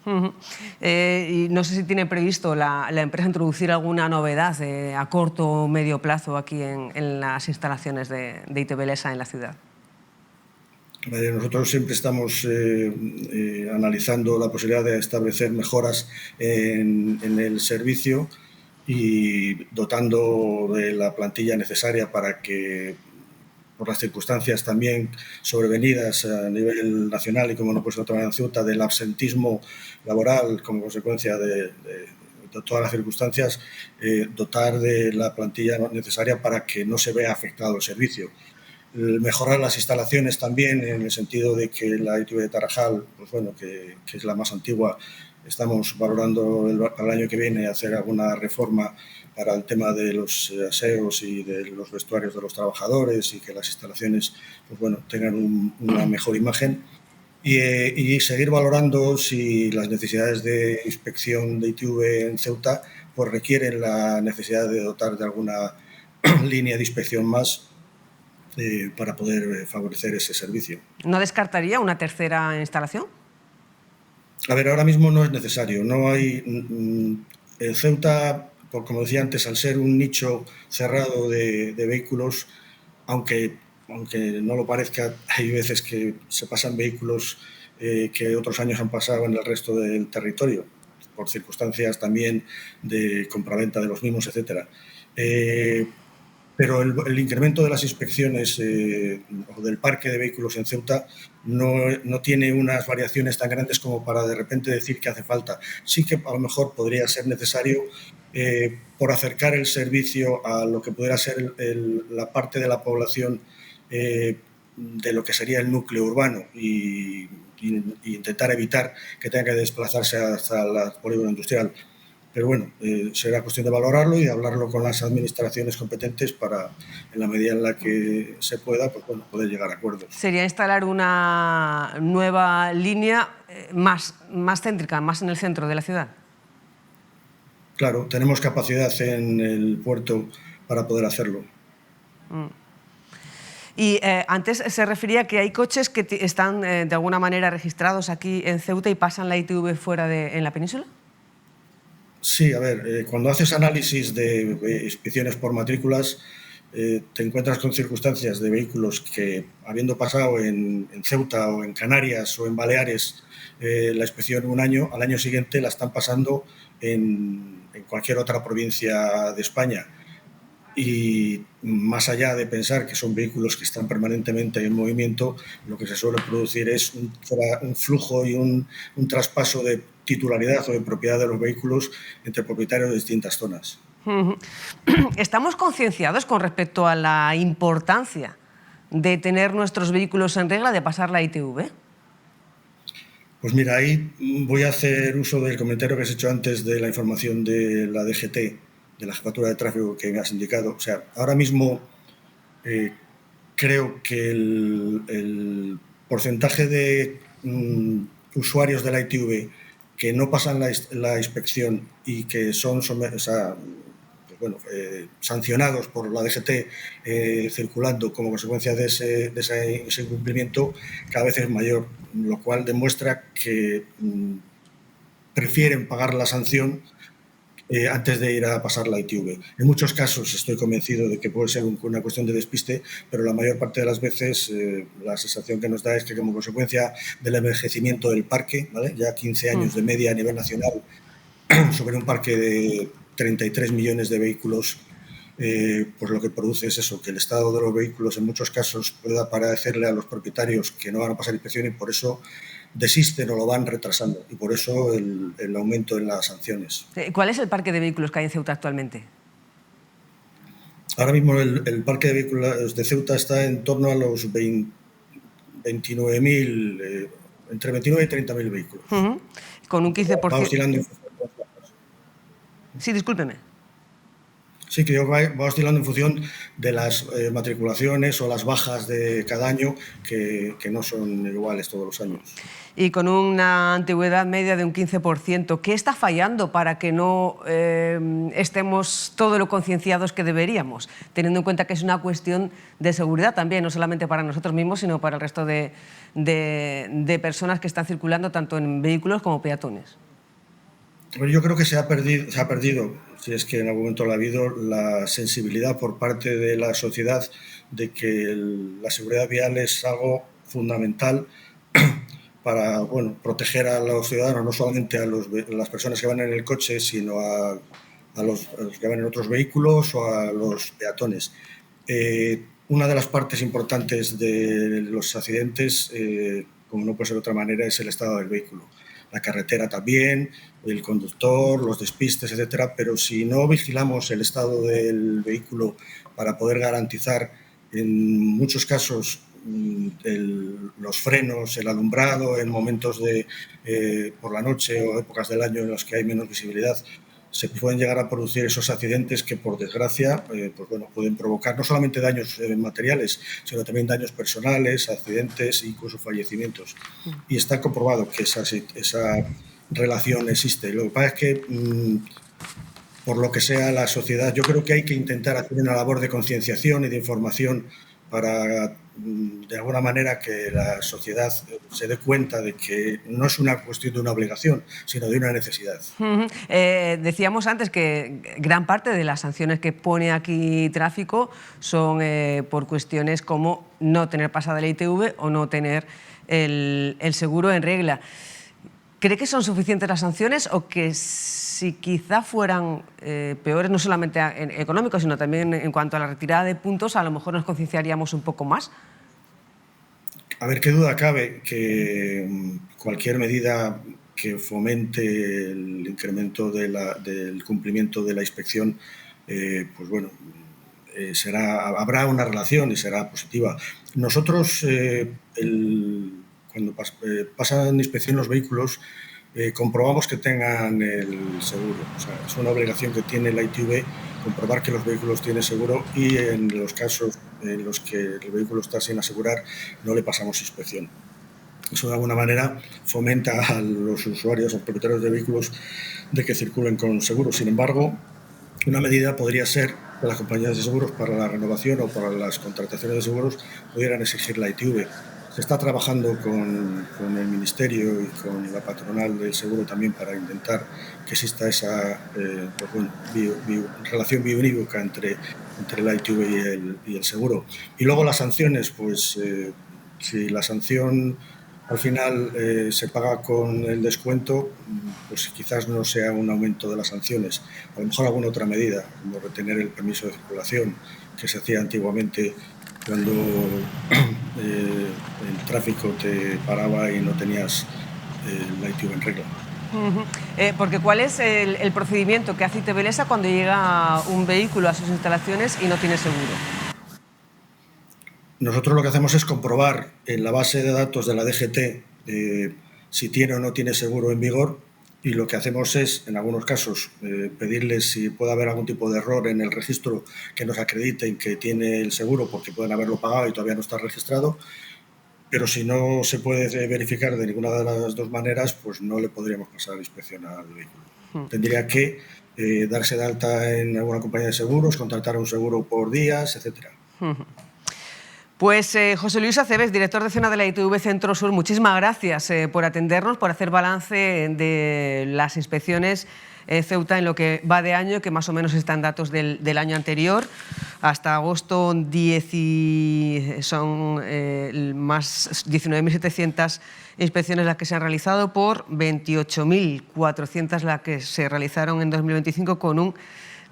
Y no sé si tiene previsto la empresa introducir alguna novedad a corto o medio plazo aquí en las instalaciones de ITV en la ciudad. Nosotros siempre estamos analizando la posibilidad de establecer mejoras en el servicio y dotando de la plantilla necesaria para que, por las circunstancias también sobrevenidas a nivel nacional y, como no puede ser otra manera en Ceuta, del absentismo laboral como consecuencia de todas las circunstancias, dotar de la plantilla necesaria para que no se vea afectado el servicio. Mejorar las instalaciones también, en el sentido de que la ITV de Tarajal, pues bueno, que es la más antigua, estamos valorando para el año que viene hacer alguna reforma para el tema de los aseos y de los vestuarios de los trabajadores, y que las instalaciones, pues bueno, tengan una mejor imagen, y seguir valorando si las necesidades de inspección de ITV en Ceuta pues requieren la necesidad de dotar de alguna línea de inspección más para poder favorecer ese servicio. ¿No descartaría una tercera instalación? A ver, ahora mismo no es necesario. No hay, en Ceuta, como decía antes, al ser un nicho cerrado de vehículos, aunque no lo parezca, hay veces que se pasan vehículos que otros años han pasado en el resto del territorio, por circunstancias también de compraventa de los mismos, etc. Pero el incremento de las inspecciones o del parque de vehículos en Ceuta no tiene unas variaciones tan grandes como para de repente decir que hace falta. Sí que a lo mejor podría ser necesario, por acercar el servicio a lo que pudiera ser la parte de la población de lo que sería el núcleo urbano, y intentar evitar que tenga que desplazarse hasta el polígono industrial. Pero bueno, será cuestión de valorarlo y de hablarlo con las administraciones competentes para, en la medida en la que se pueda, pues bueno, poder llegar a acuerdos. Sería instalar una nueva línea más céntrica, más en el centro de la ciudad. Claro, tenemos capacidad en el puerto para poder hacerlo. Y antes se refería que hay coches que están de alguna manera registrados aquí en Ceuta y pasan la ITV fuera en la península. Sí, a ver, cuando haces análisis de inspecciones por matrículas, te encuentras con circunstancias de vehículos que, habiendo pasado en Ceuta o en Canarias o en Baleares la inspección un año, al año siguiente la están pasando en cualquier otra provincia de España. y más allá de pensar que son vehículos que están permanentemente en movimiento, lo que se suele producir es un flujo y un traspaso de titularidad o de propiedad de los vehículos entre propietarios de distintas zonas. ¿Estamos concienciados con respecto a la importancia de tener nuestros vehículos en regla, de pasar la ITV? Pues mira, ahí voy a hacer uso del comentario que has hecho antes de la información de la DGT, de la Jefatura de Tráfico que me has indicado. O sea, ahora mismo creo que el porcentaje de usuarios de la ITV que no pasan la inspección y que son sancionados por la DGT circulando como consecuencia de ese incumplimiento cada vez es mayor, lo cual demuestra que prefieren pagar la sanción antes de ir a pasar la ITV. En muchos casos estoy convencido de que puede ser una cuestión de despiste, pero la mayor parte de las veces la sensación que nos da es que como consecuencia del envejecimiento del parque, ¿vale? Ya 15 años de media a nivel nacional sobre un parque de 33 millones de vehículos, pues lo que produce es eso, que el estado de los vehículos en muchos casos pueda parecerle a los propietarios que no van a pasar inspección y por eso desisten o lo van retrasando y por eso el aumento en las sanciones. ¿Cuál es el parque de vehículos que hay en Ceuta actualmente? Ahora mismo el parque de vehículos de Ceuta está en torno a los 29.000, entre 29 y 30.000 vehículos. Con un 15%. Va oscilando. Sí, discúlpeme. Sí, que va oscilando en función de las matriculaciones o las bajas de cada año, que no son iguales todos los años. Y con una antigüedad media de un 15%, ¿qué está fallando para que no estemos todo lo concienciados que deberíamos? Teniendo en cuenta que es una cuestión de seguridad también, no solamente para nosotros mismos, sino para el resto de personas que están circulando tanto en vehículos como peatones. Yo creo que se ha perdido, si es que en algún momento lo ha habido, la sensibilidad por parte de la sociedad de que la seguridad vial es algo fundamental para proteger a los ciudadanos, no solamente a las personas que van en el coche, sino a los que van en otros vehículos o a los peatones. Una de las partes importantes de los accidentes, como no puede ser de otra manera, es el estado del vehículo. La carretera también, el conductor, los despistes, etcétera, pero si no vigilamos el estado del vehículo para poder garantizar en muchos casos los frenos, el alumbrado en momentos por la noche o épocas del año en los que hay menos visibilidad, se pueden llegar a producir esos accidentes que, por desgracia, pueden provocar no solamente daños materiales, sino también daños personales, accidentes e incluso fallecimientos. Y está comprobado que esa relación existe. Lo que pasa es que, por lo que sea la sociedad, yo creo que hay que intentar hacer una labor de concienciación y de información para, de alguna manera, que la sociedad se dé cuenta de que no es una cuestión de una obligación, sino de una necesidad. Decíamos antes que gran parte de las sanciones que pone aquí tráfico son por cuestiones como no tener pasada la ITV o no tener el seguro en regla. ¿Cree que son suficientes las sanciones o que si quizá fueran peores, no solamente económicos, sino también en cuanto a la retirada de puntos, a lo mejor nos concienciaríamos un poco más? A ver, qué duda cabe que cualquier medida que fomente el incremento del cumplimiento de la inspección, habrá una relación y será positiva. Nosotros, cuando pasan inspección los vehículos, comprobamos que tengan el seguro. O sea, es una obligación que tiene la ITV comprobar que los vehículos tienen seguro y en los casos en los que el vehículo está sin asegurar no le pasamos inspección. Eso de alguna manera fomenta a los usuarios, a los propietarios de vehículos, de que circulen con seguro. Sin embargo, una medida podría ser que las compañías de seguros para la renovación o para las contrataciones de seguros pudieran exigir la ITV. Se está trabajando con el Ministerio y con la patronal del seguro también para intentar que exista esa relación biounívoca entre la ITV y el seguro. Y luego las sanciones, pues si la sanción al final se paga con el descuento, pues quizás no sea un aumento de las sanciones, a lo mejor alguna otra medida, como retener el permiso de circulación, que se hacía antiguamente cuando el tráfico te paraba y no tenías la ITV en regla. Porque ¿cuál es el procedimiento que hace ITV Lesa cuando llega un vehículo a sus instalaciones y no tiene seguro? Nosotros lo que hacemos es comprobar en la base de datos de la DGT si tiene o no tiene seguro en vigor, y lo que hacemos es, en algunos casos, pedirles si puede haber algún tipo de error en el registro que nos acrediten que tiene el seguro, porque pueden haberlo pagado y todavía no está registrado. Pero si no se puede verificar de ninguna de las dos maneras, pues no le podríamos pasar inspección al vehículo. Tendría que darse de alta en alguna compañía de seguros, contratar un seguro por días, etcétera. Pues José Luis Aceves, director de zona de la ITV Centro Sur, muchísimas gracias por atendernos, por hacer balance de las inspecciones Ceuta en lo que va de año, que más o menos están datos del año anterior. Hasta agosto son más 19.700 inspecciones las que se han realizado por 28.400 las que se realizaron en 2025, con un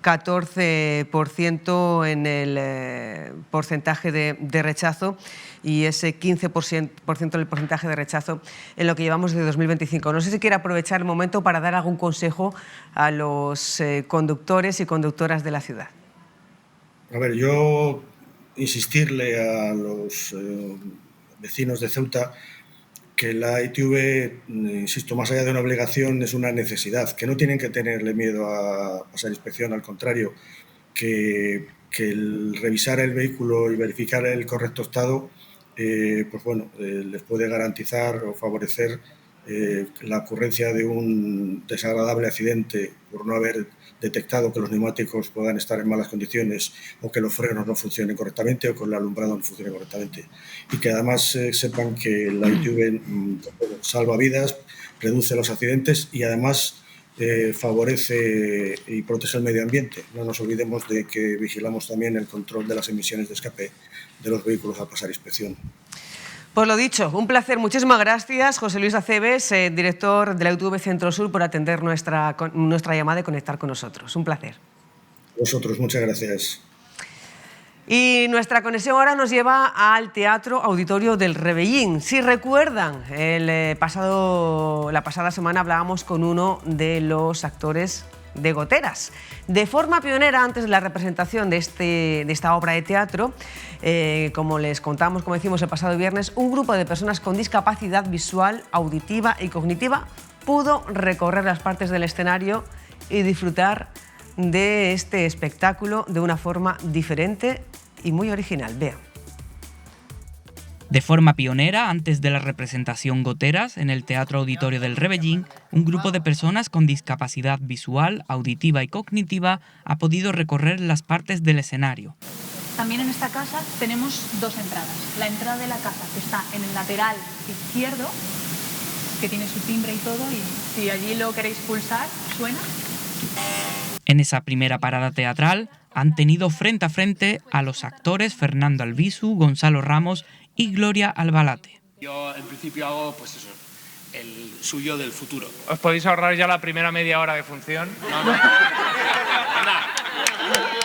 14% en el porcentaje de rechazo, y ese 15% del porcentaje de rechazo en lo que llevamos de 2025. No sé si quiere aprovechar el momento para dar algún consejo a los conductores y conductoras de la ciudad. A ver, yo insistirle a los vecinos de Ceuta que la ITV, insisto, más allá de una obligación, es una necesidad, que no tienen que tenerle miedo a pasar inspección, al contrario, que el revisar el vehículo y verificar el correcto estado, pues bueno, les puede garantizar o favorecer la ocurrencia de un desagradable accidente por no haber detectado que los neumáticos puedan estar en malas condiciones, o que los frenos no funcionen correctamente, o que el alumbrado no funcione correctamente. Y que además sepan que la ITV salva vidas, reduce los accidentes y además favorece y protege el medio ambiente. No nos olvidemos de que vigilamos también el control de las emisiones de escape de los vehículos al pasar inspección. Pues lo dicho, un placer. Muchísimas gracias, José Luis Aceves, director de la ITV Centro Sur, por atender nuestra llamada y conectar con nosotros. Un placer. Vosotros, muchas gracias. Y nuestra conexión ahora nos lleva al Teatro Auditorio del Rebellín. Si recuerdan, la pasada semana hablábamos con uno de los actores de Goteras. De forma pionera, antes de la representación de esta obra de teatro, como les contamos, como decimos el pasado viernes, un grupo de personas con discapacidad visual, auditiva y cognitiva pudo recorrer las partes del escenario y disfrutar de este espectáculo de una forma diferente y muy original. Vean. De forma pionera, antes de la representación Goteras, en el Teatro Auditorio del Rebellín, un grupo de personas con discapacidad visual, auditiva y cognitiva ha podido recorrer las partes del escenario. También en esta casa tenemos dos entradas. La entrada de la casa, que está en el lateral izquierdo, que tiene su timbre y todo, y si allí lo queréis pulsar, suena. En esa primera parada teatral han tenido frente a frente a los actores Fernando Albizu, Gonzalo Ramos y Gloria Albalate. Yo en principio hago pues eso, el suyo del futuro. ¿Os podéis ahorrar ya la primera media hora de función? No.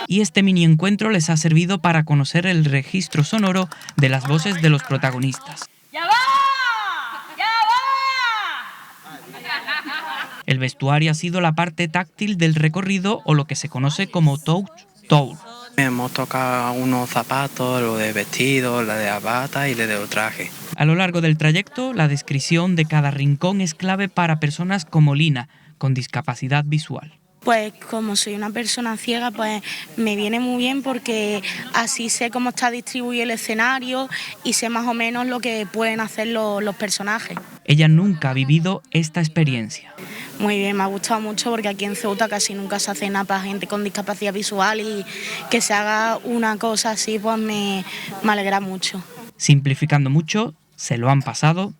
Y este mini encuentro les ha servido para conocer el registro sonoro de las voces de los protagonistas. ¡Ya va! ¡Ya va! El vestuario ha sido la parte táctil del recorrido, o lo que se conoce como touch tour. Hemos tocado unos zapatos, lo de vestido, la de bata y la de traje. A lo largo del trayecto, la descripción de cada rincón es clave para personas como Lina, con discapacidad visual. Pues como soy una persona ciega, pues me viene muy bien, porque así sé cómo está distribuido el escenario y sé más o menos lo que pueden hacer los personajes. Ella nunca ha vivido esta experiencia. Muy bien, me ha gustado mucho, porque aquí en Ceuta casi nunca se hace nada para gente con discapacidad visual, y que se haga una cosa así pues me alegra mucho. Simplificando mucho, se lo han pasado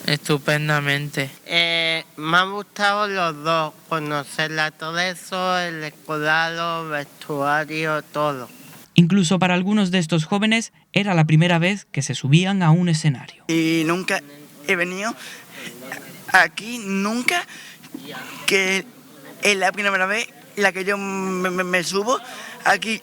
estupendamente. Me han gustado los dos, conocerla, todo eso, el escolado, vestuario, todo. Incluso para algunos de estos jóvenes era la primera vez que se subían a un escenario. Y nunca he venido aquí nunca, que es la primera vez la que yo me subo aquí.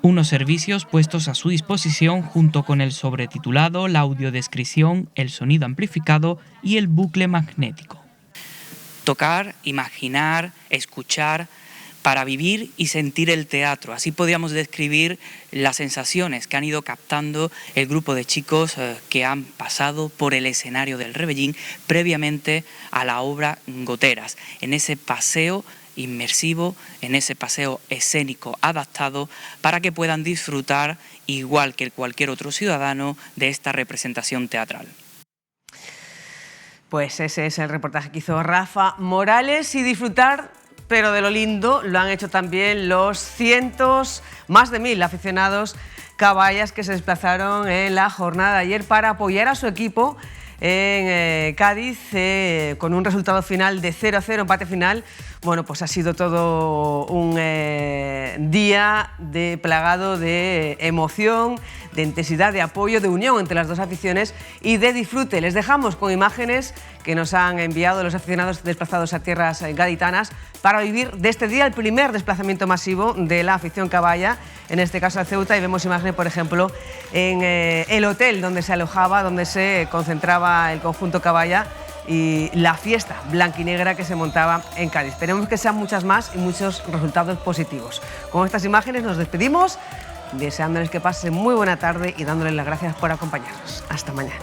Unos servicios puestos a su disposición junto con el sobretitulado, la audiodescripción, el sonido amplificado y el bucle magnético. Tocar, imaginar, escuchar, para vivir y sentir el teatro. Así podríamos describir las sensaciones que han ido captando el grupo de chicos que han pasado por el escenario del Rebellín previamente a la obra Goteras, en ese paseo inmersivo, en ese paseo escénico adaptado para que puedan disfrutar, igual que cualquier otro ciudadano, de esta representación teatral. Pues ese es el reportaje que hizo Rafa Morales, y disfrutar, pero de lo lindo, lo han hecho también los cientos, más de 1000 aficionados caballas que se desplazaron en la jornada de ayer para apoyar a su equipo en Cádiz, con un resultado final de 0-0, empate final. Bueno, pues ha sido todo un día plagado de emoción, de intensidad, de apoyo, de unión entre las dos aficiones y de disfrute. Les dejamos con imágenes que nos han enviado los aficionados desplazados a tierras gaditanas para vivir de este día el primer desplazamiento masivo de la afición caballa, en este caso a Ceuta, y vemos imágenes, por ejemplo, en el hotel donde se alojaba, donde se concentraba el conjunto caballa, y la fiesta blanquinegra que se montaba en Cádiz. Esperemos que sean muchas más y muchos resultados positivos. Con estas imágenes nos despedimos, deseándoles que pasen muy buena tarde y dándoles las gracias por acompañarnos. Hasta mañana.